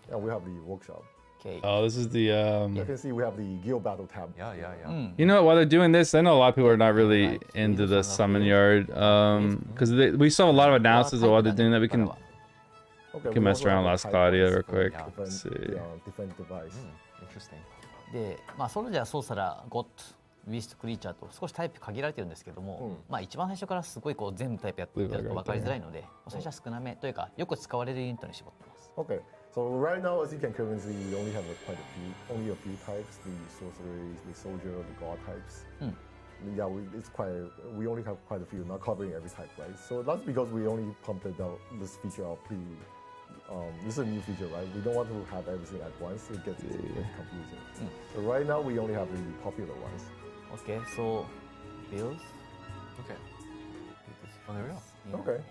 プ。 And we have the workshop. OK。 Oh, this is the. You can see we have the Guild Battle tab. Yeah. You know, while they're doing this, I know a lot of people are not really into the summon yard, because we saw a lot of announcements of while they're doing that. We can Okay, can we mess also around have a last type Cloudia list real for quick. different- Let's see. different device. Interesting. で、まあ、ソルジャー、ソーサラー、ゴッド、ウィスト、クリーチャーと少しタイプ限られてるんですけども、まあ一番最初からすごいこう全部タイプやってると分かりづらいので、最初は少なめというかよく使われるユニットに絞ってます。 Okay, so right now, as you can currently see, we only have only a few types: the sorceries, the soldier, the god types. Yeah, we only have quite a few, not covering every type, right? So that's because we only pumped this feature out this is a new feature, right? We don't want to have everything at once. It gets confusing. So right now, we only have the popular ones. OK、so bills. Okay. Oh, there we go. Okay.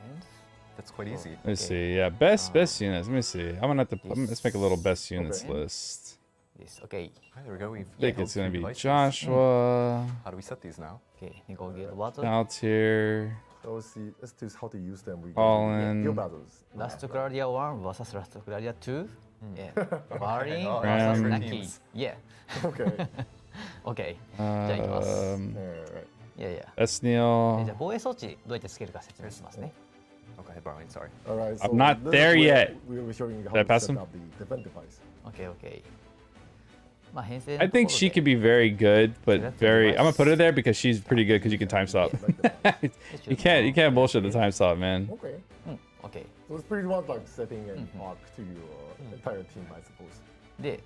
That's quite easy. Let's see. Yeah, best units. Let me see. I'm gonna have to. Let's make a little best units list. Yes, OK。 Okay, there we go. We've I think held it's gonna two be devices. Joshua, How do we set these now? OK、ネゴギルワード。 Altier. let's see how to use them. We Colin. Guild battles. Last Cloudia 1 versus Last Cloudia 2. Yeah. Marin Oh, versus different Naki. teams. Yeah. Okay. OK。じゃあいきます。 Alright. いやいや。 Esniel. じゃあ防衛装置どうやってつけるか説明しますね。 Okay, Barley, sorry. Alright. I'm not this is there where yet. We were showing how Did I to pass set him? up the defense device. OK OK。まあ編成 I think she could be very good, but very. I'm gonna put her there because she's pretty good because you can time stop. you can't bullshit the time stop, man. Okay. OK。 So it's pretty much like setting an arc to your entire team, I suppose. で、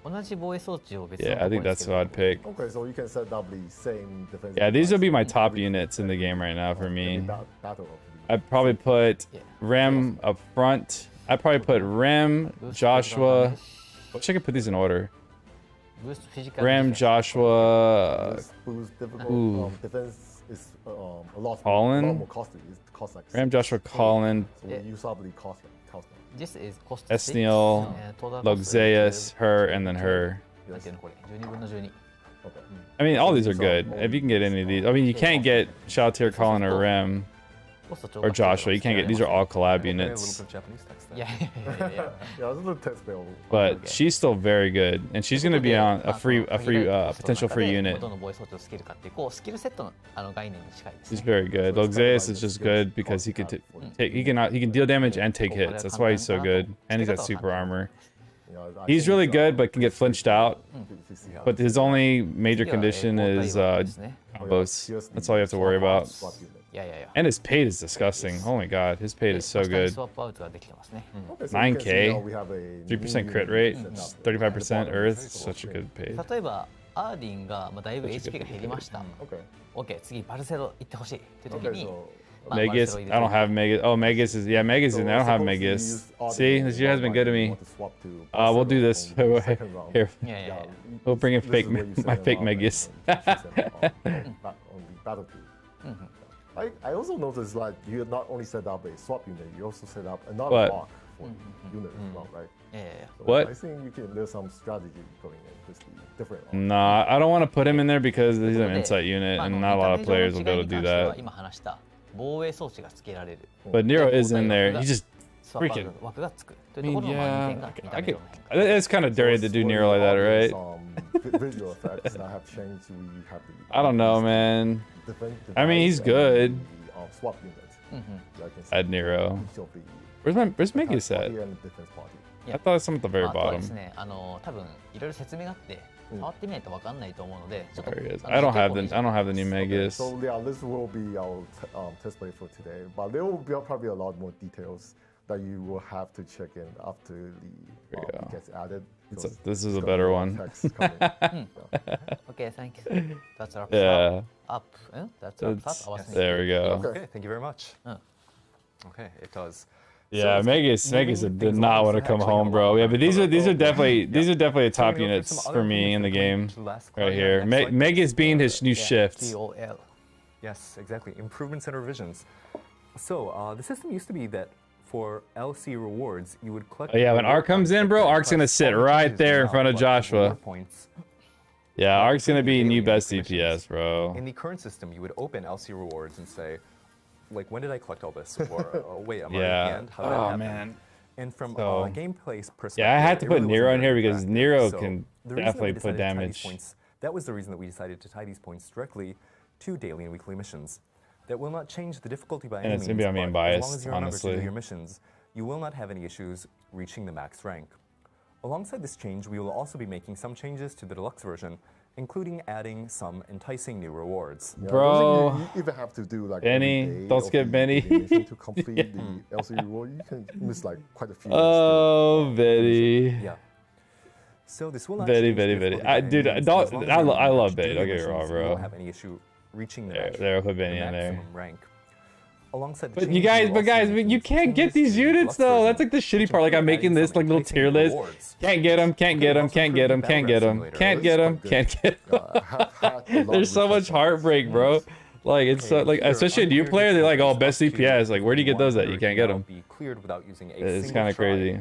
同じ防衛装置を別の Yeah, I think that's what I'd pick. Okay, so you can set up the same defense. Yeah, these will be my device top every- units in the game right now for every me. battle of the I'd probably put Rem up front. I'd probably put Rem, Joshua. Wish I could put these in order. ブーストフィジカル Rem, ディフェンス Joshua, boost difficult Ooh. defense is a lot Colin? more costly. It costs like Ram, Joshua, Colin, so we use up the cost them. This is cost Esniel, 6 Loxeus, her, and then her. なんていうのこれ12分の12 Okay. I mean, all these are good. If you can get any of these. I mean, you can't get Shoutir, Colin, or Rem, コスト超 or Joshua. You can't get, these are all collab Okay, a little units. bit of Japanese text いや there. いやいやいや Yeah, it's a little test spell. But she's still very good. And she's going to be on a potential free unit. どの防衛装置をつけるかっていうこうスキルセットの概念に近いです He's ね very good. Loxeus is just good because he can deal damage and take hits. That's why he's so good. And he's got super armor. You know, I He's think really it's, good, but can get flinched out. yeah. But his only major condition is ですね combos. That's all you have to worry about. Swap unit. いやいやいや And his paid is disgusting. Oh my god, his paid is so 下に good. スワップアウトができてますね Okay, so you can see now $9K, we have a 3% new crit unit rate, set up. 35% Earth. Such a good paid. 例えばアーディンがだいぶ HP が減りました Okay. OK 次バルセロ行ってほしいっていう時 Okay, に so まあバル Megas, セロ入れ I て don't have Megas. Oh, Megas is, yeah, Megas is, I don't have suppose we Megas. use all the See, this year has been good to me. want to swap to We'll do this. on the second round. Here, Yeah, yeah, we'll bring in This fake, is where you send my them fake out Megas. and choose them on the battlefield. I also noticed like you not only set up a swap unit, you also set up another What? block for unit as well, right? いやいやいや So What? I think you can there's some strategy going in with the different. Nah, I don't want to put him in there because he's an で insight unit まあ and not a lot of 見た目 players 上 will の be 違 able い to do に関しては that. 今話した防衛装置がつけられる But Nero is in there. He just スワップアウ freaking. ト枠がつくと I いうと mean, ころのまあ yeah, 2点が見た I 目 could. 上の変化 It's kind of dirty to do Nero like that, right? Visual effects that have changed. We have the I don't know, man. I mean, he's good. Swap units. Like I can see Add Nero. each of the Where's attack Megas at? party and defense party. I thought some at the very まああとはで bottom. すね多分いろいろ説明があって触ってみないと分かんないと思うのでちょっと There he is. あの I don't have 結 the 構 I don't have the new Megas. So yeah, this will be our test play for today. But there will be probably a lot more details that you will have to check in after There you the go. gets added. This is a better one. OK thank you That's our Yeah. up That's our That's- up There we go. Okay. Okay, thank you very much. Okay, it does. Yeah, So Megas moving did things not along, want to so come actually home, a bro. lot Yeah, more but these are info. definitely Yeah. top So we're gonna go through units some for other me in the units game that went to last right Cloudia. here. Next slide, Megas being his new shift. TOL Yes, exactly. Improvements and revisions. So the system used to be that for LC rewards, you would collect. Oh, yeah, when reward Ark comes points in, bro, that Ark's gonna plus sit all the right changes there in now, front of but Joshua. reward points. Yeah, Ark's gonna be new Alien best commissions. DPS, bro. In the current system, you would open LC rewards and say, like, when did I collect all this? Or wait, I'm already at the Yeah. end. How did that Oh happen? man. And from So- gameplay's perspective, Yeah, I had to it put really Nero wasn't in here very because interactive. Nero So can the reason that we definitely put decided to tie these damage. points- that was the reason that we decided to tie these points directly to daily and weekly missions. That will not change the difficulty by And any it's means. maybe I'm being but as long biased, as you remember to do honestly. your missions, you will not have any issues reaching the max rank. Alongside this change, we will also be making some changes to the deluxe version, including adding some enticing new rewards. Yeah, I Bro. don't think you even have to do like Benny, every day don't of skip the Benny. mission to complete the LC reward. You can miss like quite a few. Oh, Betty. Yeah. So this will not Betty, change the Betty, Betty. difficulty by any Dude, means, don't- as long as I you lo- I remember love to Betty, do don't your get me wrong, missions, you bro. won't have any issue reaching the There, put Benny the in there. maximum rank. Alongside the But changes, you guys, will but also guys, be but you making can't get changes these to the units deluxe though. version, That's like the shitty which part. Like I'm include making adding this some like little enticing tier list. rewards. Can't get him, can't get him, can't get him, can't get him, can't get him, can't get him. There's so much heartbreak, bro. Like it's so, like Here, especially a new uncleared player, they're like, oh, resources best opportunities CPS. Like where do you get those at? You would can't get now them. be cleared without using a It's single kind of try. crazy.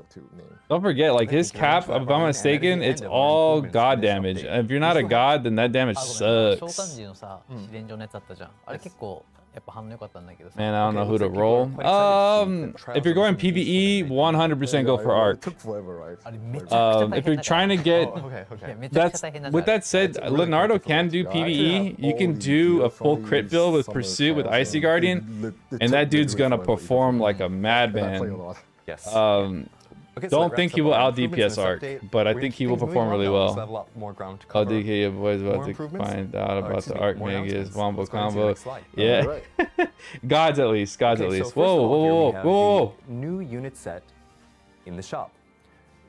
to name. Don't forget, like his cap, if I'm not mistaken, it's all god damage. And if you're not a god, then that damage 召喚 sucks. 時のさ、試練場のやつあったじゃん。あれ結構やっぱ反応良かったんだけどさ。 Man, I don't know who to looks like people roll. are quite excited to see the If you're going trials of this PvE, season. 100% go for It arc. took forever, right? あれめちゃくちゃ大変だから。 If you're trying to get, Oh, okay, okay. いやめちゃくちゃ that's 大変なん with だ。 that said, It's really Leonardo difficult. can do Yeah, I actually PvE. have You all can these do a deals, full all crit these build with summer Pursuit with trials, Icy and Guardian, it and that took dude's literally gonna forever, perform even. like a And I play a madman. lot. Yes. Okay, so Don't that think wraps he up will our out improvements DPS in this arc, update. but I We're gonna think keep he will things moving perform along really now. We well. still have a lot more ground to Oh, cover. DK boys about More to improvements? find out Or, about excuse the me, arc more Megas announcements. wombo Let's go ahead and see the combo. next slide. Yeah, Right. gods at least, gods Okay, at so least. first Whoa, of all, here whoa, we whoa, have whoa, whoa. the new unit set in the shop.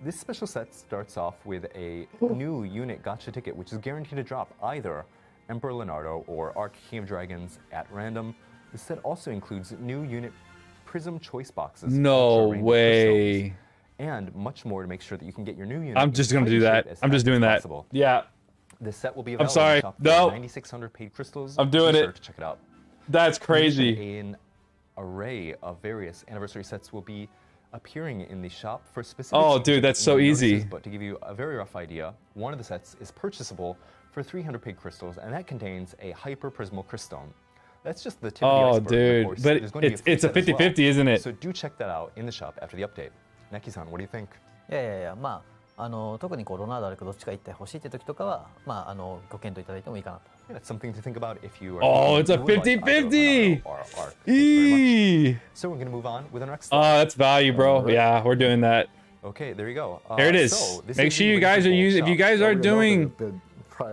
This special set starts off with a new unit gacha ticket, which is guaranteed to drop either Emperor Leonardo or Arc King of Dragons at random. The set also includes new unit Prism choice boxes, No Ultra Rainbow way. crystals, and much more to make sure that you can get your new unit. I'm just in gonna do fighting that. shape as I'm just fast as doing that. possible. Yeah, This set will be I'm available in sorry. the shop for No. 9,600 paid crystals. I'm doing Be it. sure to check it out. that's In crazy. addition, an array of various anniversary sets will be appearing in the shop for specific. Oh, dude, changes that's in so the easy. notices, But to give you a very rough idea, one of the sets is purchasable for 300 paid crystals, and that contains a Hyper Prismal Crystone. That's just the tip of the Oh, iceberg. Of dude, course, but there's going to be it's free a set as well. 50-50, isn't it? So do check that out in the shop after the update. Neki-san, what do you think? いやいやいや、まあ特にこうロナウドあるかどっちか一体欲しいって時とかは、まあご検討いただいてもいいかなと。 Yeah, that's something to think about if you are. Oh, thinking it's a you would like either 50-50. Leonardo or Arc. Thank you very much. Eee. So we're going to move on with our next Oh, slide. that's value, bro. Yeah, we're doing that. Okay, there you go. There it is. So this Make is sure the you guys are Razor using. If Gold you shop. guys are doing,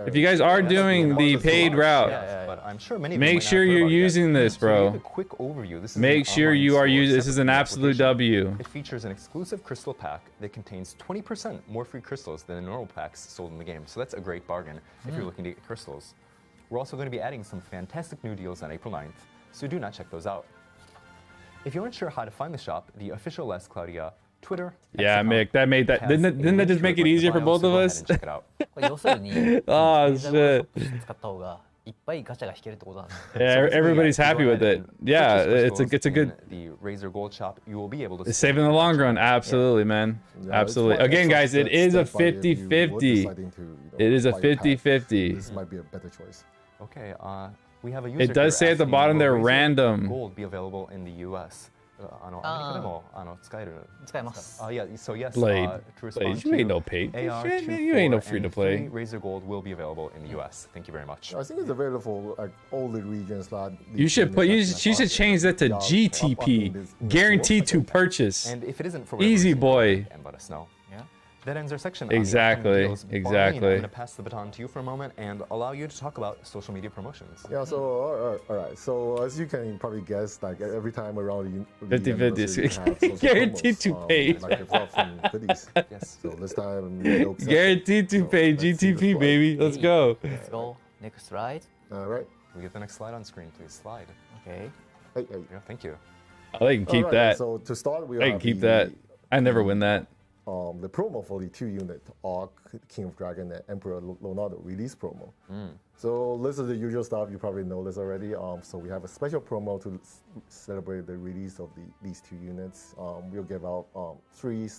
if you guys are Yeah, doing the that's paid lot. route, Yes, but I'm sure many of you make might not sure have heard you're about it yet. using this, So to give bro. a quick overview, this is Make an sure online you are store using. This is separate an from the absolute application. W. It features an exclusive crystal pack that contains 20% more free crystals than the normal packs sold in the game. So that's a great bargain if you're looking to get crystals. We're also going to be adding some fantastic new deals on April 9th, so do not check those out. If you aren't sure how to find the shop, the official Les Cloudia Twitter. Yeah, X account Mick, that made that. has Didn't a that link just to make it it right in the easier for bio, both so of go ahead us? and check it out. これ要するに、あーレーザーゴールドショップして使った方がいっぱいガチャが引けるってことなんですね。 Yeah, So basically, everybody's yeah, happy go with ahead it. and Yeah, purchase it's a good. crystals in the Razor Gold shop. You will be able to It's safe in the long run. Absolutely, man. Absolutely. Again, guys, it is a 50-50. It is a 50-50. This might be a better choice. Okay, we have a user It does say here at the asking, bottom will there, Razor random. Gold be available in the U.S. アメリカでも使える。使えます。Yeah, so yes, Blade. to respond Blade, you ain't to no paid. AR24 You ain't no free to and play. 3 Razor Gold will be available in the U.S. Thank you very much. I think it's available for like all the regions. Like You should put. You should change that to GTP, guaranteed to purchase. And if it isn't for whatever Easy reason, boy. and let us know. Yeah. That ends our section. Exactly, On the upcoming deals. Barney, exactly. I'm going to pass the baton to you for a moment and allow you to talk about social media promotions. Yeah, so all right. So as you can probably guess, like every time around the 50-50, anniversary, we have social guaranteed promos, to pay. like apart from goodies. Yes. So this time, no exception. Guaranteed to So pay let's see the GTP, slide. baby. Let's go. Let's go. Next slide. All right. Can we get the next slide on screen, please? Slide. Okay. Hey, hey. Yeah, thank you. Oh, they can keep All right, that. So to start, we They can have keep the, that. I never win that. The promo for the 2-unit Arc, King of Dragon, and Emperor Leonardo release promo. So this is the usual stuff. You probably know this already. So we have a special promo to celebrate the release of these 2 units. We'll give out 3.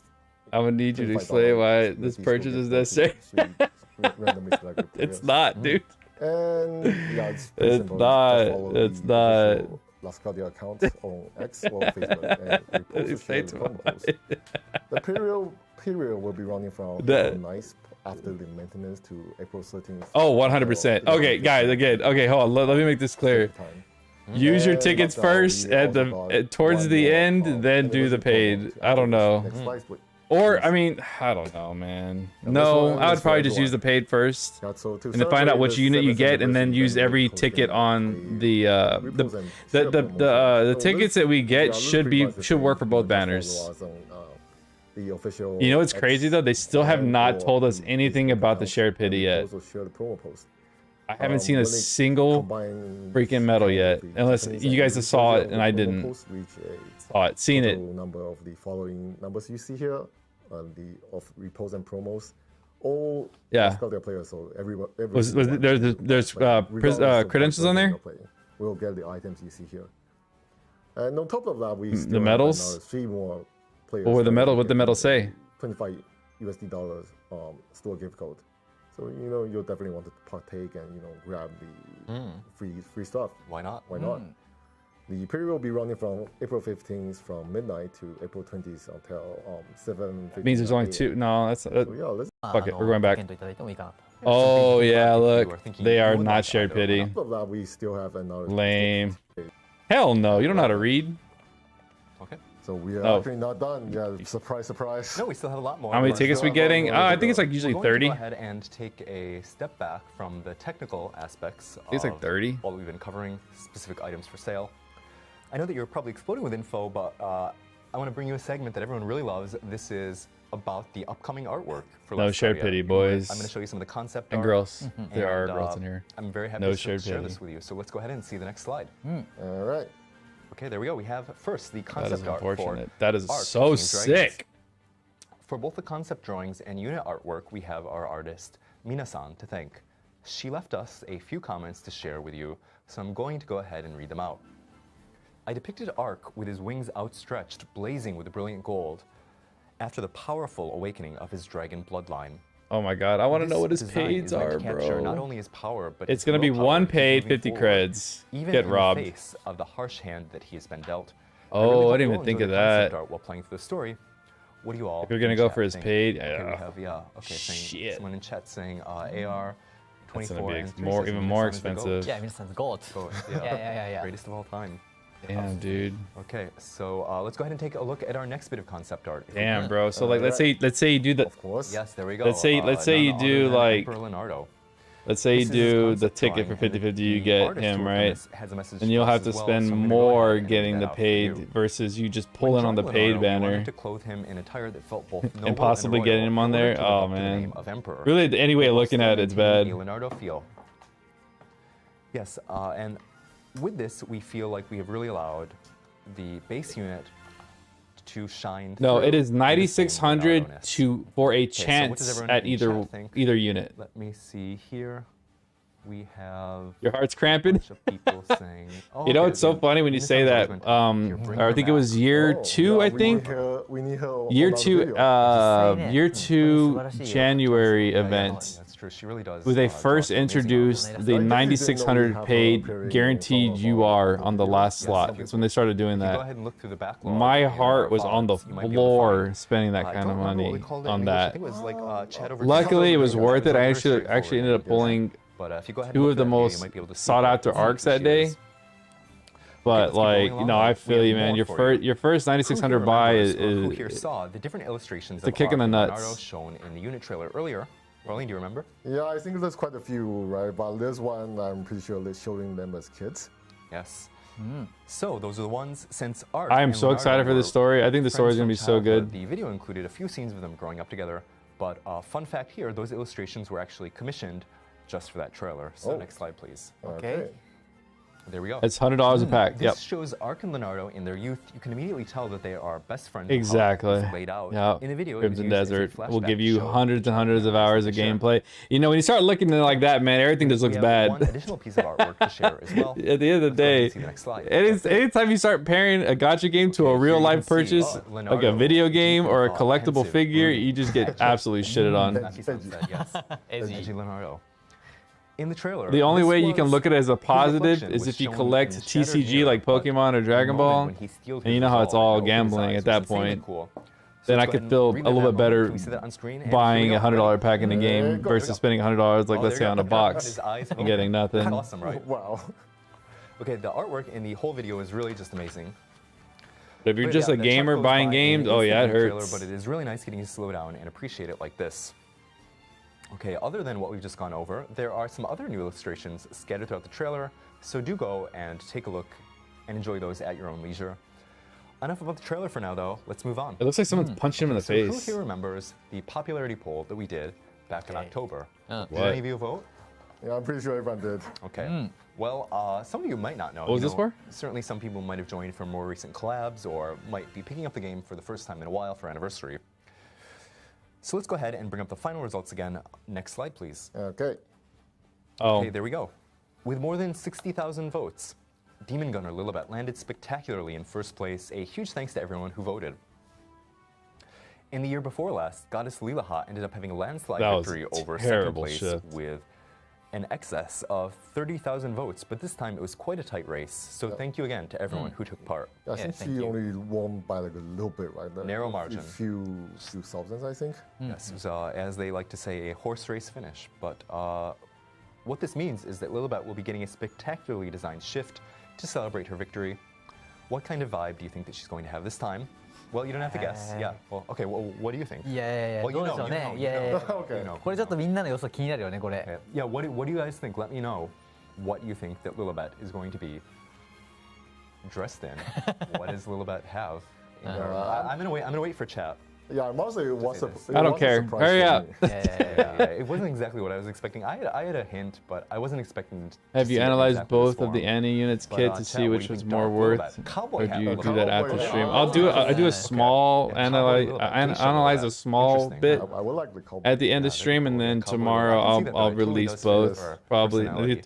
I would need you to $25 explain why this USD purchase is gift necessary. cards to randomly selected It's players. not, dude. And yeah, it's pretty It's simple. not, Just follow the it's not. official Las Cloudia account on X or Facebook and repost You or say share too the promos. The period will be running from That- April 9th after the maintenance to April 13th. Oh, 100%. Okay, guys, again. Okay, hold on. Let me make this clear. Time. Use your And tickets that's all. first We at also the got towards one the more, end, then do the anniversary paid. promo to I don't know. next slice, but- Or I mean, I don't know, man. this No, one- I would this probably one just is use the paid first, Yeah, so to and then find out celebrate which the unit you 7th get, and then anniversary, use then every we're ticket posting on a the repos and share promotion. the So tickets this- that we get yeah, this should pretty much the should same. work for You both can just banners. follow us on, the official You know what's X crazy though? They still have and not or told us the anything Facebook about the account, shared pity and we yet. also share the promo post. I haven't seen a When they single combine freaking medal the yet, unless Japanese you and guys English saw version it of and the I promo didn't. post reach a Saw it, seen it. total number of the following numbers you see here, of reposts and promos. All Yeah. Cloudia players, so everyone. Was everyone there's regardless of credentials what on version there? you're playing, we'll get the items you see here. And on top of that, we still have medals? another 3 more players. What were the that medal? will What the get medal a say? $25 USD store gift code. So you'll definitely want to partake and grab the free stuff. Why not? Why not? The period will be running from April 15th from midnight to April 20th until 7:59 Means there's only AM. 2. No, that's. So yeah, let's. Fuck it, we're going back. ご検討いただいてもいいかなと。 Oh yeah, If you look, are thinking they you are would not like shared either, pity. On top of that, we still have another. Lame. Hell no, you don't know how to read. Okay. So So we are Oh. actually not done. Yeah, surprise, surprise. No, we still have a lot more. How many We're tickets still we have a lot getting? more I to think it's go. like usually We're going 30. to go ahead and take a step back from the technical aspects it's like of 30. what we've been covering, specific items for sale. I know that you're probably exploding with info, but I want to bring you a segment that everyone really loves. This is about the upcoming artwork for No Last shared Stadia. pity, boys. I'm going to show you some of the concept And art. girls. There are and, girls in here. I'm very happy No to shared share pity. this with you. So let's go ahead and see the next slide. All right. Okay, there we go. We have first the That is concept art for unfortunate. That is Art so King Dragons. sick. For both the concept drawings and unit artwork, we have our artist, Minasan, to thank. She left us a few comments to share with you, so I'm going to go ahead and read them out. I depicted Ark with his wings outstretched, blazing with brilliant gold, after the powerful awakening of his dragon bloodline. Oh my god, I want to know This what his design pays is meant are, to capture not bro. only his power, but It's his gonna be willpower one to keep paid, moving 50 forward, creds. even Get in robbed. the face of the harsh hand that he has been dealt. Oh, really I hope didn't you even all think enjoy of the concept that. art while playing through the story. What do you all? If you're gonna in go chat for his think? paid, Okay, yeah. we have okay. Saying, Shit. someone in chat saying AR. That's 24 gonna be and 3 more, says even Minasan more is the GOAT. expensive. Yeah, Minasan's gold. GOAT, Yeah. Greatest of all time. Damn, dude. Okay, so let's go ahead and take a look at our next bit of concept art. if we Damn, can. bro. So like, let's say you do the, Of course. Yes, there we go. Let's say you none do other than like, Emperor Leonardo. let's say you This is his do the concept ticket for drawing, and 50/50, you the get artist him, who worked on right? this has a message And you'll to have us to as well, spend so I'm gonna go more ahead and read getting that the out for you. paid versus you just When pulling on the drawing paid Leonardo, we banner. wanted to clothe him in attire that felt both noble And possibly and getting royal him on in order there? to live Oh, up to the man. name of Emperor. Really, any way of While looking still at it's maintaining bad. a Leonardo feel. Yes, and with this, we feel like we have really allowed the base unit to shine. No, through it is in the same 9600 Leonardo-ness. for a so what does chance everyone at in chat either think? unit. Let me see here. We have Your heart's a cramping. bunch of people saying. Oh, You know, okay, it's so then funny when you Minasan's say always that. meant to here, bring I her think it was back. year Oh, 2, yeah, I we think. need her, we need her on Year another 2, video. year Mm, 2 funny, January Yeah, event. that's true. She really does. Where they draw first some amazing introduced art. the I guess you didn't know we 9600 have paid her appearing guaranteed in some of UR our on the videos. last Yes, slot. some That's when they started doing If you go that. ahead and look through the backlog. My in heart our was on the files, you might be able to floor find- spending that I kind don't of remember what money we called it on in English. I that. think it was like chat over. Luckily, it was Yeah, worth it. I very actually straightforward ended up video. pulling But if you go ahead and 2 look of the at that video, you most might be able to see sought how after awesome arcs she that day. is. But let's keep going like, along no, then. I We feel have you, man. more Your for you. your first Who here 9600 buy remembers, or who is here saw the different illustrations a of kick in the Ark and nuts. Leonardo shown in the unit trailer earlier? Rolling, do you remember? Yeah, I think there's quite a few, right? But there's one I'm pretty sure they're showing them as kids. Yes. So those are the ones since Ark. I am and so Leonardo excited for this were story. I think the friends story is gonna from be so childhood, good. The video included a few scenes of them growing up together, but fun fact here, those illustrations were actually commissioned just for that trailer. So Oh. next slide, please. Okay. There we go. It's $100 a pack. This Yep. shows Ark and Leonardo in their youth. You can immediately tell that they are best friends. Exactly. It's laid out Yep. in the video. it was Crimson used as a Desert will flashback give to you show hundreds and John hundreds of and hours of Alice and gameplay. You know, when you start looking at it like that, man, everything just We looks have bad. one additional piece of artwork to share as well. At the end of the Let's go ahead day, and see the next slide. anytime you start pairing a gacha game to a Okay, here real you life can see, purchase, like a Leonardo, video game or a deep, collectible pensive, figure, brooding. you just get absolutely shitted on. Happy sunset, yes. Edgy Leonardo. In the trailer, The only this way you can was look at it as a his positive reflection is was if you shown collect in the shattered TCG mirror, like but Pokemon or the Dragon moment Ball. when he steeled and you his know how it's resolve, all I know his gambling eyes at was that insanely point. cool. So Then let's I go could ahead and feel relive a little that bit better moment. Can we see that on screen? And here buying we a go. $100 Ready? pack in the Yeah, game go, go, versus go. spending $100 like Oh, let's there say you on go. a Look at box his eyes. and getting nothing. That's awesome, right? Wow. Okay, the artwork in the whole video is really just amazing. But if you're But just yeah, a the gamer truck goes buying by games, in oh yeah, it instant trailer, hurts. but it is really nice getting you to slow down and appreciate it like this. Okay, other than what we've just gone over, there are some other new illustrations scattered throughout the trailer, so do go and take a look and enjoy those at your own leisure. Enough about the trailer for now, though. Let's move on. It looks like someone's punched him in the So face. who here remembers the popularity poll that we did back in October? Did What? any of you vote? Yeah, I'm pretty sure everyone did. Okay. Well, some of you might not know. What was You this know, for? Certainly some people might have joined for more recent collabs or might be picking up the game for the first time in a while for anniversary. So let's go ahead and bring up the final results again. Next slide, please. Okay. Oh, Okay, there we go. With more than 60,000 votes, Demon Gunner Lilibet landed spectacularly in first place. A huge thanks to everyone who voted. In the year before last, Goddess Lilaha ended up having a landslide That was victory a over second terrible place shift. with an excess of 30,000 votes, but this time it was quite a tight race. So thank you again to everyone who took part. I Yeah, think thank she you. only won by like a little bit, right? Narrow A margin. few thousands, I think. Yes, it was, as they like to say, a horse race finish. But what this means is that Lilibet will be getting a spectacularly designed shift to celebrate her victory. what kind of vibe do you think that she's going to have this time? Well, you don't have to guess. Yeah. Well, okay. Well, what do you think? いやいやいや、 Well, どうでしょうね。いやいやいや、 Okay. You know. これちょっとみんなの予想気になるよね、これ。 Yeah. What do you guys think? Let me know what you think that Lilibet is going to be dressed in. What does Lilibet have? I'm gonna wait for chat. Yeah, I'm also it was a, this. it I don't was a care. surprise Hurry for up. me. Yeah, it wasn't exactly what I was expecting. I had a hint, but I wasn't expecting. Have you see it analyzed exactly this both of the form. Annie units But, kit to chat, see what which do you was think more Dark worth? Lilibet? Cowboy Or hat do you looks do that cool. after Cowboy stream? hat. I'll do I do a Okay. small Yeah, cowboy Lilibet. Please show analyze that. a small Interesting. bit I would like the cowboy. at the end of Yeah, stream, and cool. then Cowboy tomorrow Lilibet. I can see that, though. I'll It totally release does fit both. her Probably. personality.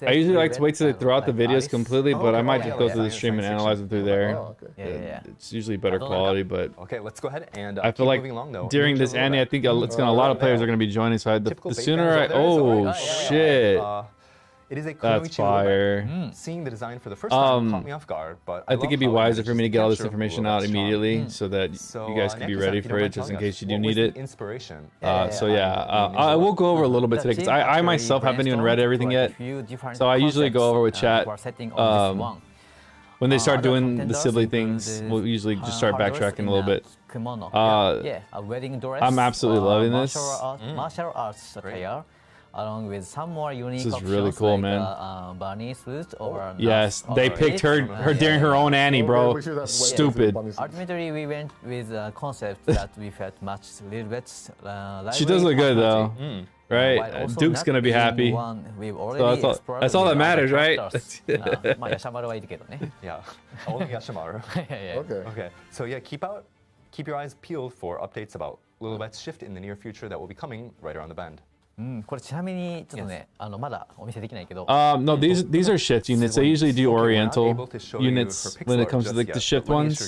I usually like to wait till they throw out the videos completely, but I might okay, just go yeah, through the science stream and fiction. analyze them through there. Oh, okay. Yeah, yeah, yeah. It's usually better I don't know. quality, but Okay, let's go ahead and I keep feel like moving along though. during this Annie, I think it's gonna a lot of players are gonna be joining. So the Typical bait sooner fans I out there, so- oh yeah, shit, it is a that's Kunoichi fire. Lilibet. Seeing the design for the first time caught me off guard, but I think love it'd be how it wiser for manages me to to get all this capture information Lilibet's out charm. immediately so that So, you guys can be Nektar-san, ready if you for don't it mind just in telling case us, you do what need was the it. Inspiration. So yeah, I will go over a little bit today because I myself haven't even read everything yet. So I usually go over with chat. When they start doing the Sibley things, we'll usually just start backtracking a little bit. A wedding dress. I'm absolutely loving this. Martial arts attire, along with some more unique This is options really cool, like man. bunny suit or Yes, they picked her during her own Annie, bro. Stupid. Ultimately, we went with a concept that we felt matched a little bit. She does look good though, right? Duke's gonna be happy. So that's all that matters, right? Yeah, only Yashimaru. Okay. Okay, so yeah, keep your eyes peeled for updates about Lilibet's shift in the near future that will be coming right around the bend. これちなみにちょっとね、まだお見せできないけど。No, these are shift units. I usually do Oriental units when it comes to like the shift ones.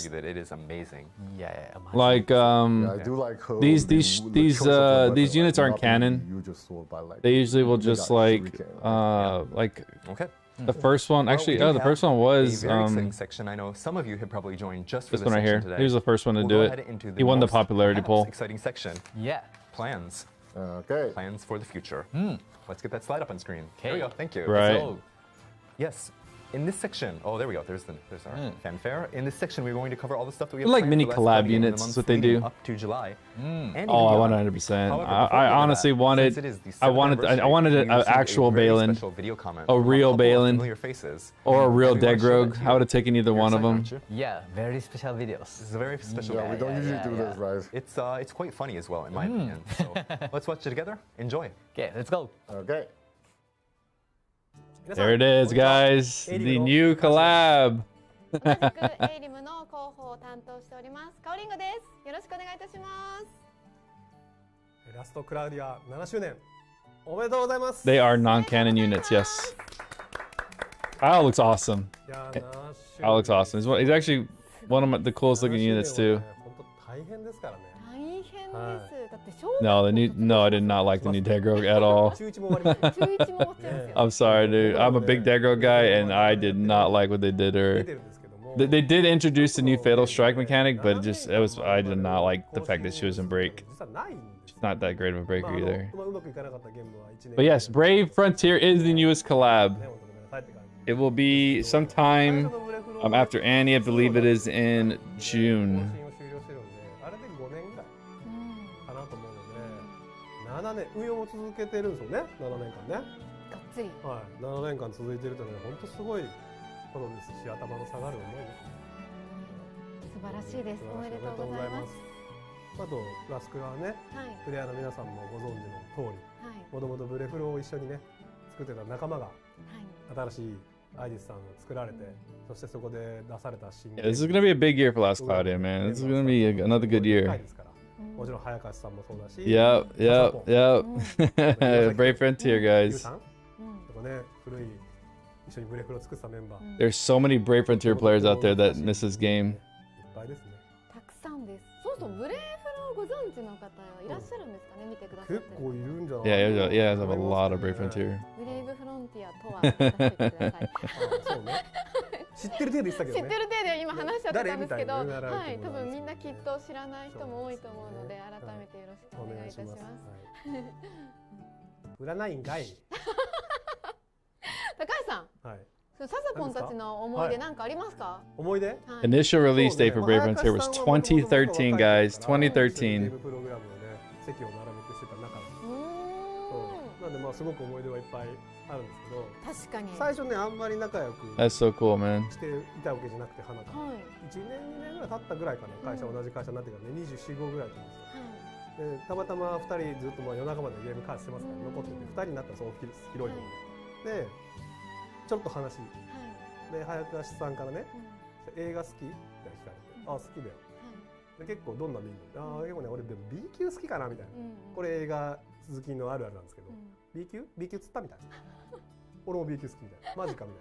Like I do like her, these the choice of the these weapon, units like, aren't not canon. the usual sword, but like They usually will they just got like shuriken. Okay. the first one. Actually, Well, we do the first one have was a very exciting section. I know some of you have probably joined just for this this one right here. section today. He was the first one to We'll do go it. ahead into He won the most popularity perhaps poll. Exciting section. Yeah. Plans. Okay. Plans for the future. Let's get that slide up on screen. There we go. Thank you. Right. So, yes. In this section, oh, there we go. There's our fanfare. In this section, we're going to cover all the stuff that we have Like planned mini for Last collab Cloudia in the units, months what they leading do. up to July. And even Oh, I beyond. 100%. However, before we I get to honestly that, wanted. since it is the I 7th wanted anniversary, an we received actual a very Balin special video comment a from real couple of Balin, familiar faces. or a real So we wanna show Degrog. that to I would have you. taken either You're one of excited, them. aren't you? Yeah, very special videos. This is a very special. Yeah, we don't usually do this, right? It's quite funny as well, in my opinion. So let's watch it together. Enjoy. Okay, let's go. Okay. There it is, guys. The new collab. 同じくエイリムの広報を担当しておりますカオリンゴです。よろしくお願いいたします。ラストクラウディア7周年おめでとうございます。 They are non-canon units. Yes. Kyle looks awesome. いや Kyle looks awesome. He's actually one of the coolest looking units too. 本当大変ですからね。大変です。だって小学校 No, I did not like the new Degrog at all. 中1も終わりました。中1も終わっちゃうんですよ。 I'm sorry, dude. I'm a big Degrog guy, and I did not like what they did to 出 her. てるんですけども。 They did introduce the new Fatal Strike mechanic, but I did not like the fact that she was in break. 実はないんですよ。 She's not that great of a ま breaker あ either. うまくいかなかったゲームは1年。 But yes, Brave Frontier is the newest collab. ね、本当ごめんなさいって感じ。 It will be sometime after Annie. I believe it is in June. 更新を終了してるんで、あれで5年ぐらいかなと思うので、7年運用を続けてるんですよね。7年間ね。がっつり。はい、7年間続いてるとね、本当すごいことですし、頭の下がる思いです。素晴らしいです。おめでとうございます。あとラスクラはね、はいプレイヤーの皆さんもご存知の通り、はいもともとブレフロを一緒にね作ってた仲間がはい。新しいアイディスさんを作られて、そしてそこで出された新 Yeah, this is gonna be a big year for Last Cloudia, man. This is gonna be another good 深い year. ですからもちろん早川さんもそうだし、Yep. Brave Frontier, ゆう guys. さんとかね、古い一緒にブレフロを作ってたメンバー、いっ There's so many Brave Frontier players out there that miss this game. ぱいですね。たくさんです。そうそう、ブレーフローご存知の方いらっしゃるんですかね、見てくださってる。結構いるんじゃない Yeah, I have a lot of Brave Frontier. ブレイブフロンティアとは出してください。そうね。知ってる程度言ってたけどね。知ってる程度今話しちゃってたんですけど、誰みたいなのはい、多言うなら分みんなきっと知らない人も多いと思うので、改めてよろしくお願いいたします。占いんかい。高橋さん、はい。ササポンたちの思い出なんかありますか？思い出？はい。 Initial release date for Brave Frontier was 2013, guys. ゲー 2013. ムプログラムでね、席を並べてしてた中で。うーん。なんでまあすごく思い出はいっぱいあるんですけど、確かに。最初ねあんまり仲良く That's so cool, man. していたわけじゃなくて花と。はい。 1年2年ぐらい経ったぐらいかな、会社同じ会社になってからね、24、5ぐらいだったんですよ。はい。でたまたま2人ずっとまあ夜中までゲーム開発してますから残ってて2人になったらそう広いので、ちょっと話で早川さんからね映画好きって聞かれて、あ好きだよ。で結構どんな見るの？あ結構ね俺でも B 級好きかなみたいな。これ映画好きのあるあるなんですけど、B 級 B 級釣ったみたいな。俺も B 級好きみたいな。マジかみた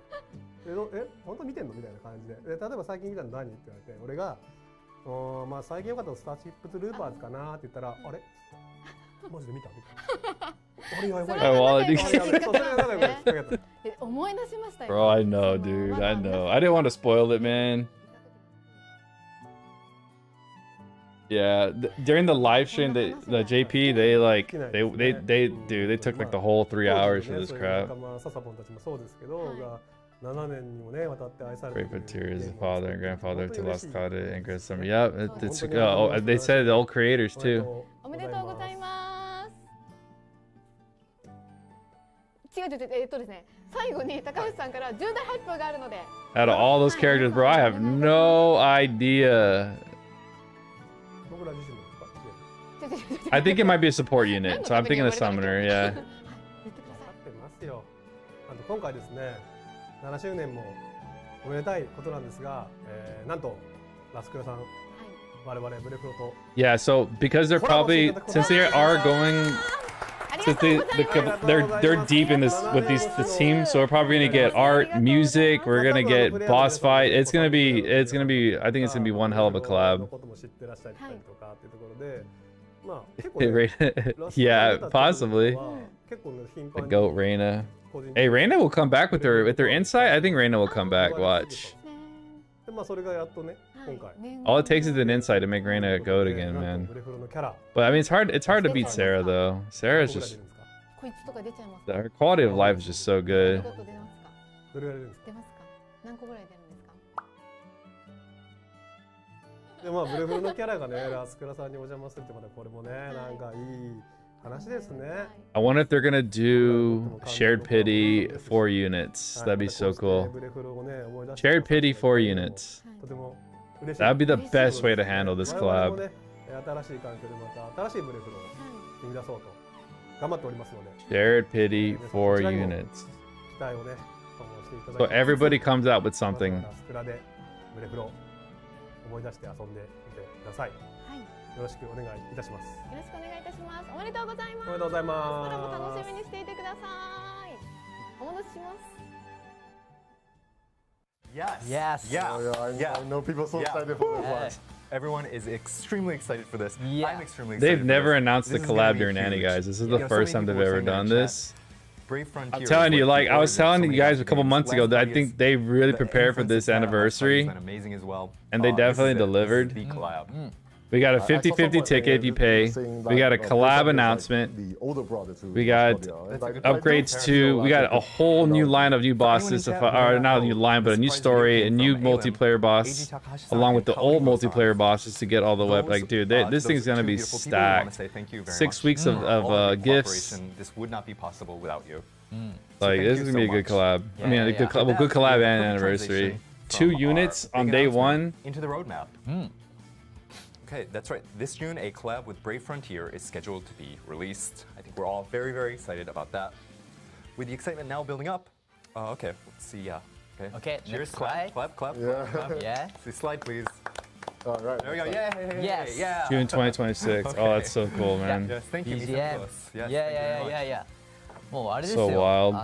いな。え本当見てんのみたいな感じで。例えば最近見たの何って言われて、俺がまあ最近良かったのスターシップツルーパーズかなって言ったら、あれマジで見たみたいな。あれやばい。思い出しましたよ。 Bro, I know, dude. I know. I didn't want to spoil it, man. Yeah, during the live stream, the JP, they like they took like the whole 3 hours for this crap. Brave Frontier is the father and grandfather to Lost Cloud and Grissom. Yep, it's they said the old creators too. おめでとうございます。違うですね。最後に高橋さんから重大発表があるので。 Out of all those characters, bro, I have no idea. I think it might be a support unit, so I'm thinking a summoner, yeah. 今回ですね、7周年もおめでたいことなんですが、なんとラスクラさん、我々ブレフロと。 Yeah, so because they're probably since they are going, since they're deep in this with this team, so we're probably gonna get art, music. We're gonna get boss fight. It's gonna be. I think it's gonna be one hell of a collab. Yeah, possibly. The goat Reina. Hey, Reina will come back with her insight. I think Reina will come back. Watch. All it takes is an insight to make Reina a goat again, man. But I mean, it's hard to beat Sarah though. Sarah's just her quality of life is just so good. でまあブレフルのキャラがねラスクラさんにお邪魔するってまたこれもねなんかいい話ですね。 I wonder if they're gonna do shared pity 4 units. That'd be so cool. Shared pity 4 units. That'd be the best way to handle this collab. 新しい環境でまた新しいブレフルを生み出そうと頑張っておりますので。 Shared pity 4 units. 期待をねしていただき So everybody comes out with something. ラスクラでブレフルを思い出して遊んでみてください。はい。よろしくお願いいたします。よろしくお願いいたします。おめでとうございます。おめでとうございます。これも楽しみにしていてください。お戻しします。 Yes. Yes. Yeah. I know people so excited for this. Everyone is extremely excited for this. Yeah. I'm extremely excited. They've never for this. announced the This is gonna collab be during Annie, huge. guys. This is You the know, so first many time they've people were ever saying done that in this. chat. Brave Frontier I'm telling is you, what like I was people telling ordered you so guys many a couple games. months ago Last that I Friday think is- they really the prepared for influence this of that last Friday anniversary, has been amazing as well. and they This definitely is it. This is delivered. the collab. We got a I saw 50-50 someone, ticket if you pay. saying We got a that, collab like, announcement. the older brother to We got Cloudia. And, like, upgrades to. We got a whole new line of new bosses, or not a new line, but a new story, a new multiplayer boss, along with the old multiplayer bosses to get all the weapons. Like, dude, this thing's gonna be stacked. 6 weeks of gifts. This would not be possible without you. Like, this is gonna be a good collab. I mean, a good collab and anniversary. 2 units on day 1. Into the roadmap. Okay, that's right. This June, a collab with Brave Frontier is scheduled to be released. I think we're all very, very excited about that. With the excitement now building up, okay, let's see. Yeah. Okay, Cheers. next slide. Clap. Yeah. Yeah. See, slide, please. All right. There we go. Yeah. Yes. Yeah. June 2026. Oh, that's so cool, man. Yes. Thank you. BGM. Yes, thank you very Yeah. much. もうあれですよ。 So wild.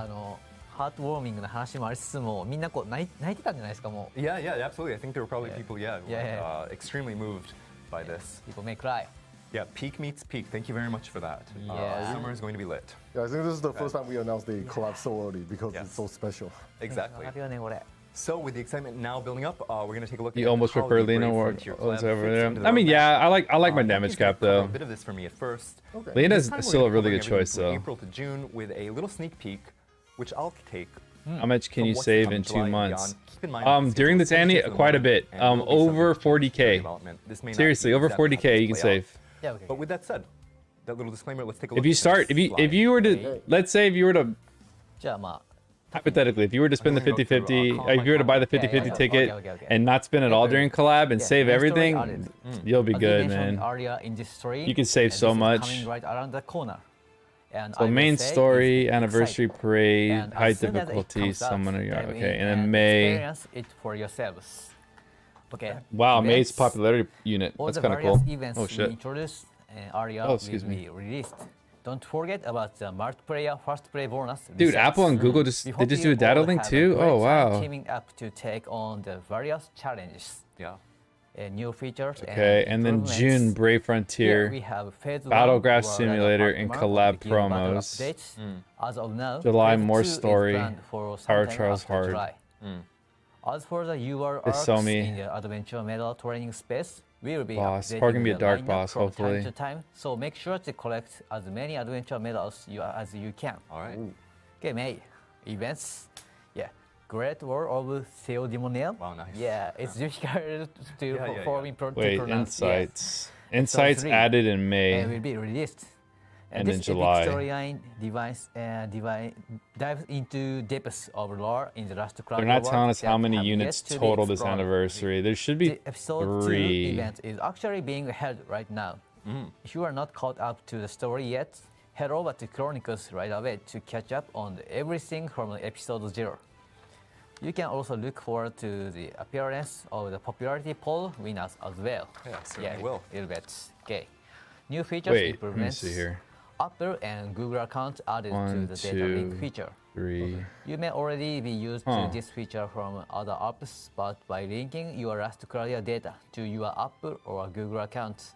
ハートウォーミングな話もありつつもみんなこう泣いてたんじゃないですかもう。 Yeah, absolutely. I think there were probably people, who were, Yeah. extremely moved by this. People may cry. Yeah, peak meets peak. Thank you very much for that. Yeah. Summer is going to be lit. Yeah, I think this is the first time we announced the collab so early because Yes. it's so special. Exactly. わかるよねこれ。 So, with the excitement now building up, we're going to take a look You at almost how prefer the Brave Lena or Frontier what's collab over fits there. into the I mean, roadmap. yeah, I like my I damage think you cap covered though. A bit of this for me at first. Okay. Lena's This time we're still a gonna be really covering good choice everything though. from April to June with a little sneak peek, which I'll take How much can you From what's save come in July 2 and months? beyond, keep in mind that During this schedule anime, changes in the quite a morning bit. and will be Over subject to further 40k. development. This may not Seriously, be over exactly how 40k you can things play out. save. Yeah, okay. But with that said, that little disclaimer, let's take a look If you at start, this if you were to, let's say if you were to, じゃあまあ hypothetically, if you were to spend the I'm gonna go through, 50-50, if you were to buy the 50-50 yeah. ticket Okay. and not spend it all during collab and Yeah, save main story everything, added. you'll be As we good, mentioned man. earlier in this story, You can save so this is much. coming right around the corner. And So I will main say story, it's anniversary exciting. parade, And high as soon as it difficulty, comes out, someone, dive okay, in and then May. experience it for yourselves. Okay. Wow, May's Events, popularity unit. all That's the kind of various cool. events Oh we shit. introduced earlier Oh, will excuse me. be released. Don't forget about the multiplayer first play bonus. Dude, resets. Apple and Google just We they hope just you do a data all link have too. great Oh time wow. Teaming up to take on the various challenges, Yeah. new features. Okay, and then improvements. June Brave Here we Frontier, have phase Battleground 1, Simulator, and collab promos. As of now, July, phase more 2 is story, planned for Power sometime Trials after Hard. July. As for the UR arcs Hisomi. in the adventure medal training space, we will be Boss. updating Probably gonna be a the dark lineup boss, from hopefully. time to time. So make sure to collect as many adventure medals as you can. All right. Okay, May events. Yeah, Great War of Theodemoniel. Wow, nice. Yeah, it's difficult to for me to Wait, pronounce. Insights. Insights 3. added in May. And will be released. And this in July. epic storyline dives into depths of lore in the last They're Cloudia not world telling us how that many have units yet to be total this explored. anniversary. There should be The episode 2 3. event is actually being held right now. If you are not caught up to the story yet, head over to Chronicles right away to catch up on everything from episode 0. You can also look forward to the appearance of the popularity poll winners as well. Yeah, certainly will. A little bit. Okay. New features, Wait, let me improvements. see here. Apple and Google accounts added to 1, the data link 2, feature. 3. You may already be used to this feature from other apps, but by linking your last Cloudia data to your Apple or Google account,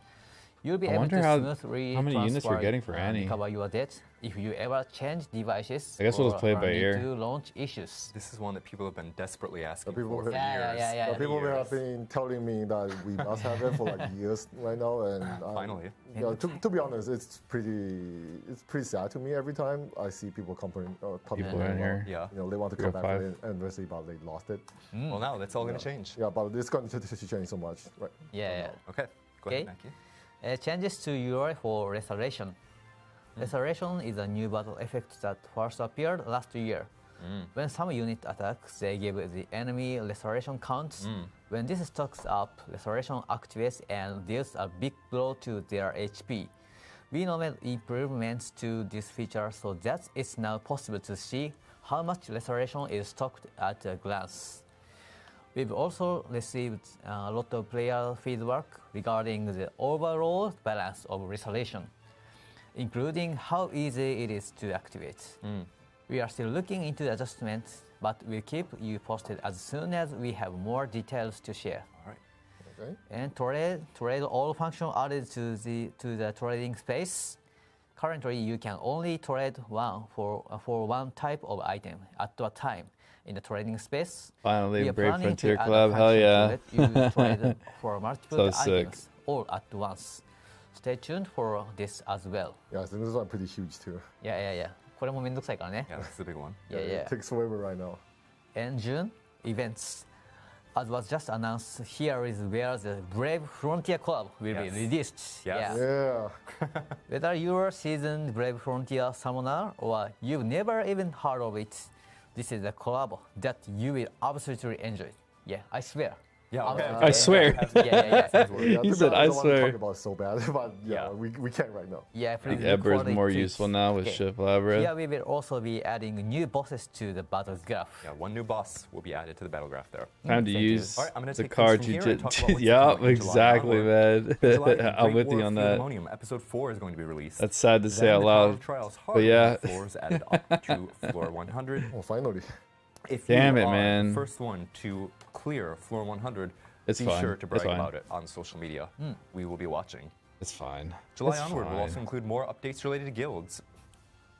you'll be I able wonder to how smoothly many units we're transfer getting for and Annie. recover your debt if you ever change devices. I guess we'll just or play it by run ear. into launch issues. This is one that people have been desperately asking people for have- years. Yeah. People have been telling me that we must have it for like years right now, and Finally. you know, to be honest, it's pretty sad to me every time I see people complaining. People in here. Yeah. You know, they want to come back 305. for the anniversary, but they lost it. Well, now that's all going to change. Yeah, but it's going to change so much, right? Yeah. Okay. Go ahead, Okay. Mackie. Changes to UI for Restoration. Restoration is a new battle effect that first appeared last year. When some unit attacks, they give the enemy restoration counts. When this stocks up, restoration activates and deals a big blow to their HP. We made improvements to this feature so that it's now possible to see how much restoration is stocked at a glance. We've also received a lot of player feedback regarding the overall balance of restoration, including how easy it is to activate. We are still looking into the adjustments, but we'll keep you posted as soon as we have more details to share. All right. Okay. And trade all function added to the trading space. Currently, you can only trade one for one type of item at a time in the trading space. Finally, We are Brave planning to Frontier add a Club. Hell function yeah. to let you trade for multiple So sick. items all at once. Stay tuned for this as well. Yeah, I think this one pretty huge too. Yeah. これもめんどくさいからね。 Yeah, this is a big one. Yeah. It takes forever right now. In June, events. As was just announced, here is where the Brave Frontier Club will Yes. be released. Yes. Yeah. Whether you're a seasoned Brave Frontier summoner or you've never even heard of it, this is a collab that you will absolutely enjoy. Yeah, I swear. Yeah, okay. I swear. Yeah. Yeah, He to be said, honest, "I don't want to swear." talk about it so bad, but yeah, we can't right now. Yeah, please The look Ebra is forward more to it. useful now with Okay. Shift Labra. Here we will also be adding new bosses to the battle graph. Yeah, one new boss will be added to the battle graph there. Time to Thank you. use All right, I'm gonna the take things card from you here and just. talk about what's Yup, coming in July exactly, onward. In July, man. I'm Great with you War on of that. Theodemonium, Episode 4 is going to be released. That's sad to say Then out the Power loud. of Trials But yeah. floors added up to floor 100. Oh, finally. If Damn you it, are man. the first one to clear floor 100, It's be fine. sure to It's brag fine. about it on social media. We will be watching. It's fine. July It's onward will fine. also include more updates related to guilds.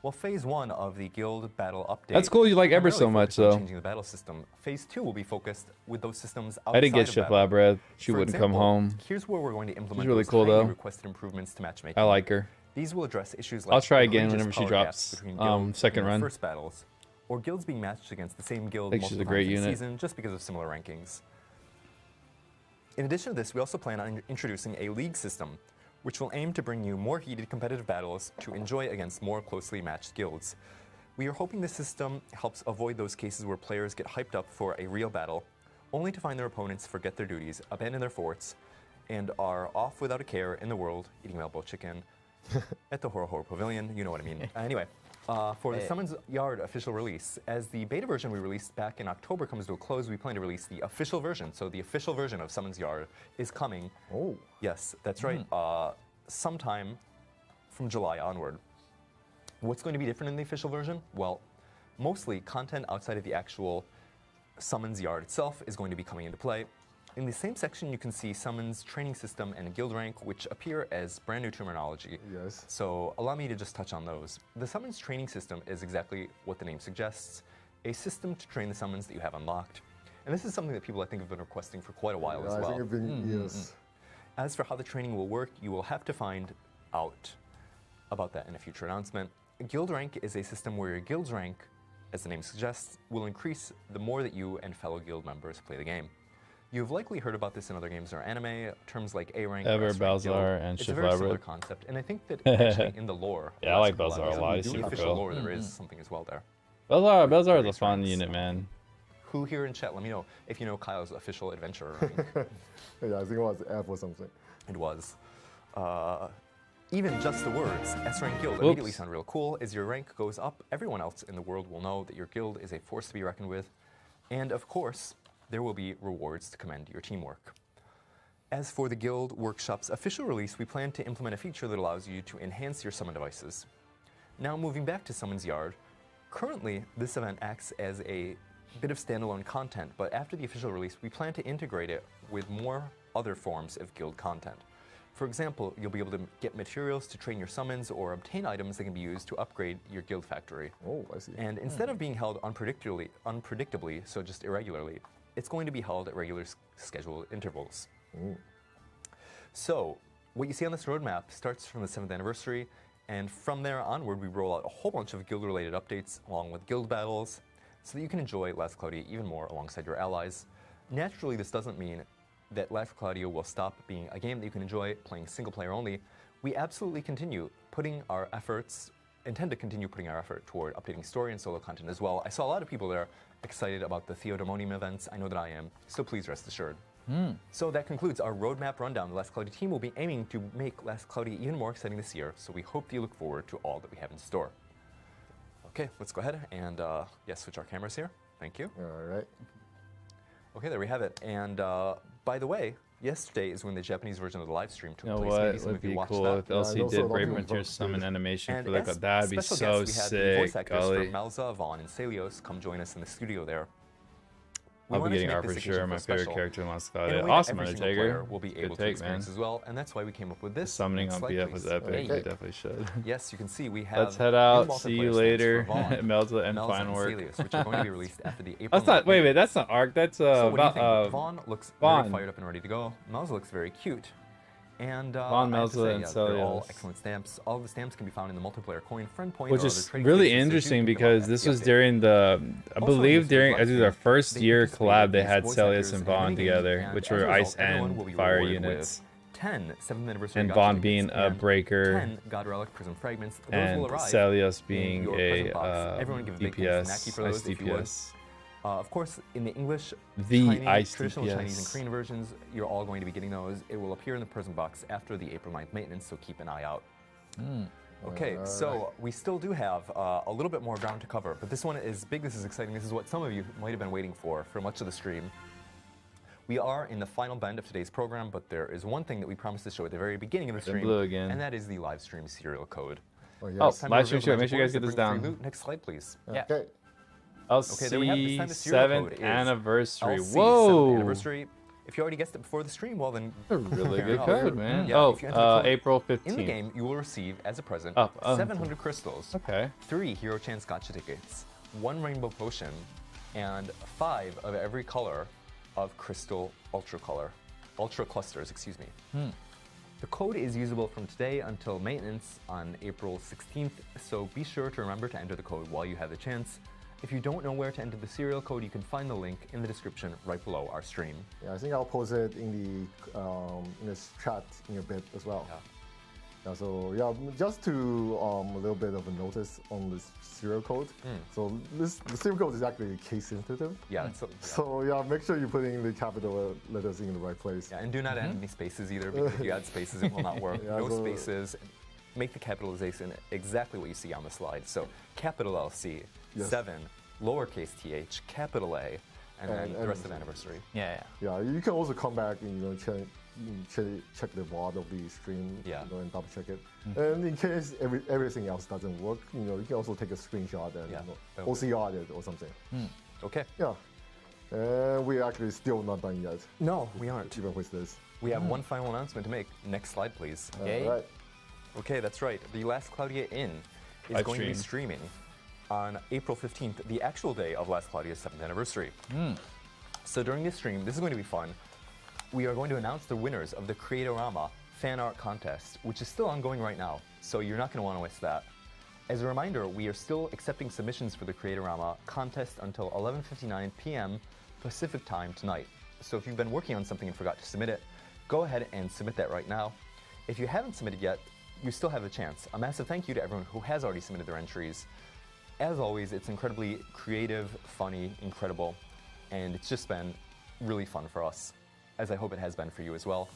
Well, Phase 1 of the guild battle update. That's cool you like Eber primarily so much, focused on though. Changing the battle system. Phase 2 will be focused with those systems outside I did get of Shift battle. Labra. She For wouldn't come example, home. Here's where we're going to implement really those cool, highly though. requested improvements to matchmaking. I like her. These will address issues like I'll try again egregious whenever she power drops, gaps between guilds second in their run. first battles, or guilds being matched against the same guild think she's multiple a great times in a unit. season just because of similar rankings. In addition to this, we also plan on introducing a league system, which will aim to bring you more heated competitive battles to enjoy against more closely matched guilds. We are hoping this system helps avoid those cases where players get hyped up for a real battle, only to find their opponents forget their duties, abandon their forts, and are off without a care in the world, eating Malbo chicken at the Horo Horo Pavilion. You know what I mean. Anyway, for the Summons Yard official release, as the beta version we released back in October comes to a close, we plan to release the official version. So the official version of Summons Yard is coming. Oh. Yes, that's right. Sometime from July onward. What's going to be different in the official version? Well, mostly content outside of the actual Summons Yard itself is going to be coming into play. In the same section, you can see Summons training system and guild rank, which appear as brand new terminology. Yes. So allow me to just touch on those. The Summons training system is exactly what the name suggests, a system to train the summons that you have unlocked. And this is something that people I think have been requesting for quite a while as I well. think it's been years. As for how the training will work, you will have to find out about that in a future announcement. Guild rank is a system where your guild's rank, as the name suggests, will increase the more that you and fellow guild members play the game. You've likely heard about this in other games or anime, terms like A rank, Ever, S rank, guild. Balzar, and It's a very similar Shifabra. concept, and I think that actually in the lore, Yeah, I like Balzar Balzar a lot. He's in the super official cool. lore, there is something as well there. Belzar is a Race fun ranks. unit, man. Who here in chat, let me know if you know Kyle's official adventure rank. Yeah, I think it was F or something. It was. Even just the words S rank guild immediately sound real cool. As your rank goes up, everyone else in the world will know that your guild is a force to be reckoned with. And of course, there will be rewards to commend your teamwork. As for the Guild Workshop's official release, we plan to implement a feature that allows you to enhance your summon devices. Now moving back to Summons Yard, currently this event acts as a bit of standalone content, but after the official release, we plan to integrate it with more other forms of guild content. For example, you'll be able to get materials to train your summons or obtain items that can be used to upgrade your guild factory. Oh, I see. And instead of being held unpredictably, so just irregularly, it's going to be held at regular scheduled intervals. So, what you see on this roadmap starts from the 7th anniversary, and from there onward, we roll out a whole bunch of guild-related updates along with guild battles, so that you can enjoy Last Cloudia even more alongside your allies. Naturally, this doesn't mean that Last Cloudia will stop being a game that you can enjoy playing single player only. We absolutely intend to continue putting our effort toward updating story and solo content as well. I saw a lot of people there excited about the Theodemonium events. I know that I am, so please rest assured. So that concludes our roadmap rundown. The Last Cloudia team will be aiming to make Last Cloudia even more exciting this year, so we hope that you look forward to all that we have in store. Okay, let's go ahead and switch our cameras here. Thank you. All right. Okay, there we have it. And by the way, yesterday is when the Japanese version of the live stream took You know place. what? Maybe It some would of you be watched cool that. if LC also did don't Brave think Frontier it's summon animation And for like as that'd be special so guests, we had the voice sick, actors golly. from Melza, Vaughn, and Celios come join us in the studio there. We I'll be wanted to getting make art this for occasion sure. feel My favorite special character in Last in a way Cloudia. that Awesome every single player Undertaker. will be Good able to take, man. experience as well, and that's why we came up with this. Summoning Next on slide, BF please. was epic. Okay. We definitely should. Yes, you can see we have. Let's head new out. See you multiplayer stats later. for Vaughn, Melza and Melza fine work. Celios, which are going to be released after the April. That's not. 9th Wait, meeting. that's not Arc. That's So what do you think? Vaughn. Vaughn looks Vaughn. very fired up and ready to go. Melza looks very cute. And Vaughn, I have to Melza, say, and they're all Celios. excellent stamps. All of the stamps can be found in the multiplayer coin friend point. Which or is other trading really stations, so do interesting keep them up because at this the was update. during the, I Also, believe in during this I think their live first stream, year they participated collab, in they these had voice Celios actors and and Vaughn minigames, together, and which as a were result, Ice everyone will and be Fire rewarded with units. 10 7th anniversary And Gacha Vaughn tickets being a and breaker 10 God Relic Prism Fragments. Those and will arrive Celios in being your a present box. Everyone give a big thanks to Naki DPS, for Ice those, if you would. DPS. Of course, in the English, The Chinese, Ice traditional Chinese and DPS. Korean versions, you're all going to be getting those. It will appear in the present box after the April 9th maintenance, so keep an eye out. Okay, so we still do have a little bit more ground to cover, but this one is big, this is exciting. This is what some of you might have been waiting for much of the stream. We are in the final bend of today's program, but there is one thing that we promised to show at the very beginning of the stream, blue again. and that is the live stream serial code. Oh, yes. Oh, Time to live stream reveal the show. Make sure you guys magic get this words that bring free down. loot. Next slide, please. Okay. Okay, there we have it. This time the serial code 7th is anniversary. LC 7th Whoa! anniversary. If you already guessed it before the stream, well then, A really fair good enough. code, man. Yeah, if you enter the code April 15th. in the game, you will receive as a present Up, 700 crystals, Okay. 3 Hero Chance Gacha tickets, 1 Rainbow Potion, and 5 of every color of Crystal Ultra Clusters, excuse me. The code is usable from today until maintenance on April 16th, so be sure to remember to enter the code while you have the chance. If you don't know where to enter the serial code, you can find the link in the description right below our stream. Yeah, I think I'll post it in this chat in a bit as well. Yeah, so yeah, just to a little bit of a notice on this serial code. So the serial code is actually case sensitive. Yeah. So yeah, make sure you put in the capital letters in the right place. Yeah, and do not add any spaces either, because if you add spaces, it will not work. Yeah, no so- spaces. Make the capitalization exactly what you see on the slide. So capital LC, Yes. 7, lowercase th, capital A, and then the rest of anniversary. Yeah, Yeah, you can also come back and check the VOD of the stream, Yeah. and double check it. And in case everything else doesn't work, you can also take a screenshot and Yeah. OCR it or something. Okay. Yeah, and we're actually still not done yet, No, we aren't. even with this. We have one final announcement to make. Next slide, please. Okay. All right. Okay, that's right. The Last Cloudia In is Live going to be stream. streaming on April 15th, the actual day of Last Claudia's 7th anniversary. So during this stream, this is going to be fun. We are going to announce the winners of the Creatorama fan art contest, which is still ongoing right now, so you're not going to want to miss that. As a reminder, we are still accepting submissions for the Creatorama contest until 11:59 p.m. Pacific time tonight. So if you've been working on something and forgot to submit it, go ahead and submit that right now. If you haven't submitted yet, you still have a chance. A massive thank you to everyone who has already submitted their entries. As always, it's incredibly creative, funny, incredible, and it's just been really fun for us, as I hope it has been for you as well.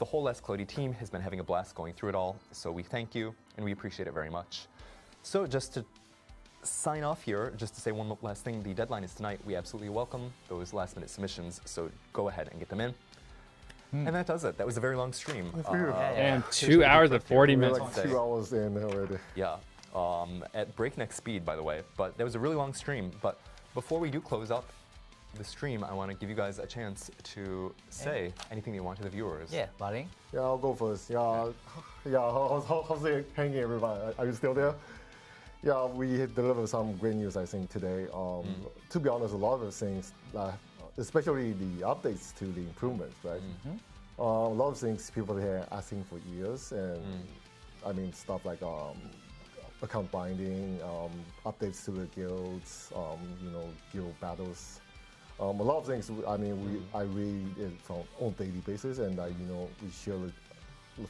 The whole Last Cloudia team has been having a blast going through it all, so we thank you, and we appreciate it very much. So just to sign off here, just to say one last thing, the deadline is tonight. We absolutely welcome those last-minute submissions, so go ahead and get them in. And that does it. That was a very long stream. And 2 hours and 40 We're minutes. like 2 hours in already. Yeah, at breakneck speed, by the way. But that was a really long stream. But before we do close up the stream, I want to give you guys a chance to say anything you want to the viewers. Yeah, Baring. Yeah, I'll go first. Yeah, how's it hanging, everybody? Are you still there? Yeah, we delivered some great news, I think, today. To be honest, a lot of the things, especially the updates to the improvements, right? A lot of things people are asking for years, and I mean stuff like account binding, updates to the guilds, guild battles. A lot of things. I mean, I read it on daily basis, and we share the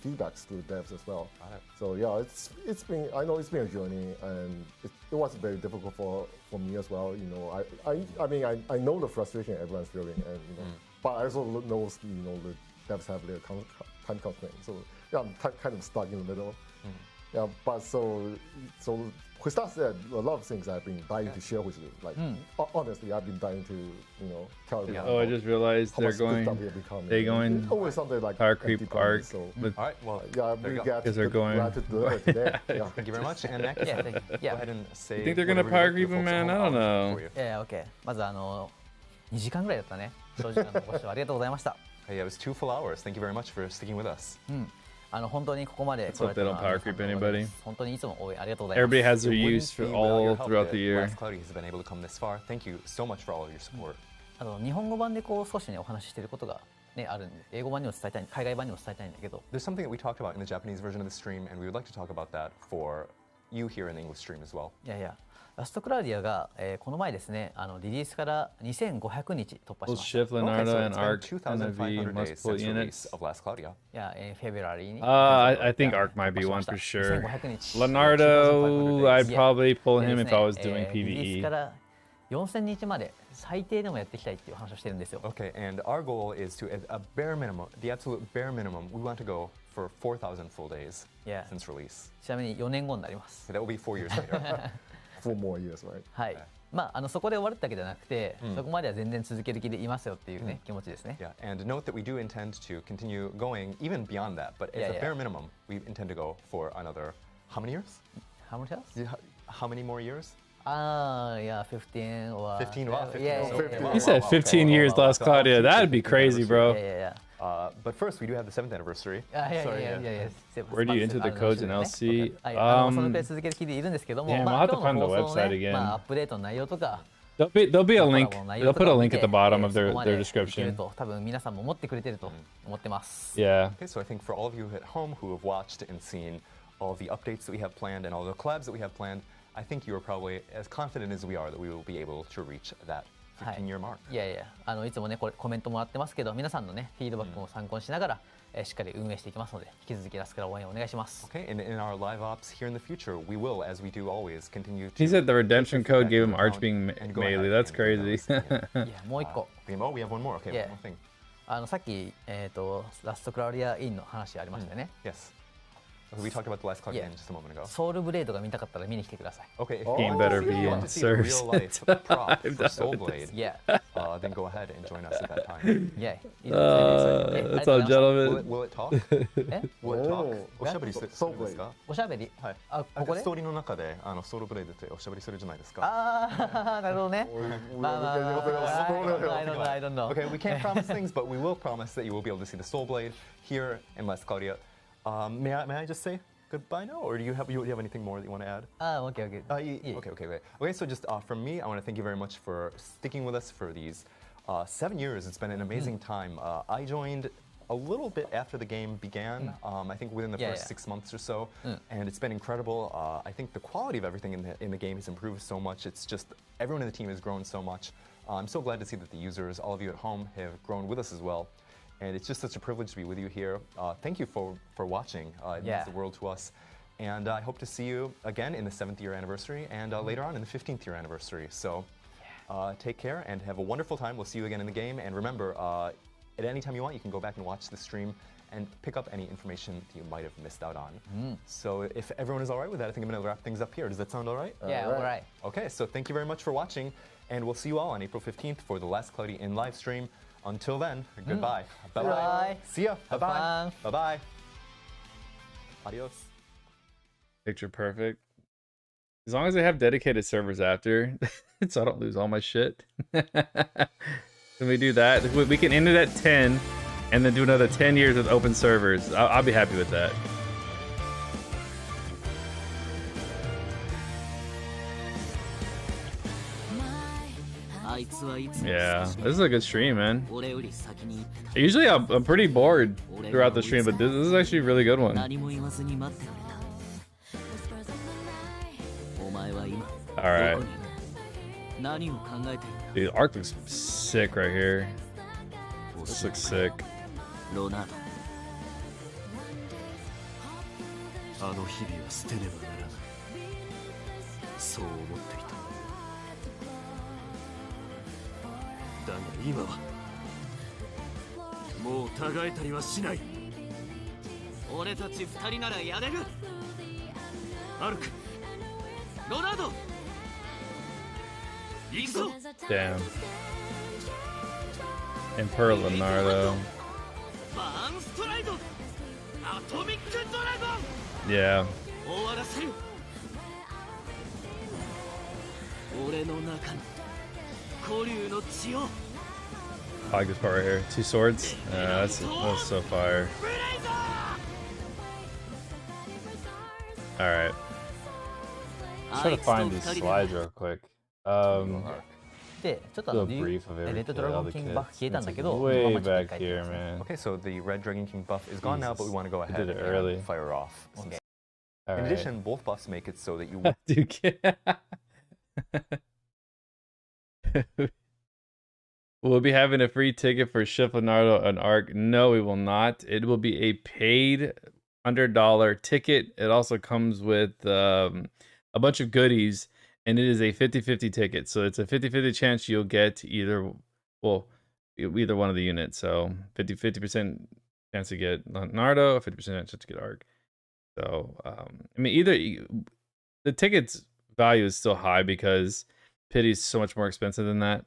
feedbacks to the devs as well. So yeah, it's been. I know it's been a journey, and it was very difficult for me as well. I mean, I know the frustration everyone's feeling, and but I also know the devs have their time constraints. So yeah, I'm kind of stuck in the middle. Yeah, but so with that said, a lot of things I've been dying to share with you. Like honestly, I've been dying to tell everyone. Oh, I just realized how they're much good going. stuff we have become. They going It's always something like Power empty Creep promise, arc. So With, All right, well, yeah, there we you go. got Because they're going- glad to do it today. Yeah. Thank you very much. And next, Yeah, thank you. go Yeah. ahead and say. You think they're gonna whatever power you'd creep like him, the folks at man? I home don't for you. OK。まず2時間ぐらいだったね。長時間のご視聴ありがとうございました。 Hey, it was 2 full hours. Thank you very much for sticking with us. 本当にここまで Let's hope they don't power creep anybody. 本当にいつも応援ありがとうございます。 Everybody has their It wouldn't use for be without all your help throughout that the year. Last Cloudia has been able to come this far. Thank you so much for all of your support. 日本語版で少しねお話ししていることがねあるんで、英語版にも伝えたい、海外版にも伝えたいんだけど。 There's something that we talked about in the Japanese version of the stream, and we would like to talk about that for you here in the English stream as well. いやラストクラウディアが、この前ですねリリースから2500日突破し Will ました。 shift Okay, Leonardo so and it's Arc been gonna be 2,500 days multiple since units? release of Last Cloudia. いやフェブラリーに。 I think Arc might be 突破 one しま for した sure. 2500日。 Leonardo, I'd Yeah. probably pull で him です if ね I was doing リリース PVE. から4000日まで最低でもやっていきたいっていう話をしてるんですよ。 Okay, and our goal is to, at a bare minimum, the absolute bare minimum, we want to go for 4,000 full days Yeah. since release. ちなみに4年後になります。 So that will be 4 years later. 4 more years, right? はい。そこで終わるだけじゃなくて、そこまでは全然続ける気でいますよっていうね、気持ちですね。 Yeah, and note that we do intend to continue going even beyond that, but as Yeah, a yeah. bare minimum, we intend to go for another, how many years? How much else? How many more years? Yeah, 15 or 15, wow, 15. Yeah, So, yeah, yeah. He said 15 years Last Claudia. That'd be crazy, bro. Yeah. But first, we do have the 7th anniversary. Yeah. Where do you enter the codes in LC? はい、そのくらい続ける気でいるんですけども、 Yeah, まあ we'll have to 今日の find the 放送の website ね、 again. まあアップデートの内容とか、 There'll be a コラ link. ボの内容 They'll と put か a を見 link て at the bottom of そこまで their いける description. と多分皆さんも持ってくれてると思ってます。 Yeah. Okay, so I think for all of you at home who have watched and seen all the updates that we have planned and all the collabs that we have planned, I think you are probably as confident as we are that we will be able to reach that 15-year mark. いやいや、いつもねこれコメントもらってますけど、皆さんのねフィードバックも参考にしながら、しっかり運営していきますので、引き続きラスクラ応援お願いします。Okay, and in our live ops here in the future, we will, as we do always, continue to. He said the redemption code gave him Arch being melee. That's crazy. いやもう一個。Oh, we have one more. Okay, Yeah. one more thing. さっきラストクラウディアインの話ありましたよね。Yes. We talked about the last Cloud Yeah. game just a moment ago. ソウルブレードが見たかったら見に来てください。Okay, if Game you better want be to in see a serves. real life prop for I've Soul done Blade, Yeah. then go ahead and join us at that time. Yeah. That's all, Will gentlemen. it, will it talk? え Will it talk? おおしゃべりするソウんですか？おしゃべり。はい。あ、ここでストーリーの中でソウルブレイドっておしゃべりするじゃないですか。ああ、なるほどね。まあまあまあまあ、I don't know. Okay, we can't promise things, but we will promise that you will be able to see the Soul Blade here in Las Claudia. May I just say goodbye now, or do you have anything more that you want to add? Okay. Okay, so just from me, I want to thank you very much for sticking with us for these 7 years. It's been an amazing time. I joined a little bit after the game began, I think within the first 6 months or so, and it's been incredible. I think the quality of everything in the game has improved so much. It's just everyone in the team has grown so much. I'm so glad to see that the users, all of you at home, have grown with us as well. And it's just such a privilege to be with you here. Thank you for watching. It means the world to us. And I hope to see you again in the 7th year anniversary and later on in the 15th year anniversary. So take care and have a wonderful time. We'll see you again in the game. And remember, at any time you want, you can go back and watch the stream and pick up any information that you might have missed out on. So if everyone is all right with that, I think I'm going to wrap things up here. Does that sound all right? Yeah, all right. Okay, so thank you very much for watching. And we'll see you all on April 15th for the Last Cloudy in live stream. Until then, goodbye. Bye-bye. Bye. See ya. Have Bye-bye. fun. Bye-bye. Adios. Picture perfect. As long as I have dedicated servers after, so I don't lose all my shit. When we do that, we can end it at 10 and then do another 10 years with open servers. I'll be happy with that. Yeah, this is a good stream, man. Usually I'm pretty bored throughout the stream, but this is actually a really good one. Alright. Dude, Arc looks sick right here. This looks sick. あの日々を捨てねばならない。そう思っていた。だが今はもうたがえたりはしない。俺たち二人ならやれる。アルク、ロナウド、行くぞ。 Damn. And Pearl Leonardo. バーンストライド、アトミックドラゴン。 Yeah. 終わらせる。俺の中の古竜の血を。 I like this part right here. 2 swords. That's so fire. Alright. Let's try to find these slides real quick. で、ちょっと Do a brief of レッド everything. ドラゴ All ン the キングバフ kits. 消えたんだけ It's ど、 way まま back ちょっと帰って here, きます man. Okay, so the Red Dragon King buff is gone now, but we want to go I ahead did it early. and fire off. Okay. In Alright. addition, both buffs make it so that you Dude, we'll be having a free ticket for Chef Leonardo and Arc. No, we will not. It will be a paid $100 ticket. It also comes with a bunch of goodies, and it is a 50-50 ticket. So it's a 50-50 chance you'll get either one of the units. So 50% chance to get Leonardo, 50% chance to get Arc. So I mean, the tickets value is still high because Pity is so much more expensive than that.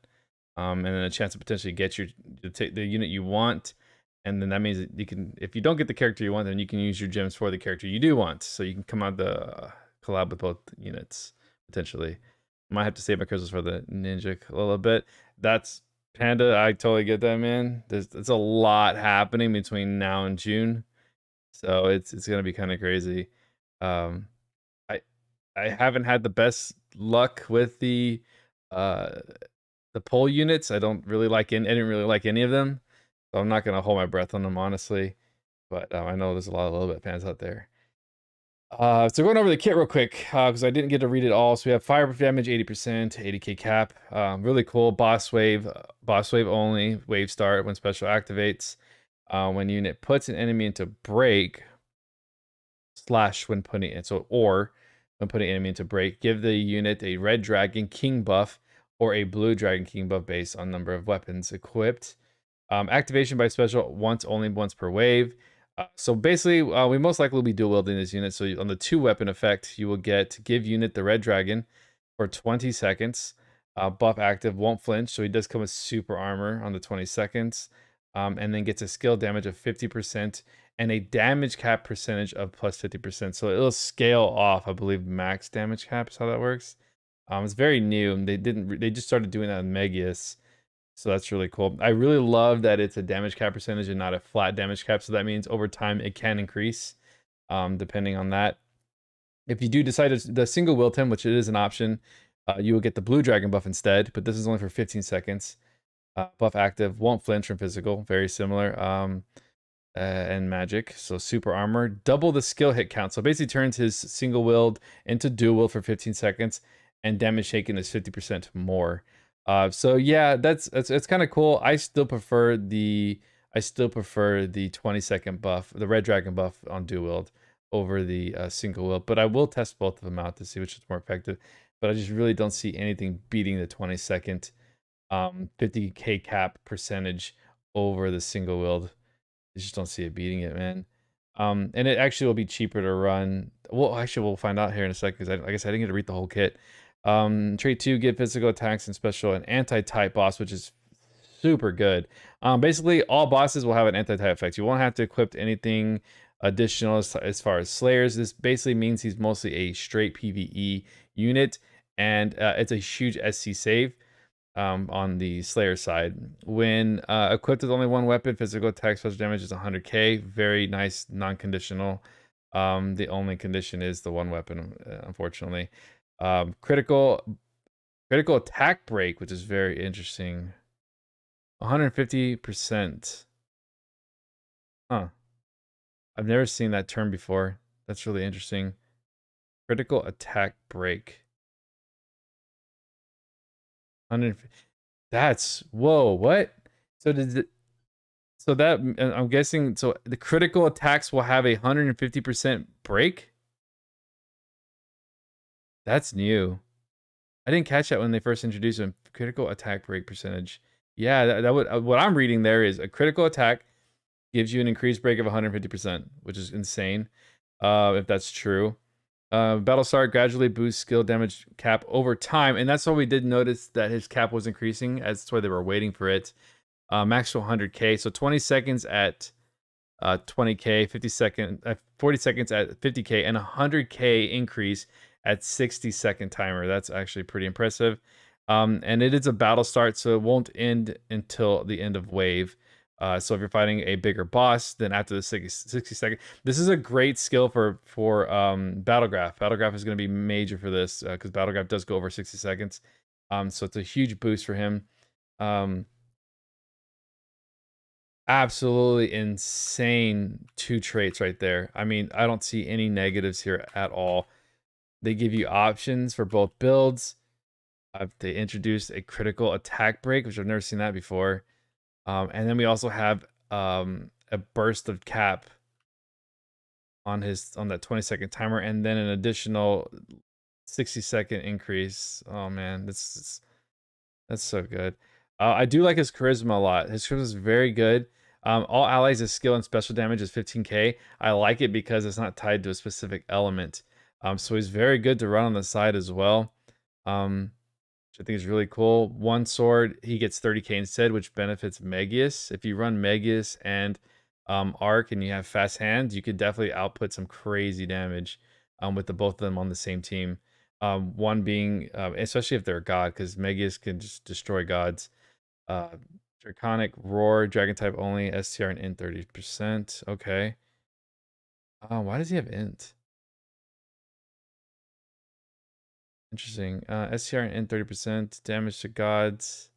And then a chance to potentially get the unit you want, and then that means that you can, if you don't get the character you want, then you can use your gems for the character you do want. So you can come out the collab with both units potentially. Might have to save my crystals for the ninja a little bit. That's Panda. I totally get that, man. There's a lot happening between now and June, so it's gonna be kind of crazy. I haven't had the best luck with the pole units. I didn't really like any of them, so I'm not gonna hold my breath on them, honestly. But I know there's a lot of little bit fans out there. So going over the kit real quick, because I didn't get to read it all. So we have fire damage 80%, 80k cap. Really cool. Boss wave only. Wave start when special activates. When unit puts an enemy into break, slash when putting it, so or when putting enemy into break, give the unit a red dragon king buff or a blue dragon king buff based on number of weapons equipped. Activation by special once per wave. So basically, we most likely will be dual wielding this unit. So on the 2 weapon effect, you will get give unit the red dragon for 20 seconds. Buff active, won't flinch. So he does come with super armor on the 20 seconds. And then gets a skill damage of 50% and a damage cap percentage of plus 50%. So it'll scale off, I believe, max damage cap is how that works. It's very new. And they just started doing that in Megius. So that's really cool. I really love that it's a damage cap percentage and not a flat damage cap. So that means over time it can increase depending on that. If you do decide the single wield him, which it is an option, you will get the blue dragon buff instead, but this is only for 15 seconds. Buff active, won't flinch from physical, very similar. And magic, so super armor. Double the skill hit count. So basically turns his single wield into dual wield for 15 seconds, and damage taken is 50% more. So yeah, that's kind of cool. I still prefer the 20-second buff, the red dragon buff on dual wield over the single wield. But I will test both of them out to see which is more effective. But I just really don't see anything beating the 20-second 50k cap percentage over the single wield. I just don't see it beating it, man. And it actually will be cheaper to run. Well, actually, we'll find out here in a second because like I said, I didn't get to read the whole kit. Trait 2, give physical attacks and special an anti-type boss, which is super good. Basically, all bosses will have an anti-type effect. You won't have to equip anything additional as far as slayers. This basically means he's mostly a straight PvE unit, and it's a huge SC save on the Slayer side. When equipped with only 1 weapon, physical attack special damage is 100k. Very nice, non-conditional. The only condition is the 1 weapon, unfortunately. Critical attack break, which is very interesting. 150%. Huh. I've never seen that term before. That's really interesting. Critical attack break. 150. That's whoa, what? So does it, so that I'm guessing, so the critical attacks will have a 150% break? That's new. I didn't catch that when they first introduced them. Critical attack break percentage. Yeah, that would, what I'm reading there is a critical attack gives you an increased break of 150%, which is insane. If that's true. Battle start gradually boosts skill damage cap over time, and that's why we did notice that his cap was increasing. That's why they were waiting for it. Max to 100k, so 20 seconds at 20k, 40 seconds at 50k, and 100k increase at 60-second timer. That's actually pretty impressive. And it is a battle start, so it won't end until the end of wave. So if you're fighting a bigger boss, then after the 60 second, this is a great skill for Battlegraph. Battlegraph is going to be major for this because Battlegraph does go over 60 seconds. So it's a huge boost for him. Absolutely insane 2 traits right there. I mean, I don't see any negatives here at all. They give you options for both builds. They introduced a critical attack break, which I've never seen that before. And then we also have a burst of cap on that 20-second timer, and then an additional 60-second increase. Oh man, that's so good. I do like his charisma a lot. His charisma is very good. All allies' skill and special damage is 15k. I like it because it's not tied to a specific element. So he's very good to run on the side as well. Which I think is really cool. 1 sword, he gets 30k instead, which benefits Megius. If you run Megius and Arc and you have fast hands, you could definitely output some crazy damage with the both of them on the same team. One being, especially if they're a god, because Megius can just destroy gods. Draconic Roar, Dragon type only, STR and Int 30%. Okay. Why does he have Int? Interesting. STR and Int 30%. Damage to gods.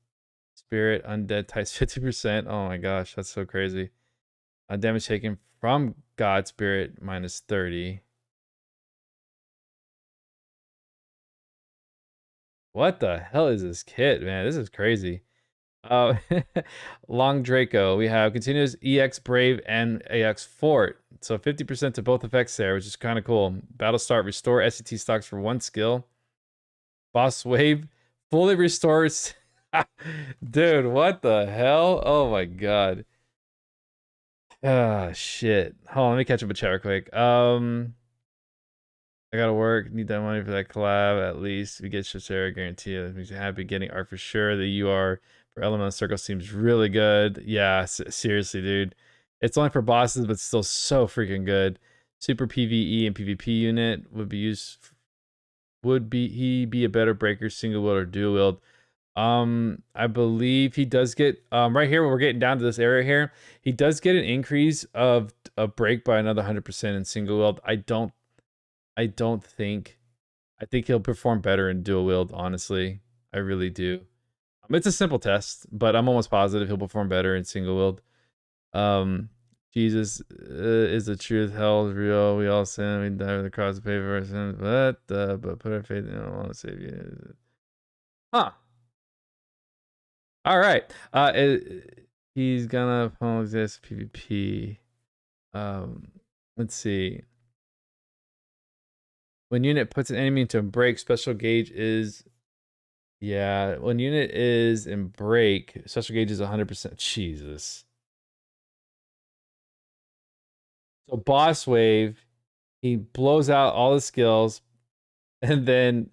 Spirit, undead types 50%. Oh my gosh, that's so crazy. Damage taken from God Spirit minus 30. What the hell is this kit, man? This is crazy. Uh, Long Draco. We have continuous EX Brave and AX Fort. So 50% to both effects there, which is kind of cool. Battle Start. Restore SCT stocks for 1 skill. Boss Wave. Fully restores. Dude, what the hell? Oh my god. Ah, shit. Hold on, let me catch up with chat real quick. I gotta work. Need that money for that collab. At least we get Shashara guarantee. It makes you happy getting art for sure. The UR for Elemental Circle seems really good. Yeah, seriously, dude. It's only for bosses, but still so freaking good. Super PvE and PvP unit would be used. Would he be a better breaker, single wield or dual wield? I believe he does get right here when we're getting down to this area here. He does get an increase of a break by another 100% in single wield. I think he'll perform better in dual wield, honestly. I really do. It's a simple test, but I'm almost positive he'll perform better in single wield. Jesus is the truth. Hell is real. We all sin. We die with the cross to pay for our sins. But put our faith in Allah to save you. Huh. All right. He's gonna exist PvP. Let's see. When unit puts an enemy into a break, special gauge is... Yeah, when unit is in break, special gauge is 100%. Jesus. So boss wave, he blows out all the skills, and then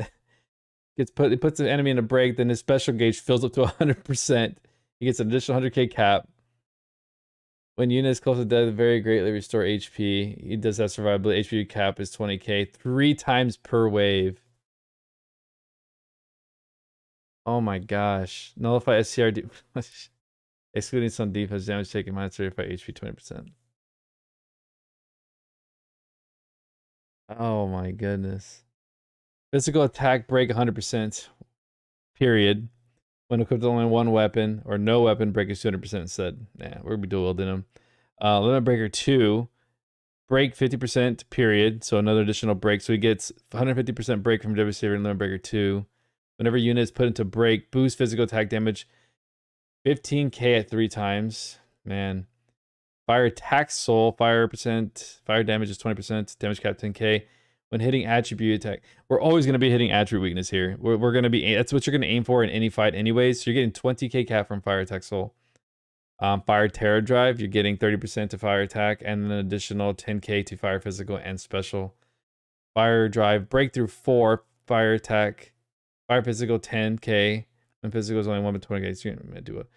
it puts an enemy in a break, then his special gauge fills up to 100%. He gets an additional 100k cap. When unit is close to death, very greatly restore HP. He does have survivability. HP cap is 20k, 3 times per wave. Oh my gosh. Nullify SCR, excluding some defense damage taken, minus 35 HP, 20%. Oh my goodness. Physical attack break 100%. Period. When equipped with only 1 weapon or no weapon, break is 200% instead. Yeah, we're gonna be dual wielding him. Limit breaker 2. Break 50%, period. So another additional break. So he gets 150% break from Devastator and Limit breaker 2. Whenever unit is put into break, boost physical attack damage 15k at 3 times. Man. Fire attack soul, fire damage is 20%, damage cap 10k. When hitting attribute attack, we're always going to be hitting attribute weakness here. We're going to be, that's what you're going to aim for in any fight anyways. So you're getting 20k cap from fire attack soul. Fire terror drive, you're getting 30% to fire attack and an additional 10k to fire physical and special. Fire drive, breakthrough 4, fire attack, fire physical 10k, and physical is only 1 but 20k. So you're going to do it.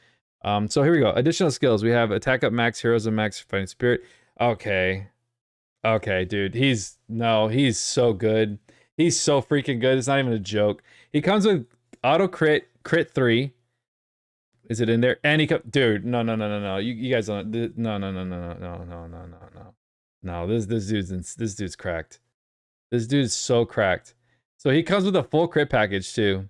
So here we go. Additional skills. We have attack up max, heroes and max, fighting spirit. Okay. Okay, dude. He's so good. He's so freaking good. It's not even a joke. He comes with auto crit 3. Is it in there? And he dude, no. You guys don't. No. This dude's cracked. This dude's so cracked. So he comes with a full crit package too.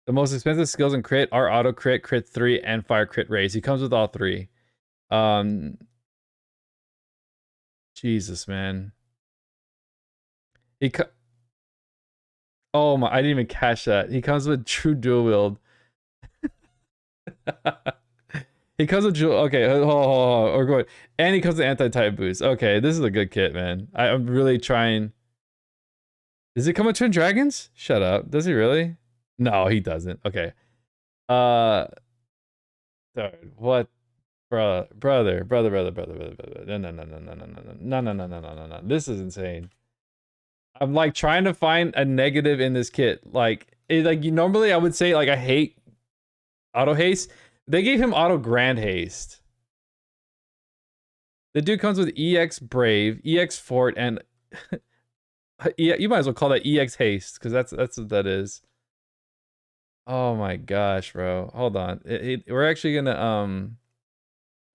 The most expensive skills in crit are auto crit, crit 3, and fire crit raise. He comes with all 3. Jesus, man. Oh my! I didn't even catch that. He comes with true dual wield. He comes with dual. Okay, hold. Or go. And he comes with anti-type boost. Okay, this is a good kit, man. I'm really trying. Does it come with Twin Dragons? Shut up. Does he really? No, he doesn't. Okay. Dude, what? Brother. No. This is insane. I'm like trying to find a negative in this kit. Like normally I would say like I hate auto haste. They gave him auto grand haste. The dude comes with EX Brave, EX Fort, and you might as well call that EX Haste because that's what that is. Oh my gosh, bro. Hold on. We're actually gonna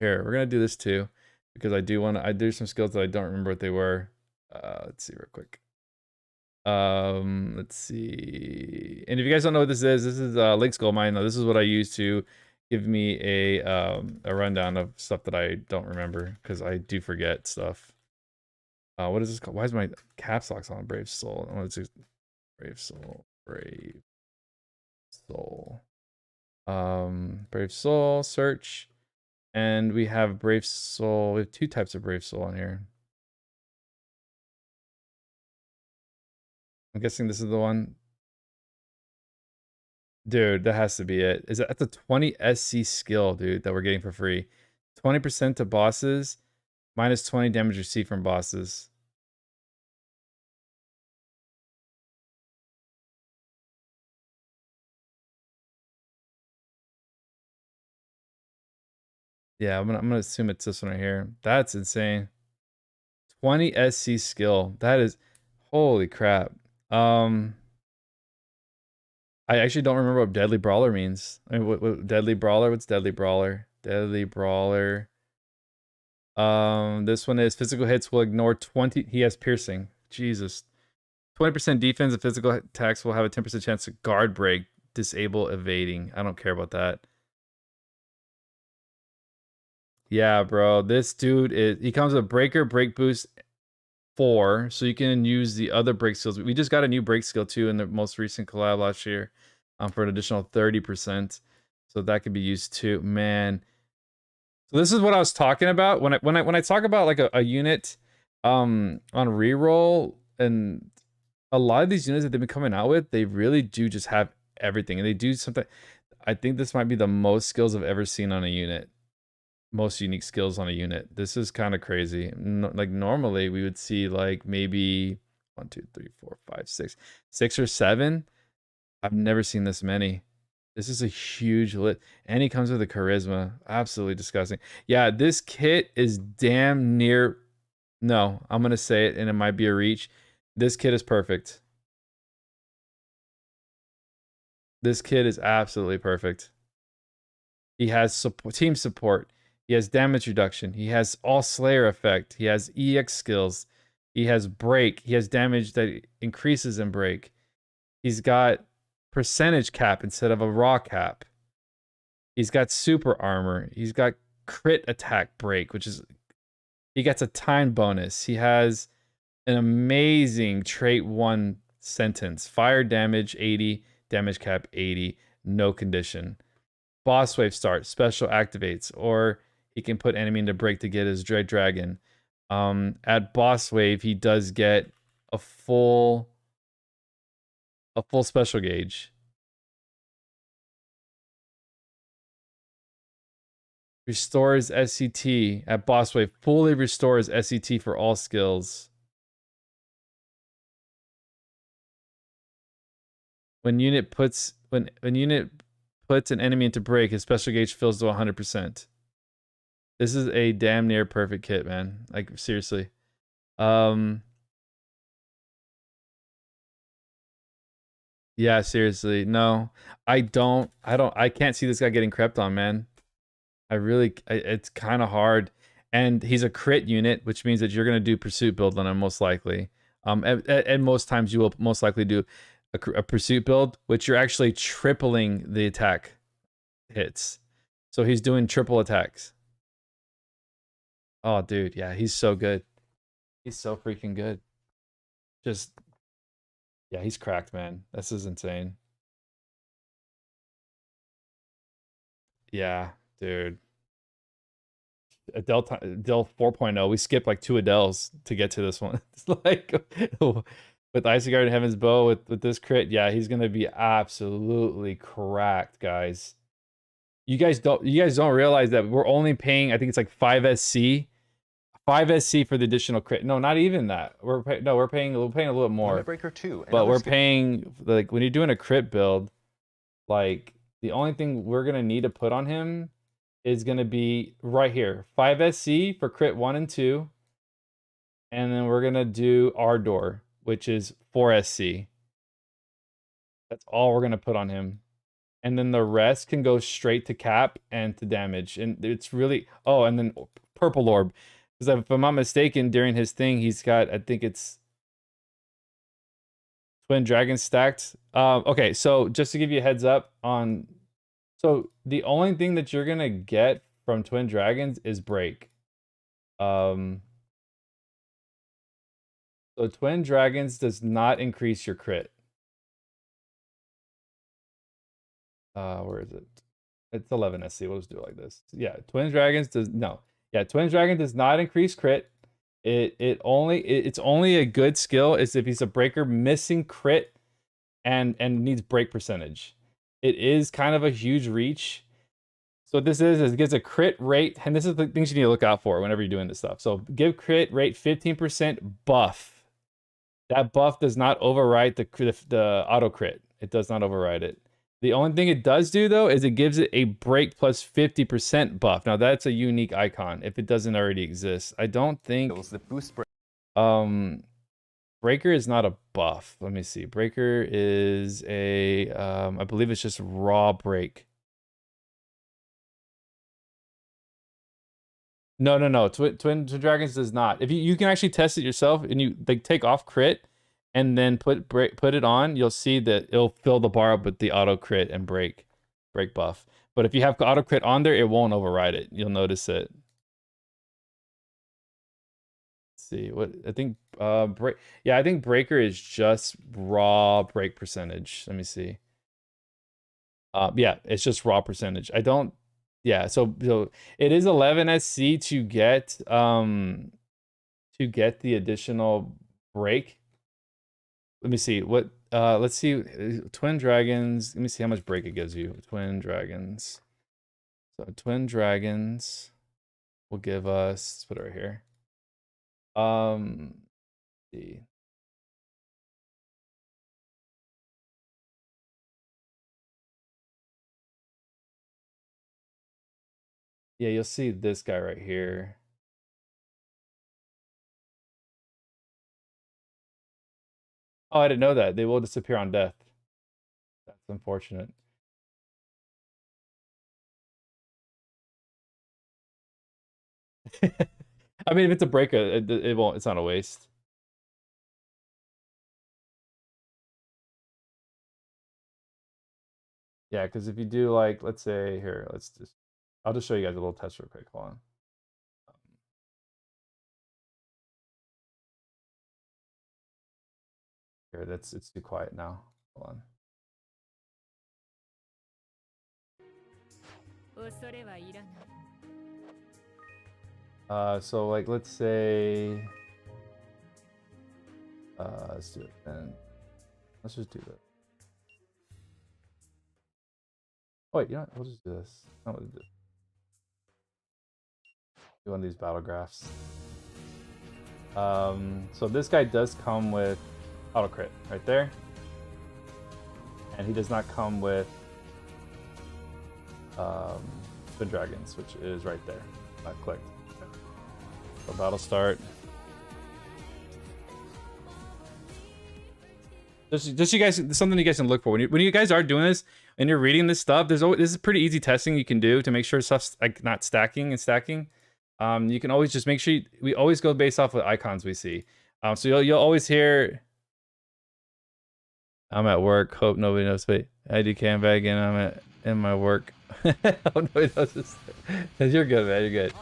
here, we're gonna do this too. Because I do some skills that I don't remember what they were. Let's see real quick. Let's see. And if you guys don't know what this is Lake Skull Mine. This is what I use to give me a rundown of stuff that I don't remember because I do forget stuff. What is this called? Why is my caps locks on Brave Soul? Oh, it's just Brave Soul. Brave Soul. Brave Soul, search. And we have Brave Soul. We have 2 types of Brave Soul on here. I'm guessing this is the one. Dude, that has to be it. That's a 20 SC skill, dude, that we're getting for free. 20% to bosses, minus 20 damage received from bosses. Yeah, I'm gonna assume it's this one right here. That's insane. 20 SC skill. That is holy crap. I actually don't remember what Deadly Brawler means. I mean, what Deadly Brawler? What's Deadly Brawler? Deadly Brawler. This one is physical hits will ignore 20. He has piercing. Jesus. 20% defense and physical attacks will have a 10% chance to guard break, disable evading. I don't care about that. Yeah, bro. This dude he comes with breaker, break boost 4, so you can use the other break skills. We just got a new break skill too in the most recent collab last year, for an additional 30%. So that could be used too. Man. So this is what I was talking about when I talk about like a unit on reroll, and a lot of these units that they've been coming out with, they really do just have everything, and they do something. I think this might be the most skills I've ever seen on a unit. Most unique skills on a unit. This is kind of crazy. Like normally we would see like maybe 1, 2, 3, 4, 5, 6 or 7. I've never seen this many. This is a huge lit, and he comes with a charisma. Absolutely disgusting. Yeah, this kit is damn near. No, I'm gonna say it, and it might be a reach. This kit is perfect. This kit is absolutely perfect. He has team support. He has damage reduction. He has all Slayer effect. He has EX skills. He has break. He has damage that increases in break. He's got percentage cap instead of a raw cap. He's got super armor. He's got crit attack break, which is, he gets a time bonus. He has an amazing trait 1 sentence. Fire damage 80, damage cap 80, no condition. Boss wave start, special activates, or he can put enemy into break to get his Dread Dragon. At boss wave, he does get a full special gauge. Restores SCT at boss wave. Fully restores SCT for all skills. When unit puts an enemy into break, his special gauge fills to 100%. This is a damn near perfect kit, man. Like seriously. Yeah, seriously. No. I can't see this guy getting crept on, man. It's kind of hard. And he's a crit unit, which means that you're going to do pursuit build on him most likely. And most times you will most likely do a pursuit build, which you're actually tripling the attack hits. So he's doing triple attacks. Oh, dude, yeah, he's so good. He's so freaking good. Just, yeah, he's cracked, man. This is insane. Yeah, dude. Adele 4.0. We skipped like 2 Adeles to get to this one. It's like with Icy Guard and Heaven's Bow with this crit, yeah, he's gonna be absolutely cracked, guys. You guys don't realize that we're only paying, I think it's like 5 SC. 5 SC for the additional crit. No, not even that. We're paying a little more. Limit Breaker 2. But we're paying, like, when you're doing a crit build, like, the only thing we're gonna need to put on him is gonna be right here. 5 SC for crit 1 and 2. And then we're gonna do Ardor, which is 4 SC. That's all we're gonna put on him. And then the rest can go straight to cap and to damage. And it's really, oh, and then Purple Orb. Because if I'm not mistaken, during his thing, he's got, I think it's Twin Dragons stacked. Okay, so just to give you a heads up on, so the only thing that you're gonna get from Twin Dragons is break. So Twin Dragons does not increase your crit. Where is it? It's 11 SC. We'll just do it like this. Yeah, Twin Dragons does no. Yeah, Twin Dragon does not increase crit. It's only a good skill is if he's a breaker missing crit and needs break percentage. It is kind of a huge reach. So what this is it gives a crit rate, and this is the things you need to look out for whenever you're doing this stuff. So give crit rate 15% buff. That buff does not override the auto crit. It does not override it. The only thing it does do, though, is it gives it a break plus 50% buff. Now, that's a unique icon if it doesn't already exist. I don't think... The boost Breaker is not a buff. Let me see. Breaker is a... I believe it's just raw break. No. Twin Dragons does not. If you can actually test it yourself and you like take off crit and then put it on, you'll see that it'll fill the bar up with the auto crit and break buff. But if you have auto crit on there, it won't override it. You'll notice it. Let's see what I think. I think breaker is just raw break percentage. Let me see. Yeah, it's just raw percentage. I don't. Yeah, so it is 11 SC to get the additional break. Let me see what let's see Twin Dragons. Let me see how much break it gives you. Twin Dragons. So Twin Dragons will give us, let's put it right here. Let's see. Yeah, you'll see this guy right here. Oh, I didn't know that. They will disappear on death. That's unfortunate. I mean, if it's a breaker, it won't. It's not a waste. Yeah, because if you do like, let's say here, I'll just show you guys a little test real quick. Hold on. Here, it's too quiet now. Hold on. So like, let's say, let's do it then. Let's just do that. Oh, wait, you know what? We'll just do this. No, we'll do one of these battle graphs. So this guy does come with auto crit right there, and he does not come with the dragons, which is right there. Not clicked. So battle start. Just you guys, something you guys can look for when you guys are doing this and you're reading this stuff. This is pretty easy testing you can do to make sure stuff's like not stacking and stacking. You can always just make sure we always go based off of icons we see. So you'll always hear. I'm at work. Hope nobody knows. Wait, I do cam bag and I'm in my work. Hope nobody knows this. You're good, man. You're good.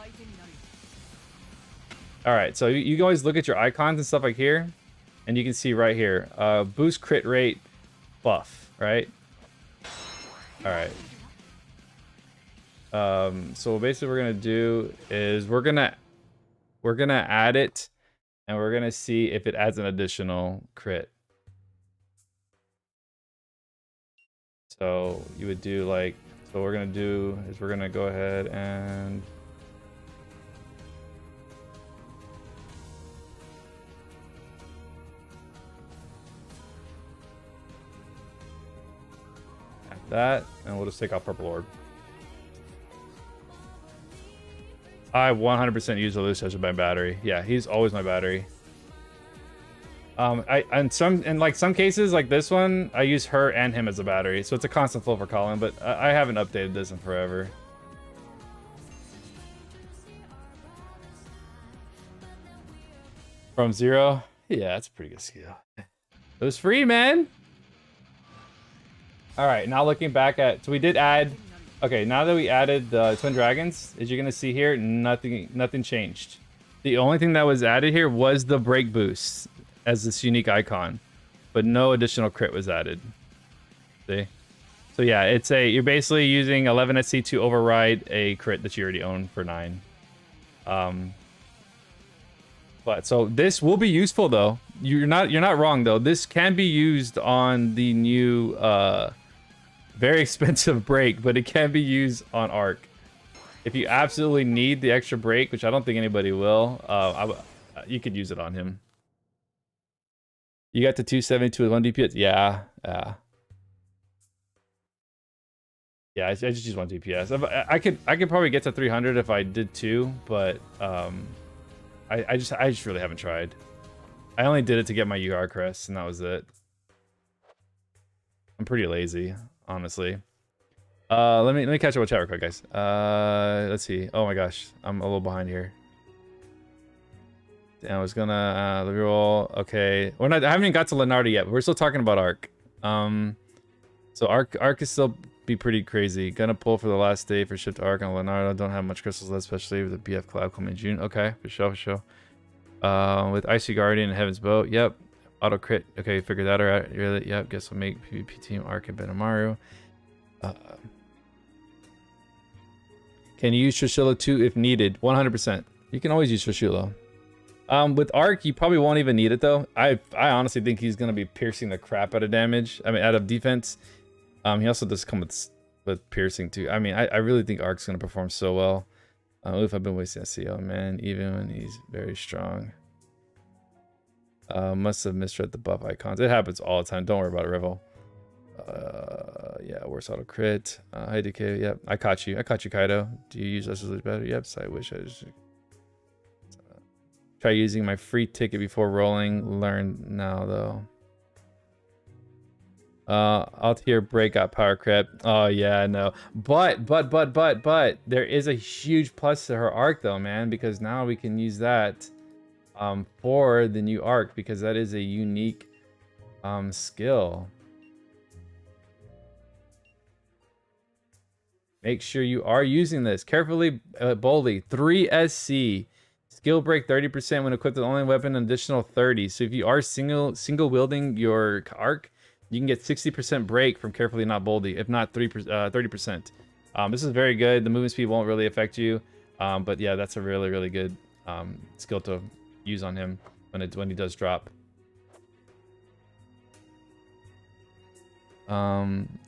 All right, so you can always look at your icons and stuff like here, and you can see right here, boost crit rate buff, right? All right. So basically what we're gonna do is we're gonna add it, and we're gonna see if it adds an additional crit. So you would do like, so what we're gonna do is we're gonna go ahead and add that, and we'll just take off purple orb. I 100% use Elise as my battery. Yeah, he's always my battery. In some cases like this one, I use her and him as a battery, so it's a constant flow for Colin. But I haven't updated this in forever. From 0, yeah, that's a pretty good skill. It was free, man. All right, now looking back at, so we did add. Okay, now that we added the Twin Dragons, as you're gonna see here, nothing changed. The only thing that was added here was the break boost as this unique icon, but no additional crit was added. See? So yeah, you're basically using 11 SC to override a crit that you already own for 9. But so this will be useful though. You're not wrong though. This can be used on the new very expensive break, but it can be used on Arc. If you absolutely need the extra break, which I don't think anybody will, you could use it on him. You got the 272 with 1 DPS? Yeah. Yeah, I just use 1 DPS. I could probably get to 300 if I did 2, but I just really haven't tried. I only did it to get my UR crest, and that was it. I'm pretty lazy, honestly. Let me catch up with chat real quick, guys. Let's see. Oh my gosh, I'm a little behind here. And I was gonna the roll. Okay, I haven't even got to Leonardo yet, but we're still talking about Arc. So Arc is still be pretty crazy. Gonna pull for the last day for shift Arc on Leonardo. Don't have much crystals left, especially with the BF Collab coming in June. Okay, for sure. With Icy Guardian and Heaven's Bow. Yep. Auto crit. Okay, figured that out. Really? Yep. Guess we'll make PvP team Arc and Benamaru. Can you use Shoshilo too if needed? 100%. You can always use Shoshilo. With Arc, you probably won't even need it though. I honestly think he's gonna be piercing the crap out of damage. I mean, out of defense. He also does come with piercing too. I mean, I really think Arc's gonna perform so well. If I've been wasting SEO, man, even when he's very strong. Must have misread the buff icons. It happens all the time. Don't worry about it, Revel. Yeah, worse auto crit. Hi DK. Yep, I caught you, Kaido. Do you use us better? Yep. So I wish I just try using my free ticket before rolling. Learn now though. Altier break got power crept. Oh yeah, no. But there is a huge plus to her Arc though, man, because now we can use that for the new Arc, because that is a unique skill. Make sure you are using this carefully, boldly. 3 SC. Skill break 30% when equipped with only weapon, an additional 30. So if you are single wielding your Arc, you can get 60% break from carefully, not boldly, if not 30%. This is very good. The movement speed won't really affect you, but yeah, that's a really good skill to use on him when he does drop.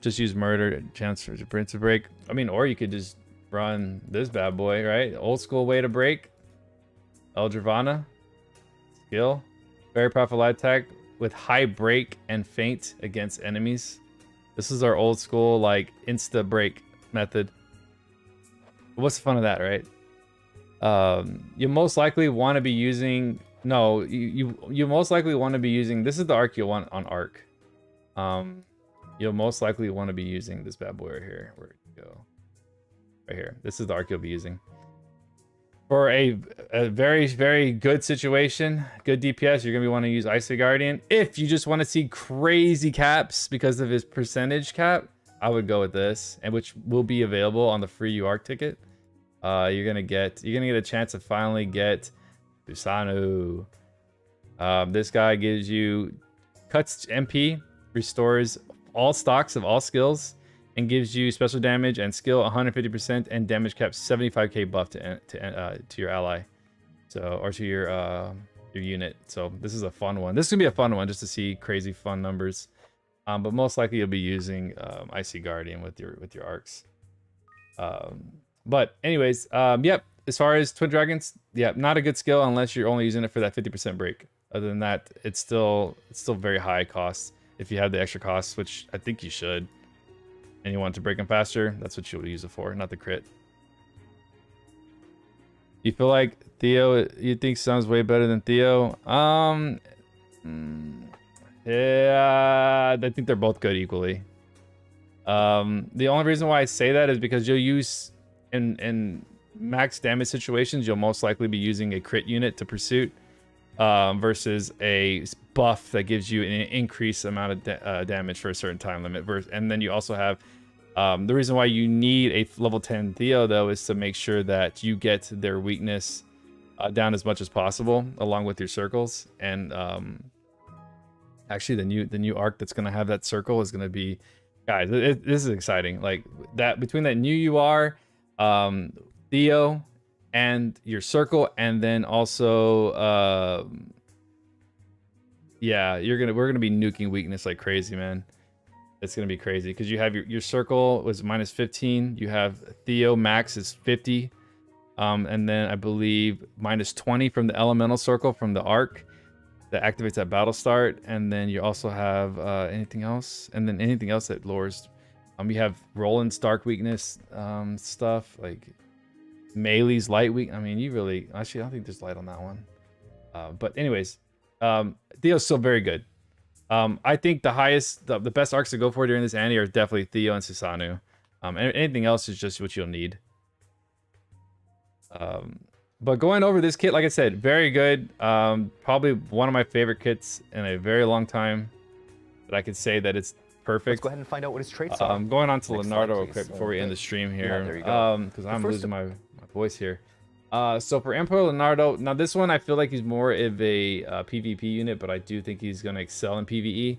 Just use murder chance for sprint to break. I mean, or you could just run this bad boy, right? Old school way to break. Eldravana skill, very powerful light attack with high break and feint against enemies. This is our old school like insta break method. What's the fun of that, right? You most likely want to be using you most likely want to be using, this is the Arc you'll want on Arc. You'll most likely want to be using this bad boy right here. Where'd it go? Right here. This is the Arc you'll be using. For a very good situation, good DPS, you're going to want to use Icy Guardian. If you just want to see crazy caps because of his percentage cap, I would go with this, and which will be available on the free UARC ticket. You're gonna get a chance to finally get Busanu. This guy gives you cuts MP, restores all stocks of all skills, and gives you special damage and skill 150% and damage cap 75k buff to your ally, or to your unit. So this is a fun one. This is gonna be a fun one just to see crazy fun numbers. But most likely you'll be using Icy Guardian with your arcs. But anyways, yep. As far as Twin Dragons, yeah, not a good skill unless you're only using it for that 50% break. Other than that, it's still very high cost. If you have the extra costs, which I think you should, and you want to break them faster, that's what you'll use it for, not the crit. You feel like Theo, you think sounds way better than Theo? Yeah, I think they're both good equally. The only reason why I say that is because you'll use in max damage situations, you'll most likely be using a crit unit to pursuit versus a buff that gives you an increased amount of damage for a certain time limit. And then you also have the reason why you need a level 10 Theo though is to make sure that you get their weakness down as much as possible along with your circles. And actually the new arc that's going to have that circle is going to be Guys, this is exciting. Like that between that new UR, Theo, and your circle, and then also yeah, we're gonna be nuking weakness like crazy, man. It's gonna be crazy because you have your circle was minus 15. You have Theo max is 50, and then I believe minus 20 from the elemental circle from the arc that activates at battle start, and then you also have anything else, and then anything else that lowers. You have Roland's dark weakness stuff like Melee's light weak. I mean, you really actually I don't think there's light on that one. But anyways, Theo's still very good. I think the best arcs to go for during this Annie are definitely Theo and Susanoo. And anything else is just what you'll need. But going over this kit, like I said, very good. Probably one of my favorite kits in a very long time. That I could say that it's perfect. Let's go ahead and find out what his traits are. Going on to Next Leonardo slide, real quick please. before we end the stream here. Yeah, there you go. Because I'm losing my voice here. So for Emperor Leonardo, now this one I feel like he's more of a PvP unit, but I do think he's going to excel in PvE.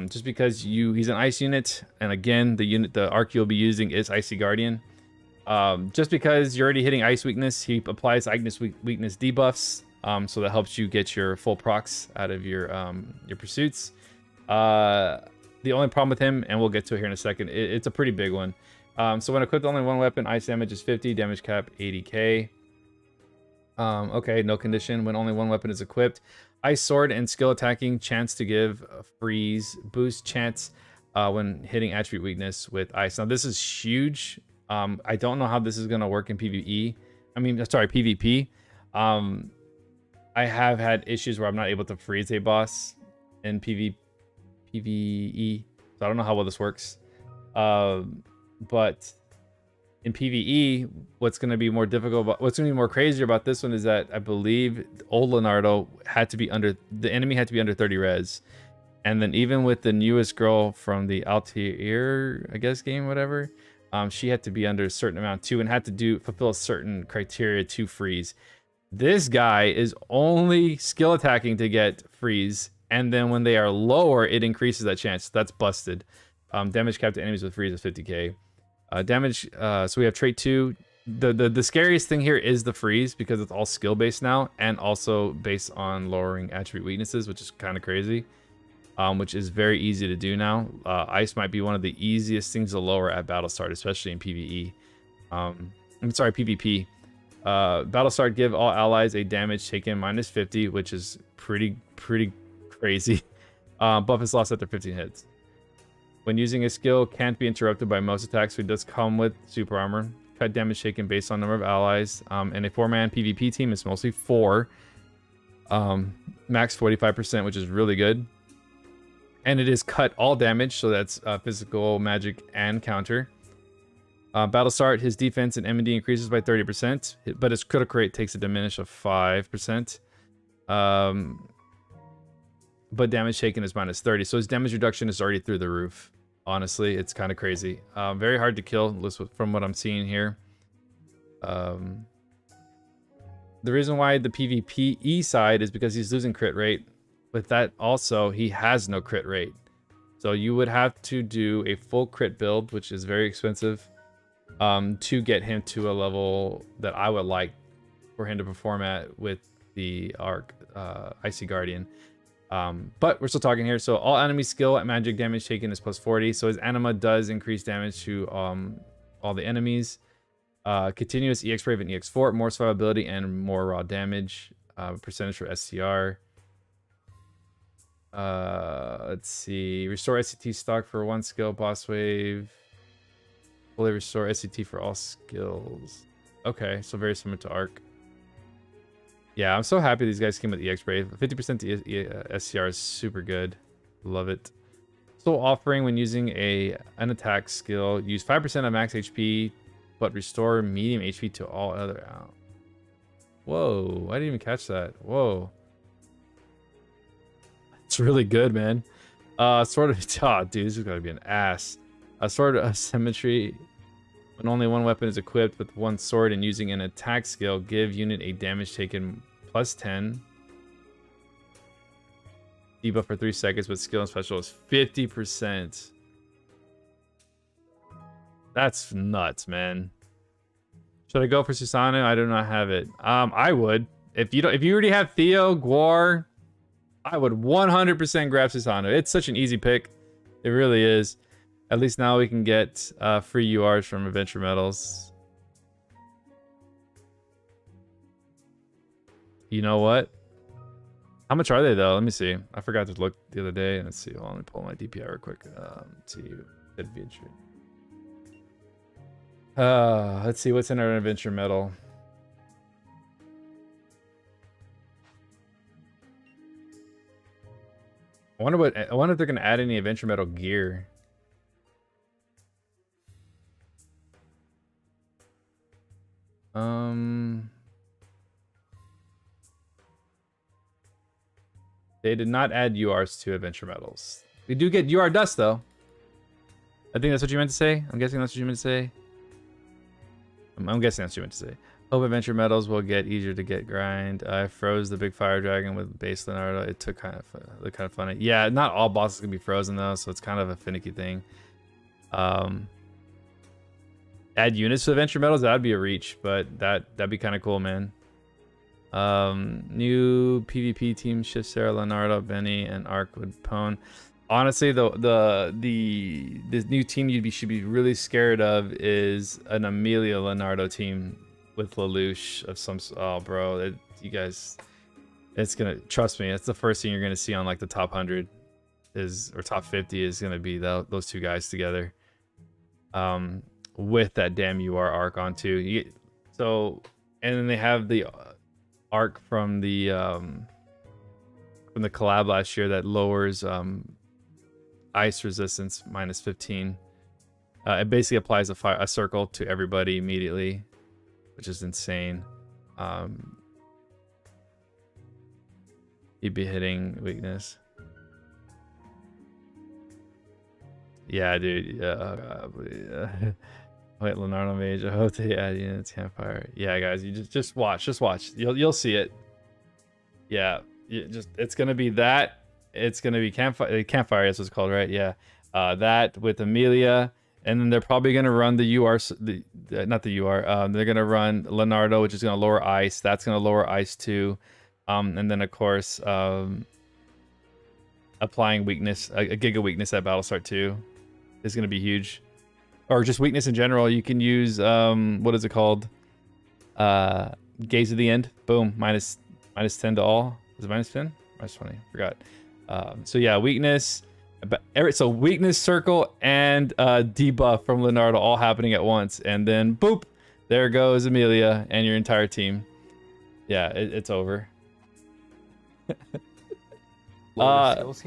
Just because he's an ice unit, and again, the arc you'll be using is Icy Guardian. Just because you're already hitting ice weakness, he applies Ignis weakness debuffs, so that helps you get your full procs out of your pursuits. The only problem with him, and we'll get to it here in a second, it's a pretty big one. So when equipped only one weapon, ice damage is 50, damage cap 80k. Okay, no condition. When only one weapon is equipped, ice sword and skill attacking, chance to give freeze, boost chance when hitting attribute weakness with ice. Now this is huge. I don't know how this is gonna work in PvE. I mean, sorry, PvP. I have had issues where I'm not able to freeze a boss in PvE, so I don't know how well this works. But in PvE, what's going to be more difficult, what's going to be more crazy about this one is that I believe old Leonardo the enemy had to be under 30 res. And then even with the newest girl from the Altair, I guess, game, whatever, she had to be under a certain amount too and had to fulfill a certain criteria to freeze. This guy is only skill attacking to get freeze. And then when they are lower, it increases that chance. That's busted. Damage cap to enemies with freeze is 50k. Damage, so we have trait 2. The scariest thing here is the freeze because it's all skill based now and also based on lowering attribute weaknesses, which is kind of crazy, which is very easy to do now. Ice might be one of the easiest things to lower at battle start, especially in PvE. I'm sorry, PvP. Battle start, give all allies a damage taken minus 50, which is pretty crazy. Buff is lost after 15 hits. When using a skill, can't be interrupted by most attacks, so it does come with super armor. Cut damage taken based on number of allies. And a 4-man PvP team is mostly 4. Max 45%, which is really good. And it is cut all damage, so that's physical, magic, and counter. Battle start, his defense and M&D increases by 30%, but his critical rate takes a diminish of 5%. But damage taken is minus 30, so his damage reduction is already through the roof. Honestly, it's kind of crazy. Very hard to kill from what I'm seeing here. The reason why the PvPE side is because he's losing crit rate. With that also, he has no crit rate. So you would have to do a full crit build, which is very expensive, to get him to a level that I would like for him to perform at with the Arc Icy Guardian. But we're still talking here. So all enemy skill at magic damage taken is plus 40. So his anima does increase damage to all the enemies. Continuous EX Brave and EX Fort, more survivability and more raw damage. Percentage for SCR. Let's see. Restore SCT stock for 1 skill, boss wave. Fully restore SCT for all skills. Okay, so very similar to Arc. Yeah, I'm so happy these guys came with EX Brave. 50% to SCR is super good. Love it. Still offering when using an attack skill. Use 5% of max HP, but restore medium HP to all other... Whoa, I didn't even catch that. Whoa. It's really good, man. Sword of... Oh, dude, this is going to be an ass. A Sword of Symmetry. When only one weapon is equipped with one sword and using an attack skill, give unit a damage taken plus 10. Debuff for 3 seconds, but skill and special is 50%. That's nuts, man. Should I go for Susanoo? I do not have it. I would. If you already have Theo, Guar, I would 100% grab Susanoo. It's such an easy pick. It really is. At least now we can get free URs from Adventure Medals. You know what? How much are they though? Let me see. I forgot to look the other day. Let's see. Hold on, let me pull my DPI real quick. Let's see. Adventure. Let's see what's in our Adventure Medal. I wonder if they're gonna add any Adventure Medal gear. They did not add URs to Adventure Medals. We do get UR Dust though. I think that's what you meant to say. I'm guessing that's what you meant to say. I'm guessing that's what you meant to say. Hope Adventure Medals will get easier to get grind. I froze the big fire dragon with base Leonardo. It looked kind of funny. Yeah, not all bosses can be frozen though, so it's kind of a finicky thing. Add units to Adventure Medals, that'd be a reach, but that'd be kind of cool, man. New PvP team: Shift, Sarah, Leonardo, Benny, and Arc with Pone. Honestly, this new team should be really scared of is an Amelia Leonardo team with Lelouch of some. Oh, bro, you guys, it's gonna, trust me. It's the first thing you're gonna see on like the top 100 or top 50 is gonna be those two guys together. With that damn UR arc on too. And then they have the arc from the collab last year that lowers ice resistance minus 15. It basically applies a circle to everybody immediately, which is insane. You'd be hitting weakness. Yeah, dude. Yeah. Wait, Leonardo Mage. I hope they add units campfire. Yeah, guys, you just watch. Just watch. You'll see it. Yeah, it's gonna be that. It's gonna be campfire. Campfire is what it's called, right? Yeah. That with Amelia, and then they're probably gonna run the UR. Not the UR. They're gonna run Leonardo, which is gonna lower ice. That's gonna lower ice too. And then of course, applying weakness, a giga weakness at battle start too, is gonna be huge. Or just weakness in general. You can use what is it called? Gaze of the End. Boom. Minus 10 to all. Is it minus 10? Minus 20. Forgot. So yeah, weakness. So weakness, circle, and debuff from Leonardo all happening at once, and then boop, there goes Amelia and your entire team. Yeah, it's over. Let's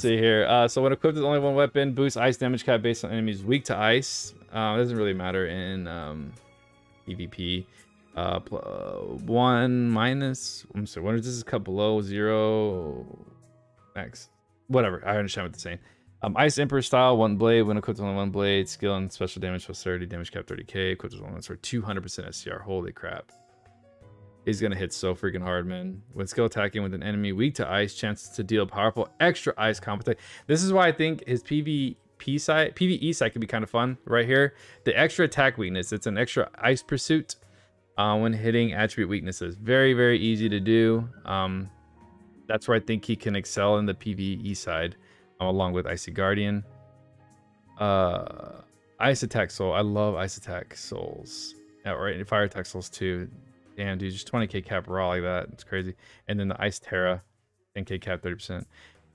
see here. So when equipped with only one weapon, boosts ice damage cap based on enemies weak to ice. It doesn't really matter in PvP. 1 minus. I'm sorry. What is this? Cut below 0. Max. Whatever. I understand what they're saying. Ice Emperor style, 1 blade. When equipped with only 1 blade, skill and special damage plus 30. Damage cap 30k. Equipped with only 1 sword, 200% SCR. Holy crap. He's gonna hit so freaking hard, man. When skill attacking with an enemy weak to ice, chances to deal powerful extra ice combat. This is why I think his PvE side could be kind of fun right here. The extra attack weakness, it's an extra ice pursuit when hitting attribute weaknesses. Very, very easy to do. That's where I think he can excel in the PvE side, along with Icy Guardian. Ice Attack Soul. I love Ice Attack Souls. Yeah, right. Fire Attack Souls too. Damn, dude, just 20k cap raw like that. It's crazy. And then the Ice Terra, 10k cap, 30%.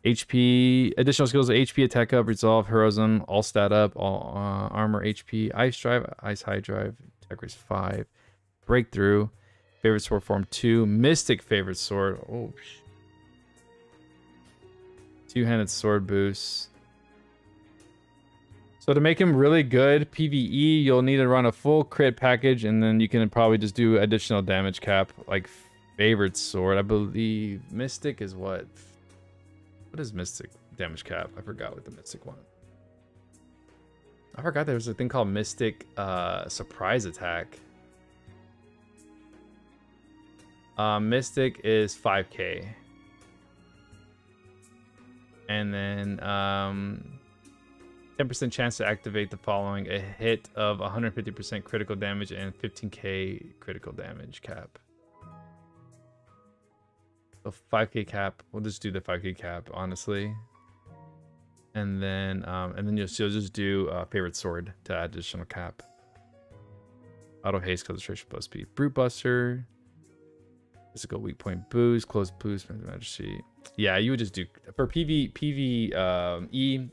HP, additional skills, HP attack up, resolve, heroism, all stat up, all armor, HP, ice drive, ice high drive, attack raise 5, breakthrough, favorite sword form 2, mystic favorite sword. Oh, two-handed sword boost. So to make him really good PvE, you'll need to run a full crit package, and then you can probably just do additional damage cap, like favorite sword. I believe Mystic is what? What is Mystic damage cap? I forgot what the Mystic one. I forgot there was a thing called Mystic surprise attack. Mystic is 5k. And then 10% chance to activate the following: a hit of 150% critical damage and 15k critical damage cap. So 5k cap. We'll just do the 5k cap, honestly. And then you'll just do favorite sword to add additional cap. Auto haste, concentration, plus speed. Brute buster. Physical weak point boost, close boost, majesty. Yeah, you would just do for PvE.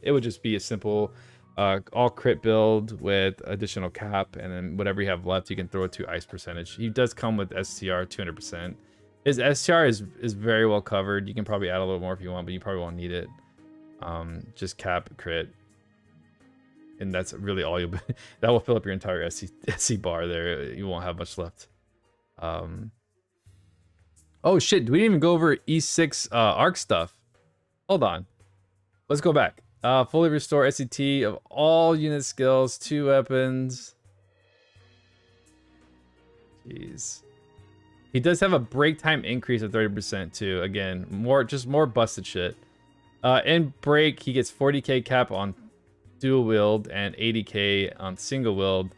It would just be a simple all crit build with additional cap, and then whatever you have left, you can throw it to ice percentage. He does come with STR 200%. His STR is very well covered. You can probably add a little more if you want, but you probably won't need it. Just cap crit, and that's really all you'll be. That will fill up your entire SC bar there. You won't have much left. Oh shit, we didn't even go over E6 arc stuff. Hold on. Let's go back. Fully restore SCT of all unit skills, 2 weapons. Jeez. He does have a break time increase of 30% too. Again, more busted shit. In break, he gets 40k cap on dual wield and 80k on single wield.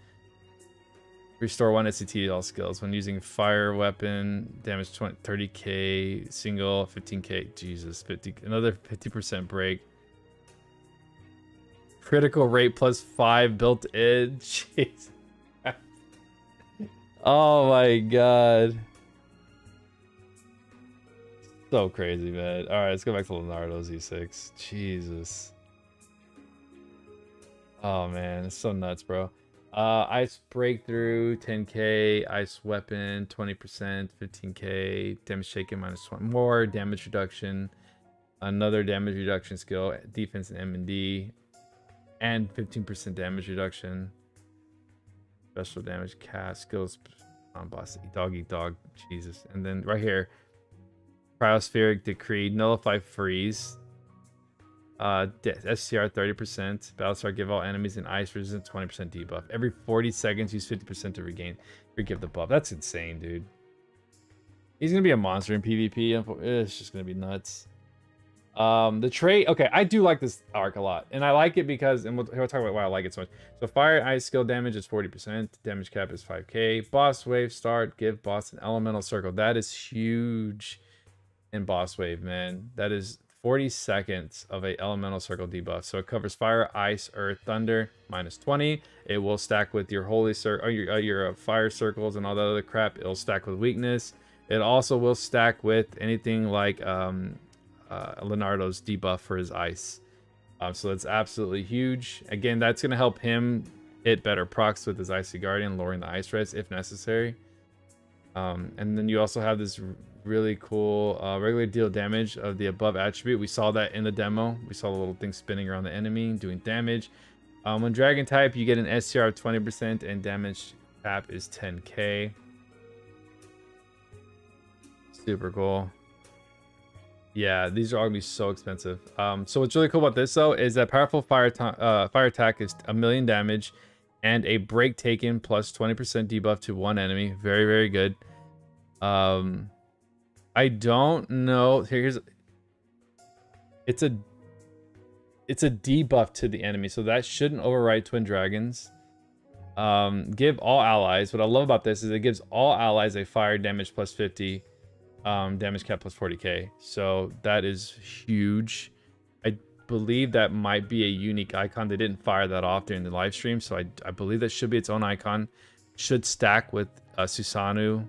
Restore 1 SCT to all skills when using fire weapon. Damage 30k single, 15k. Jesus, another 50% break. Critical rate plus 5 built in. Jeez. Oh my god. So crazy, man. All right, let's go back to Leonardo's E6. Jesus. Oh man, it's so nuts, bro. Ice breakthrough, 10k. Ice weapon, 20%, 15k. Damage taken minus 1 more. Damage reduction. Another damage reduction skill. Defense and M&D. And 15% damage reduction. Special damage cast. Skills on boss. Dog eat dog. Jesus. And then right here. Cryospheric Decree. Nullify freeze. SCR 30%. Battlestar give all enemies in ice resistance 20% debuff. Every 40 seconds, use 50% to regain. Give the buff. That's insane, dude. He's gonna be a monster in PvP. It's just gonna be nuts. The trait. Okay, I do like this arc a lot, and I like it because, and we'll talk about why I like it so much. So fire and ice skill damage is 40%. Damage cap is 5k. Boss wave start. Give boss an elemental circle. That is huge in boss wave, man. That is 40 seconds of a elemental circle debuff. So it covers fire, ice, earth, thunder, minus 20. It will stack with your holy circle, or your fire circles and all that other crap. It'll stack with weakness. It also will stack with anything like Leonardo's debuff for his ice. So that's absolutely huge. Again, that's going to help him hit better procs with his Icy Guardian, lowering the ice res if necessary. And then you also have this really cool regular deal damage of the above attribute. We saw that in the demo. We saw the little thing spinning around the enemy doing damage. When dragon type, you get an SCR of 20% and damage cap is 10k. Super cool. Yeah, these are all gonna be so expensive. So what's really cool about this though is that powerful fire attack is 1,000,000 damage and a break taken plus 20% debuff to one enemy. Very, very good. I don't know. It's a debuff to the enemy, so that shouldn't override Twin Dragons. Give all allies. What I love about this is it gives all allies a fire damage plus 50, damage cap plus 40k. So that is huge. I believe that might be a unique icon. They didn't fire that off during the live stream, so I believe that should be its own icon. Should stack with Susanoo.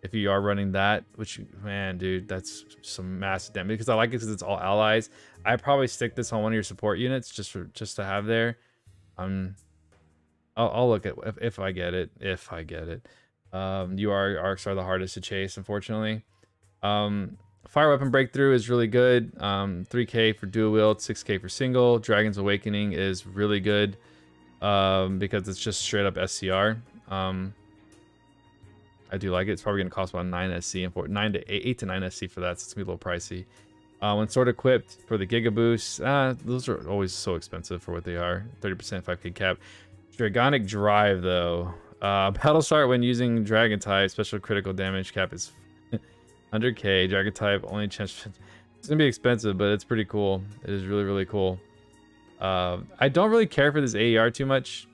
If you are running that, which, man, dude, that's some massive damage. Because I like it because it's all allies. I probably stick this on one of your support units just to have there. I'll look at if I get it. If I get it. Arcs are the hardest to chase, unfortunately. Fire weapon breakthrough is really good. 3k for dual wield, 6k for single. Dragon's Awakening is really good because it's just straight up SCR. I do like it. It's probably going to cost about 9 SC and 8 to 9 SC for that, so it's going to be a little pricey. When sword equipped for the Giga Boost, those are always so expensive for what they are. 30% 5k cap. Dragonic Drive, though. Battle start when using Dragon type. Special critical damage cap is 100k. Dragon type only chance. It's going to be expensive, but it's pretty cool. It is really, really cool. I don't really care for this AER too much.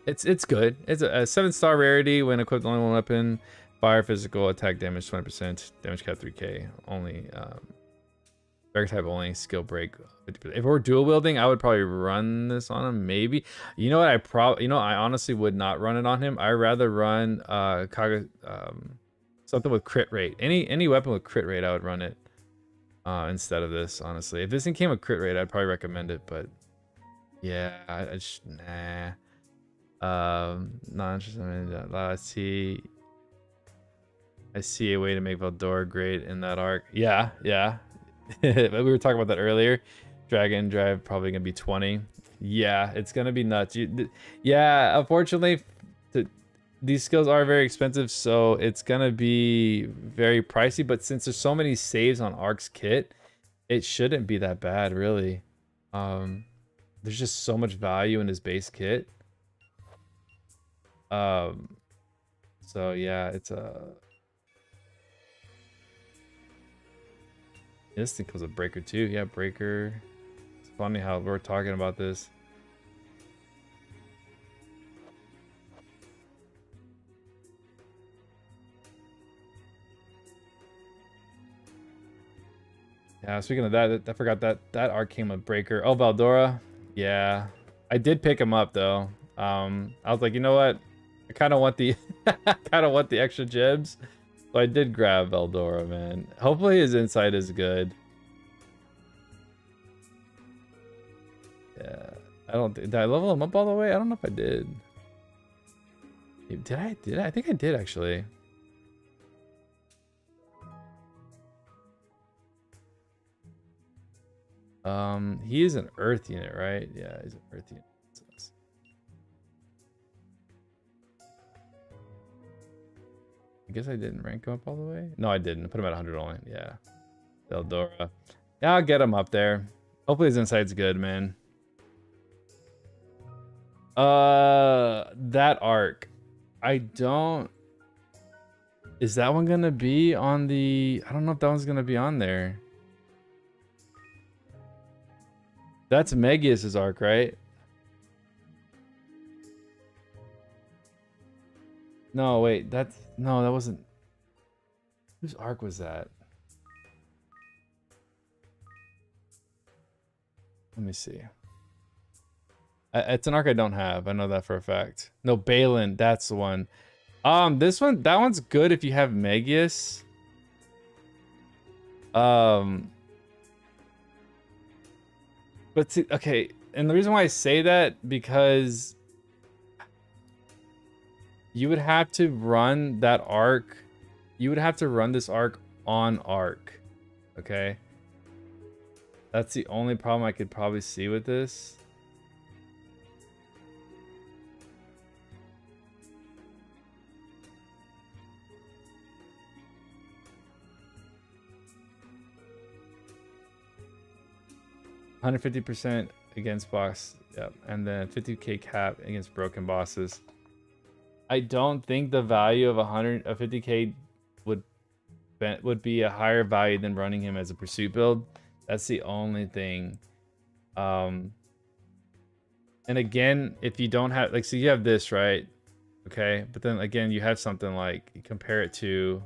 It's good. It's a 7-star rarity when equipped with only one weapon. Fire, physical, attack damage 20%, damage cap 3k. Only Breaker type only, skill break 50%. If we're dual wielding, I would probably run this on him. Maybe. You know what? I honestly would not run it on him. I'd rather run something with crit rate. Any weapon with crit rate, I would run it instead of this. Honestly, if this thing came with crit rate, I'd probably recommend it. But yeah, I just nah. Not interested in that. I see a way to make Veldora great in that arc. Yeah. We were talking about that earlier. Dragon drive probably gonna be 20. Yeah, it's gonna be nuts. Yeah, unfortunately, these skills are very expensive, so it's gonna be very pricey. But since there's so many saves on Arc's kit, it shouldn't be that bad, really. There's just so much value in his base kit. So yeah, it's this thing was a breaker too. Yeah, breaker. It's funny how we're talking about this. Yeah, speaking of that, I forgot that arc came with breaker. Oh, Veldora. Yeah, I did pick him up though. I was like, you know what? I kind of want the extra gems. So I did grab Veldora, man. Hopefully his insight is good. Yeah, did I level him up all the way? I don't know if I did. Did I? I think I did actually. He is an earth unit, right? Yeah, he's an earth unit. I guess I didn't rank him up all the way. No, I didn't. I put him at 100 only. Yeah. Veldora. Yeah, I'll get him up there. Hopefully his insight's good, man. That arc. I don't... Is that one gonna be on the... I don't know if that one's gonna be on there. That's Megius's arc, right? No, wait, no, that wasn't. Whose arc was that? Let me see. It's an arc I don't have. I know that for a fact. No, Balin, that's the one. That one's good if you have Megius. But see, okay, and the reason why I say that because you would have to run that arc. You would have to run this arc on arc. Okay? That's the only problem I could probably see with this. $150% against boss. Yep. And then 50k cap against broken bosses. I don't think the value of 50k would be a higher value than running him as a pursuit build. That's the only thing. And again, if you don't have so you have this, right? Okay, but then again, you have something like compare it to.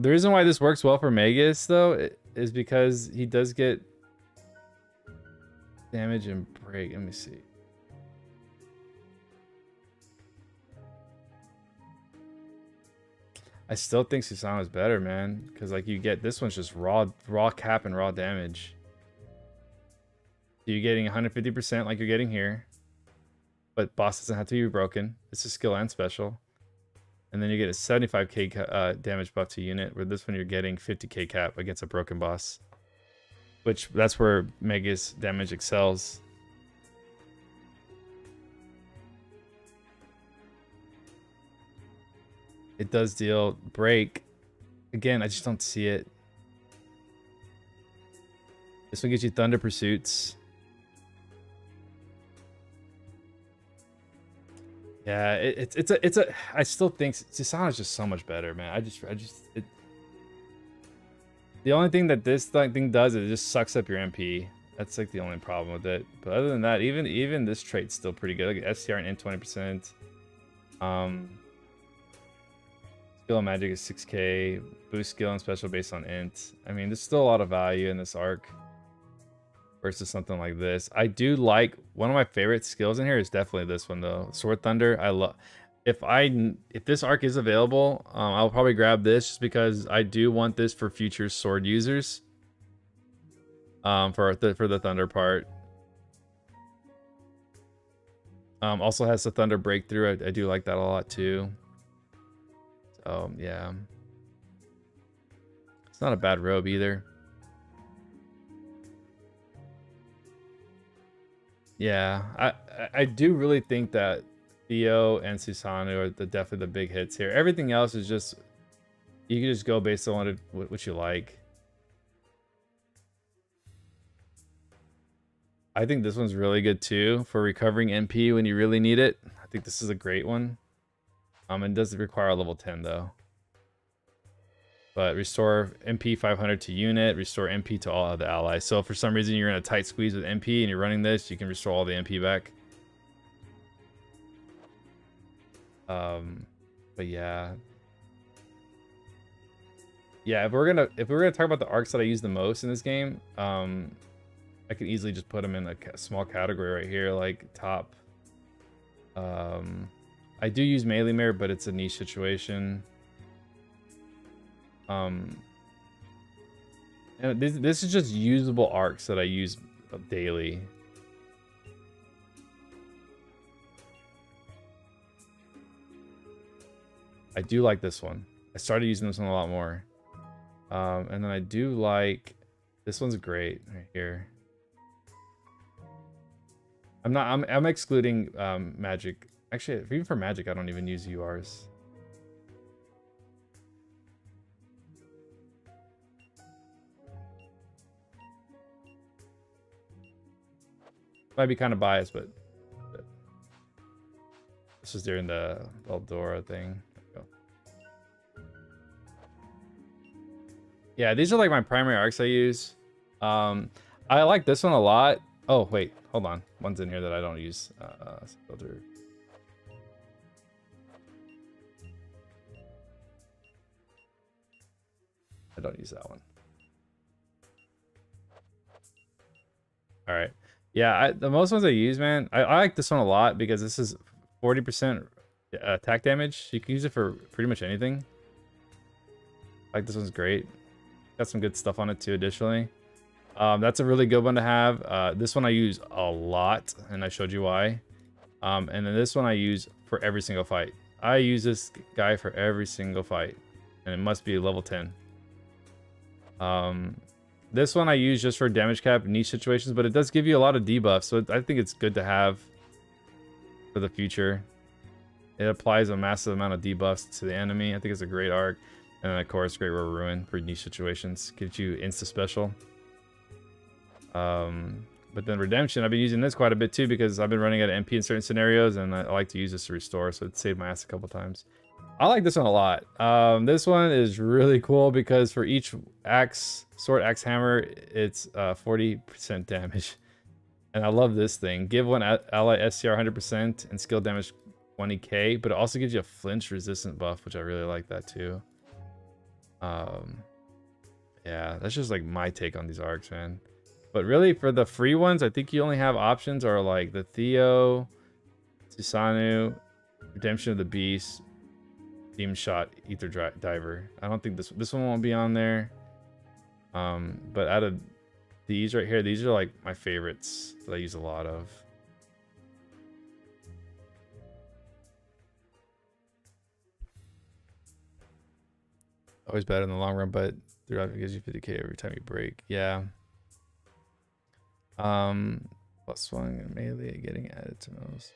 The reason why this works well for Megius though is because he does get damage and break. Let me see. I still think Susanna's better, man, because like you get this one's just raw cap and raw damage. So you're getting 150% like you're getting here, but boss doesn't have to be broken. It's a skill and special, and then you get a 75k damage buff to unit. Where this one you're getting 50k cap against a broken boss. Which, that's where Megius damage excels. It does deal break. Again, I just don't see it. This one gives you Thunder Pursuits. Yeah, I still think Susanna's just so much better, man. The only thing that this thing does is it just sucks up your MP. That's like the only problem with it. But other than that, even this trait's still pretty good. Like SCR and int 20%. Skill and magic is 6k. Boost skill and special based on int. I mean, there's still a lot of value in this arc versus something like this. I do like, one of my favorite skills in here is definitely this one though. Sword Thunder. I love. If this arc is available, I'll probably grab this just because I do want this for future sword users. For the thunder part. Also has the thunder breakthrough. I do like that a lot too. So yeah, it's not a bad robe either. Yeah, I do really think that Theo and Susanoo are definitely the big hits here. Everything else is just, you can just go based on what you like. I think this one's really good too for recovering MP when you really need it. I think this is a great one. It doesn't require a level 10 though. But restore MP 500 to unit, restore MP to all other allies. So if for some reason you're in a tight squeeze with MP and you're running this, you can restore all the MP back. But yeah. Yeah, if we're gonna talk about the arcs that I use the most in this game, I could easily just put them in a small category right here, like top. I do use Melee Mirror, but it's a niche situation. And this is just usable arcs that I use daily. I do like this one. I started using this one a lot more. And then I do like, this one's great right here. I'm excluding magic. Actually, even for magic, I don't even use URs. Might be kind of biased, but this was during the Eldora thing. Yeah, these are like my primary arcs I use. I like this one a lot. Oh, wait, hold on. One's in here that I don't use. Filter. I don't use that one. All right. Yeah, the most ones I use, man, I like this one a lot because this is 40% attack damage. You can use it for pretty much anything. I like this one's great. Got some good stuff on it too, additionally. That's a really good one to have. This one I use a lot, and I showed you why. And then this one I use for every single fight. I use this guy for every single fight, and it must be level 10. This one I use just for damage cap niche situations, but it does give you a lot of debuffs, so I think it's good to have for the future. It applies a massive amount of debuffs to the enemy. I think it's a great arc. And then of course, Great War Ruin for niche situations. Gives you insta special. But then Redemption, I've been using this quite a bit too because I've been running out of MP in certain scenarios, and I like to use this to restore, so it saved my ass a couple times. I like this one a lot. This one is really cool because for each sword, axe, hammer, it's 40% damage. And I love this thing. Give one ally SCR 100% and skill damage 20k, but it also gives you a flinch resistant buff, which I really like that too. Yeah, that's just like my take on these arcs, man. But really, for the free ones, I think you only have options are like the Theo, Susanoo, Redemption of the Beast, Beam Shot, Ether Diver. I don't think this one won't be on there. But out of these right here, these are like my favorites that I use a lot of. Always better in the long run, but throughout it gives you 50k every time you break. Yeah. Plus one and melee getting added to most.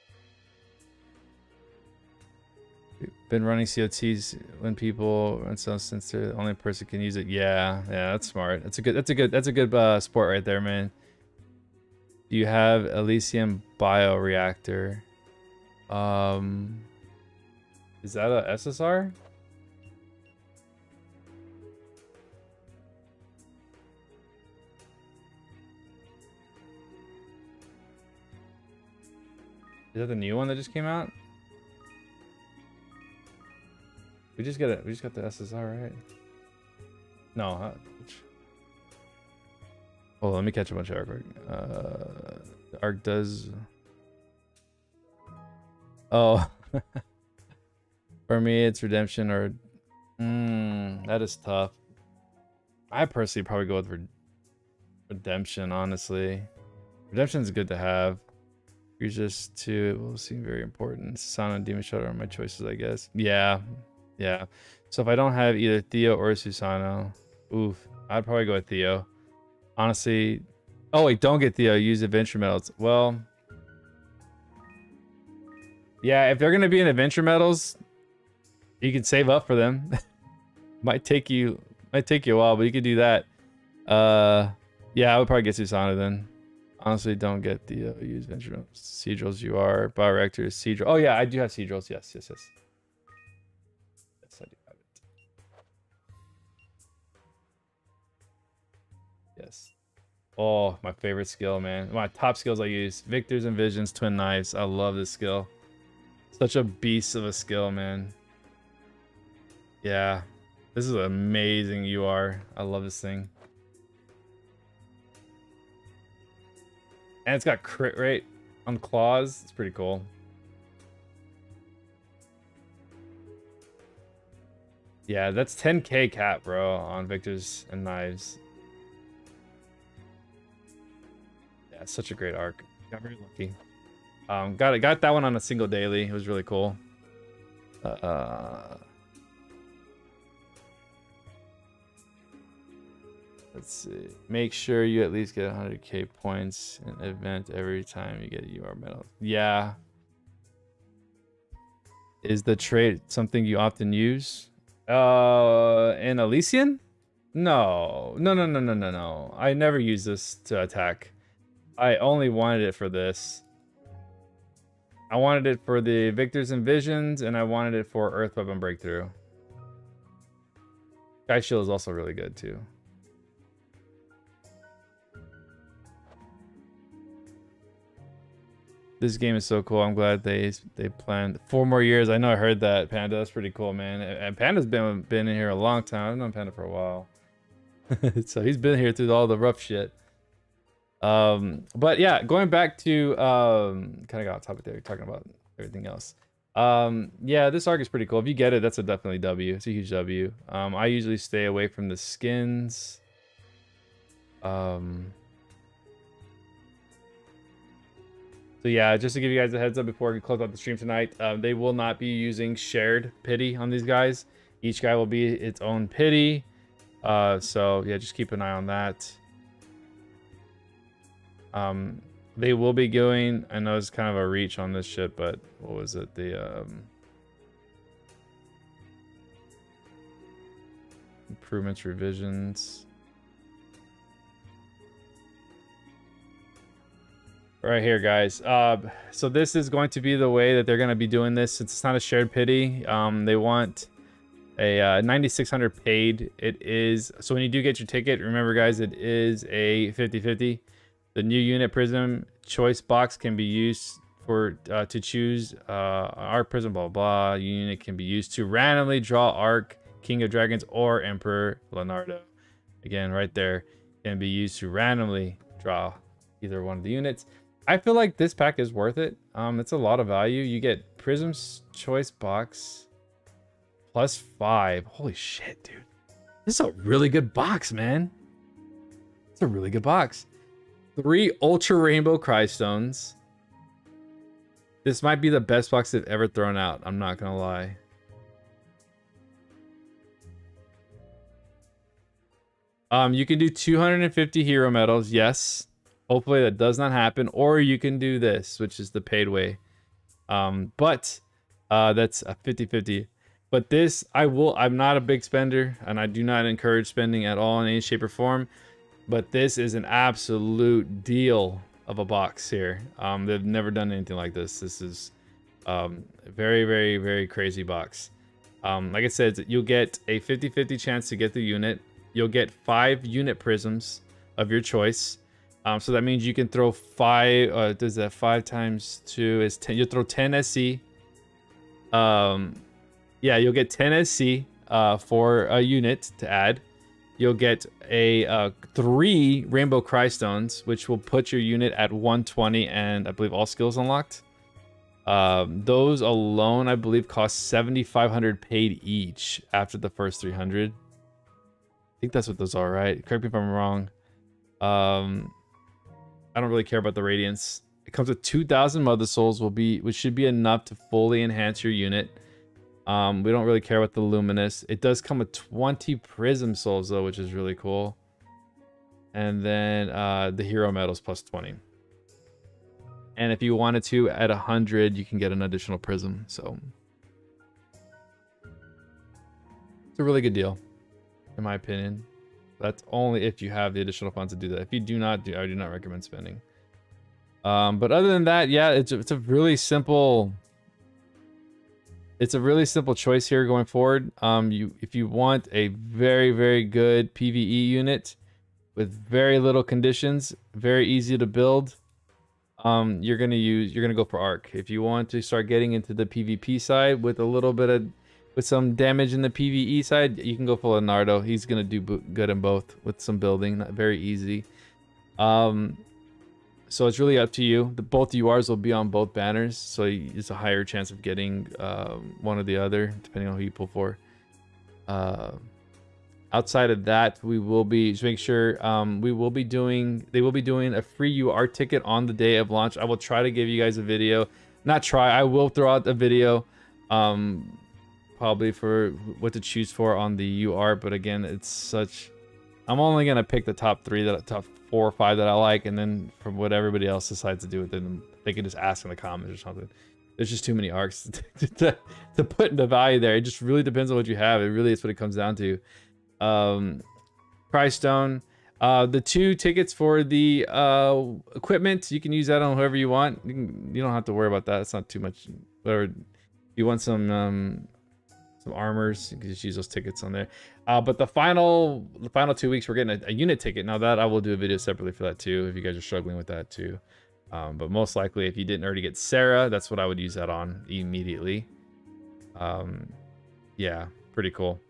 We've been running COTs when people run so since they're the only person can use it. Yeah, that's smart. That's a good sport right there, man. Do you have Elysium bioreactor? Is that a SSR? that the new one that just came out? We just got the SSR, right? No, huh? Oh, let me catch a bunch of arc. The arc does. Oh, for me, it's redemption or. That is tough. I personally probably go with redemption. Honestly, redemption is good to have. Just to, it will seem very important. Susano and Demon Shadow are my choices, I guess. Yeah. So if I don't have either Theo or Susano, I'd probably go with Theo. Honestly. Oh wait, don't get Theo. Use adventure medals. Well, yeah, if they're gonna be in adventure medals, you can save up for them. might take you a while, but you could do that. Yeah, I would probably get Susano then. Honestly, don't get the use venture medals. Seadrills you are. Bioreactor is Seadrill. Oh yeah, I do have Seadrills. Yes. Yes, I do have it. Yes. Oh, my favorite skill, man. My top skills I use. Victors and Visions, Twin Knives. I love this skill. Such a beast of a skill, man. Yeah. This is amazing UR. I love this thing. And it's got crit rate on claws. It's pretty cool. Yeah, that's 10k cap, bro, on Victors and Knives. Yeah, it's such a great arc. Got very lucky. Got that one on a single daily. It was really cool. Let's see. Make sure you at least get 100k points in an event every time you get a UR medal. Yeah. Is the trait something you often use? In Elysian? No. I never use this to attack. I only wanted it for this. I wanted it for the Victors and Visions, and I wanted it for Earth Weapon Breakthrough. Sky Shield is also really good too. This game is so cool. I'm glad they planned 4 more years. I know I heard that, Panda. That's pretty cool, man. And Panda's been in here a long time. I've known Panda for a while. So he's been here through all the rough shit. But yeah, going back to kind of got off topic there, talking about everything else. Yeah, this arc is pretty cool. If you get it, that's a definitely W. It's a huge W. I usually stay away from the skins. So yeah, just to give you guys a heads up before we close out the stream tonight, they will not be using shared pity on these guys. Each guy will be its own pity. So yeah, just keep an eye on that. They will be going, I know it's kind of a reach on this shit, but what was it? The improvements, revisions. Right here, guys. So this is going to be the way that they're going to be doing this. Since it's not a shared pity, they want a 9,600 paid. It is, so when you do get your ticket, remember guys, it is a 50-50. The new unit prism choice box can be used for to choose arc prism, blah blah. Unit can be used to randomly draw arc, King of Dragons, or Emperor Leonardo. Again, right there, can be used to randomly draw either one of the units. I feel like this pack is worth it. It's a lot of value. You get Prism's choice box +5. Holy shit, dude. This is a really good box, man. It's a really good box. 3 Ultra Rainbow Crystones. This might be the best box they've ever thrown out. I'm not gonna lie. You can do 250 hero medals, yes. Hopefully that does not happen. Or you can do this, which is the paid way. But that's a 50-50. But this, I'm not a big spender, and I do not encourage spending at all in any shape or form. But this is an absolute deal of a box here. They've never done anything like this. This is a very, very, very crazy box. Like I said, you'll get a 50-50 chance to get the unit. You'll get 5 unit prisms of your choice. So that means you can throw 5. Does that 5 times 2 is 10? You'll throw 10 SC. Yeah, you'll get 10 SC for a unit to add. You'll get a 3 Rainbow Cry Stones, which will put your unit at 120, and I believe all skills unlocked. Those alone, I believe, cost 7,500 paid each after the first 300. I think that's what those are, right? Correct me if I'm wrong. I don't really care about the Radiance. It comes with 2,000 Mother Souls, which should be enough to fully enhance your unit. We don't really care about the Luminous. It does come with 20 Prism Souls, though, which is really cool. And then the Hero Medals plus 20. And if you wanted to, at 100, you can get an additional Prism. So it's a really good deal, in my opinion. That's only if you have the additional funds to do that. If you do not, I do not recommend spending. But other than that, yeah, it's a really simple. It's a really simple choice here going forward. If you want a very, very good PvE unit with very little conditions, very easy to build, you're gonna go for Arc. If you want to start getting into the PvP side with a little bit of some damage in the PvE side, you can go for Leonardo. He's gonna do good in both with some building, not very easy. So it's really up to you. Both URs will be on both banners, so it's a higher chance of getting one or the other, depending on who you pull for. Outside of that, we will be just make sure they will be doing a free UR ticket on the day of launch. I will try to give you guys a video. Not try, I will throw out a video probably for what to choose for on the UR, but again, it's such, I'm only gonna pick the top 4 or 5 that I like, and then from what everybody else decides to do with it, they can just ask in the comments or something. There's just too many arcs to put into value there. It just really depends on what you have. It really is what it comes down to. Price Stone, the 2 tickets for the equipment, you can use that on whoever you want. You don't have to worry about that. It's not too much. Whatever. If you want some armors, you can just use those tickets on there. But the final 2 weeks, we're getting a unit ticket. Now that I will do a video separately for that too, if you guys are struggling with that too. But most likely, if you didn't already get Sarah, that's what I would use that on immediately. Yeah, pretty cool.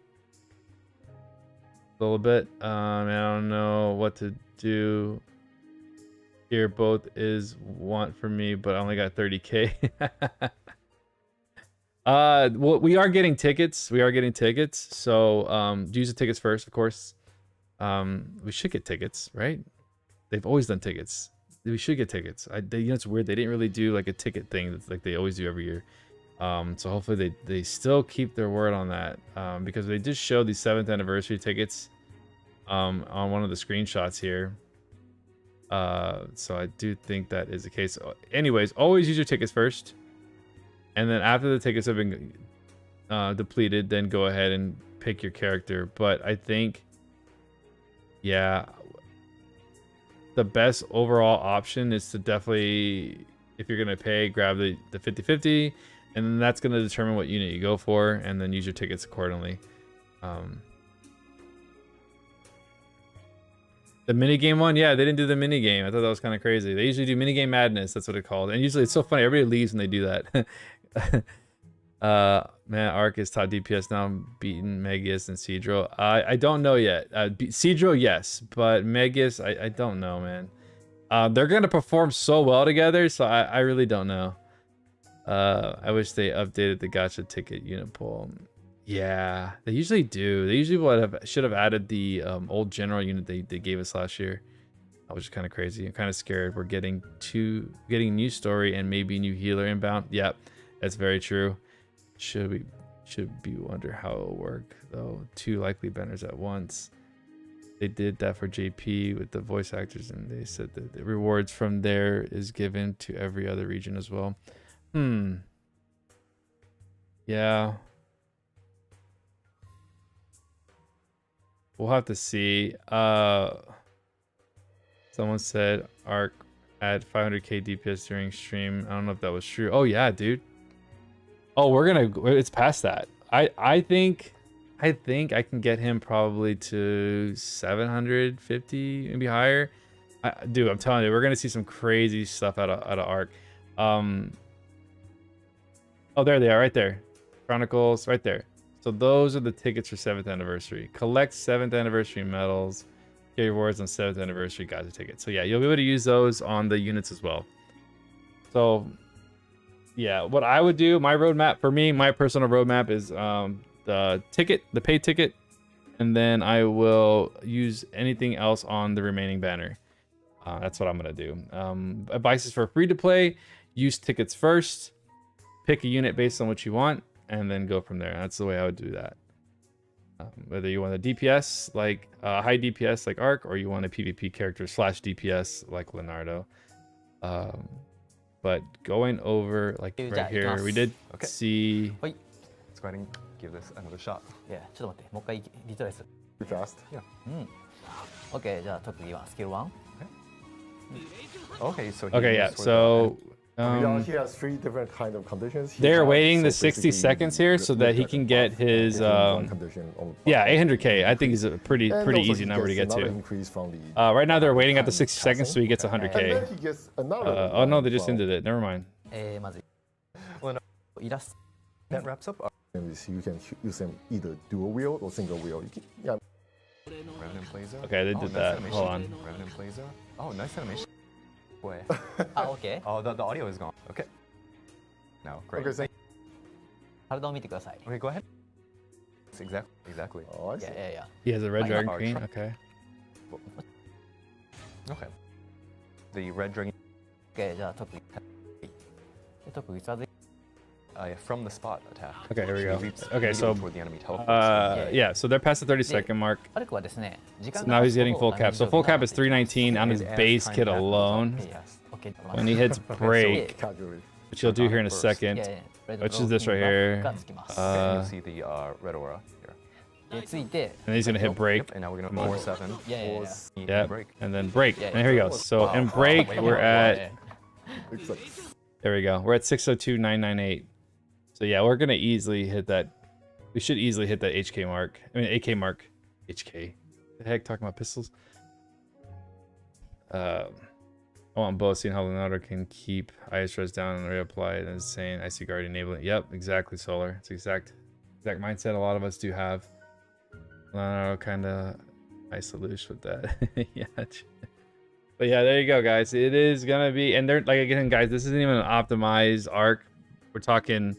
A little bit. I don't know what to do here. Both is want for me, but I only got 30K. Well, we are getting tickets. So use the tickets first, of course. We should get tickets, right? They've always done tickets. We should get tickets. It's weird. They didn't really do like a ticket thing that's like they always do every year. So hopefully they still keep their word on that, because they did show the 7th anniversary tickets on one of the screenshots here. So I do think that is the case. Anyways, always use your tickets first. And then after the tickets have been depleted, then go ahead and pick your character. But I think, yeah, the best overall option is to definitely, if you're going to pay, grab the 50-50. And then that's going to determine what unit you go for. And then use your tickets accordingly. The minigame one? Yeah, they didn't do the minigame. I thought that was kind of crazy. They usually do minigame madness. That's what it's called. And usually it's so funny. Everybody leaves when they do that. Man, Arc is top DPS now. I'm beating Megius and Seadro. I don't know yet. Seadro, yes. But Megius, I don't know, man. They're going to perform so well together, so I really don't know. I wish they updated the gacha ticket unit pool. Yeah, they usually do. They usually should have added the old general unit they gave us last year. That was just kind of crazy. I'm kind of scared. We're getting new story and maybe new healer inbound. Yep, that's very true. Should be wonder how it'll work though. 2 likely banners at once. They did that for JP with the voice actors, and they said that the rewards from there is given to every other region as well. Yeah. We'll have to see. Someone said Arc add 500k DPS during stream. I don't know if that was true. Oh yeah, dude. Oh, it's past that. I think I can get him probably to 750, maybe higher. Dude, I'm telling you, we're gonna see some crazy stuff out of Arc. Oh, there they are, right there. Chronicles, right there. So those are the tickets for 7th anniversary. Collect 7th anniversary medals. Get rewards on 7th anniversary Gacha tickets. So yeah, you'll be able to use those on the units as well. So yeah, what I would do, my roadmap for me, my personal roadmap is the paid ticket, and then I will use anything else on the remaining banner. That's what I'm gonna do. Advice is for free to play. Use tickets first. Pick a unit based on what you want, and then go from there. That's the way I would do that. Whether you want a DPS like high DPS like Arc, or you want a PvP character / DPS like Leonardo. But going over like right here, we did see. Let's go ahead and give this another shot. Yeah, ちょっと待って、もう一回リトライする。 Pretty fast. Yeah. OK、じゃあ特技はスキル1。Okay, so Okay, yeah. So he has 3 different kind of conditions. they're waiting the 60 seconds here so that he can get his yeah, 800k. I think is a pretty easy number to get to. Right now they're waiting at the 60 seconds so he gets 100k. Oh no, they just ended it. Never mind. まずイラスト that wraps up our You can use them either dual wield or single wield. Yeah. Revenant Blazer. Okay, they Oh, did nice that. animation. Hold on. Revenant Blazer. Oh, nice animation. Boy. あ、OK。 Oh, the audio is gone. Okay. Now, great. Okay, so 体を見てください。 Okay, go ahead. Exactly. oh, I い see. やいやいや。 He has a red dragon Our queen. truck. Okay. Okay. The red dragon OK、じゃあ特技。特技さず。 from the spot attack. Okay, here we go. Leaps Okay, so immediately toward the enemy teleports. yeah, so they're past the 30-second mark. アルクはですね、時間 So が now he's getting full cap. So full cap is 319 on his base kit alone. OK。 When he hits break, Casually. which he'll do here in a second, いやいや which is this right here. がつきます。 Okay, you see the red aura here. でついて、 And he's gonna hit break. Yep, and now we're gonna Come on. 4-7. いやいやいや。 Yep, Break. and then break. Yeah, And here he goes. So in break, we're at It's like, there we go. We're at 602,998. So yeah, we're gonna easily hit that. We should easily hit that HK mark. I mean AK mark. HK. The heck, talking about pistols. I want both. Seeing how Leonardo can keep ice res down and reapply it, and saying Icy Guard enabling. Yep, exactly, Solar. It's exact mindset a lot of us do have. Leonardo kind of nice solution with that. Yeah. But yeah, there you go, guys. It is gonna be, and they're like again, guys. This isn't even an optimized arc. We're talking.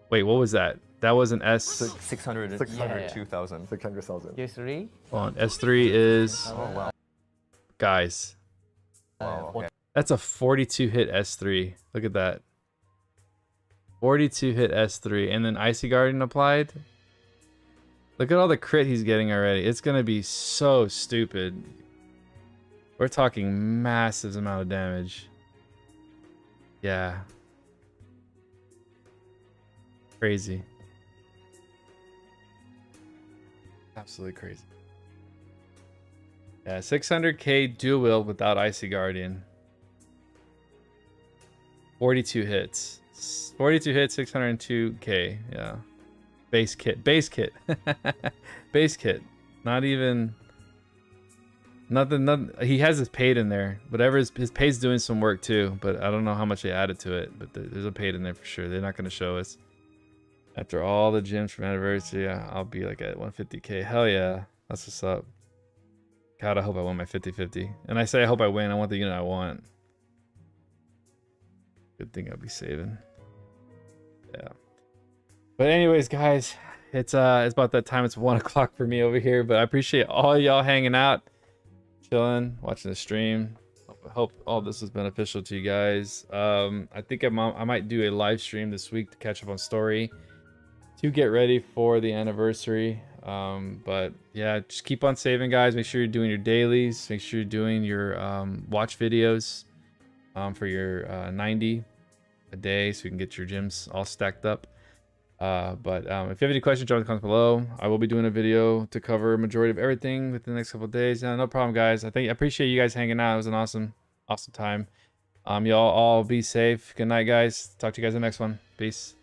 Wait, what was that? That was an S. 600, 2,000. 600,000. Q3。 Hold on. S3 is Oh, wow. guys. Wow, okay. That's a 42 hit S3. Look at that. 42 hit S3, and then Icy Guardian applied. Look at all the crit he's getting already. It's gonna be so stupid. We're talking massive amount of damage. Yeah. Crazy. Absolutely crazy. Yeah, 600k dual wield without Icy Guardian. 42 hits. 42 hits, 602k. Yeah. Base kit. Base kit. Base kit. Not even... Nothing. He has his paid in there. Whatever his paid's doing some work too, but I don't know how much they added to it. But there's a paid in there for sure. They're not going to show us. After all the gems from anniversary, I'll be like at 150k. Hell yeah. That's what's up. God, I hope I win my 50-50. And I say I hope I win. I want the unit I want. Good thing I'll be saving. Yeah. But anyways, guys, it's about that time. It's 1 o'clock for me over here. But I appreciate all y'all hanging out, chilling, watching the stream. Hope all this was beneficial to you guys. I think I might do a live stream this week to catch up on story, to get ready for the anniversary. But yeah, just keep on saving, guys. Make sure you're doing your dailies. Make sure you're doing your watch videos for your 90 a day, so you can get your gyms all stacked up. But if you have any questions, drop in the comments below. I will be doing a video to cover a majority of everything within the next couple of days. No problem, guys. I appreciate you guys hanging out. It was an awesome time. Y'all all be safe. Good night, guys. Talk to you guys in the next one. Peace.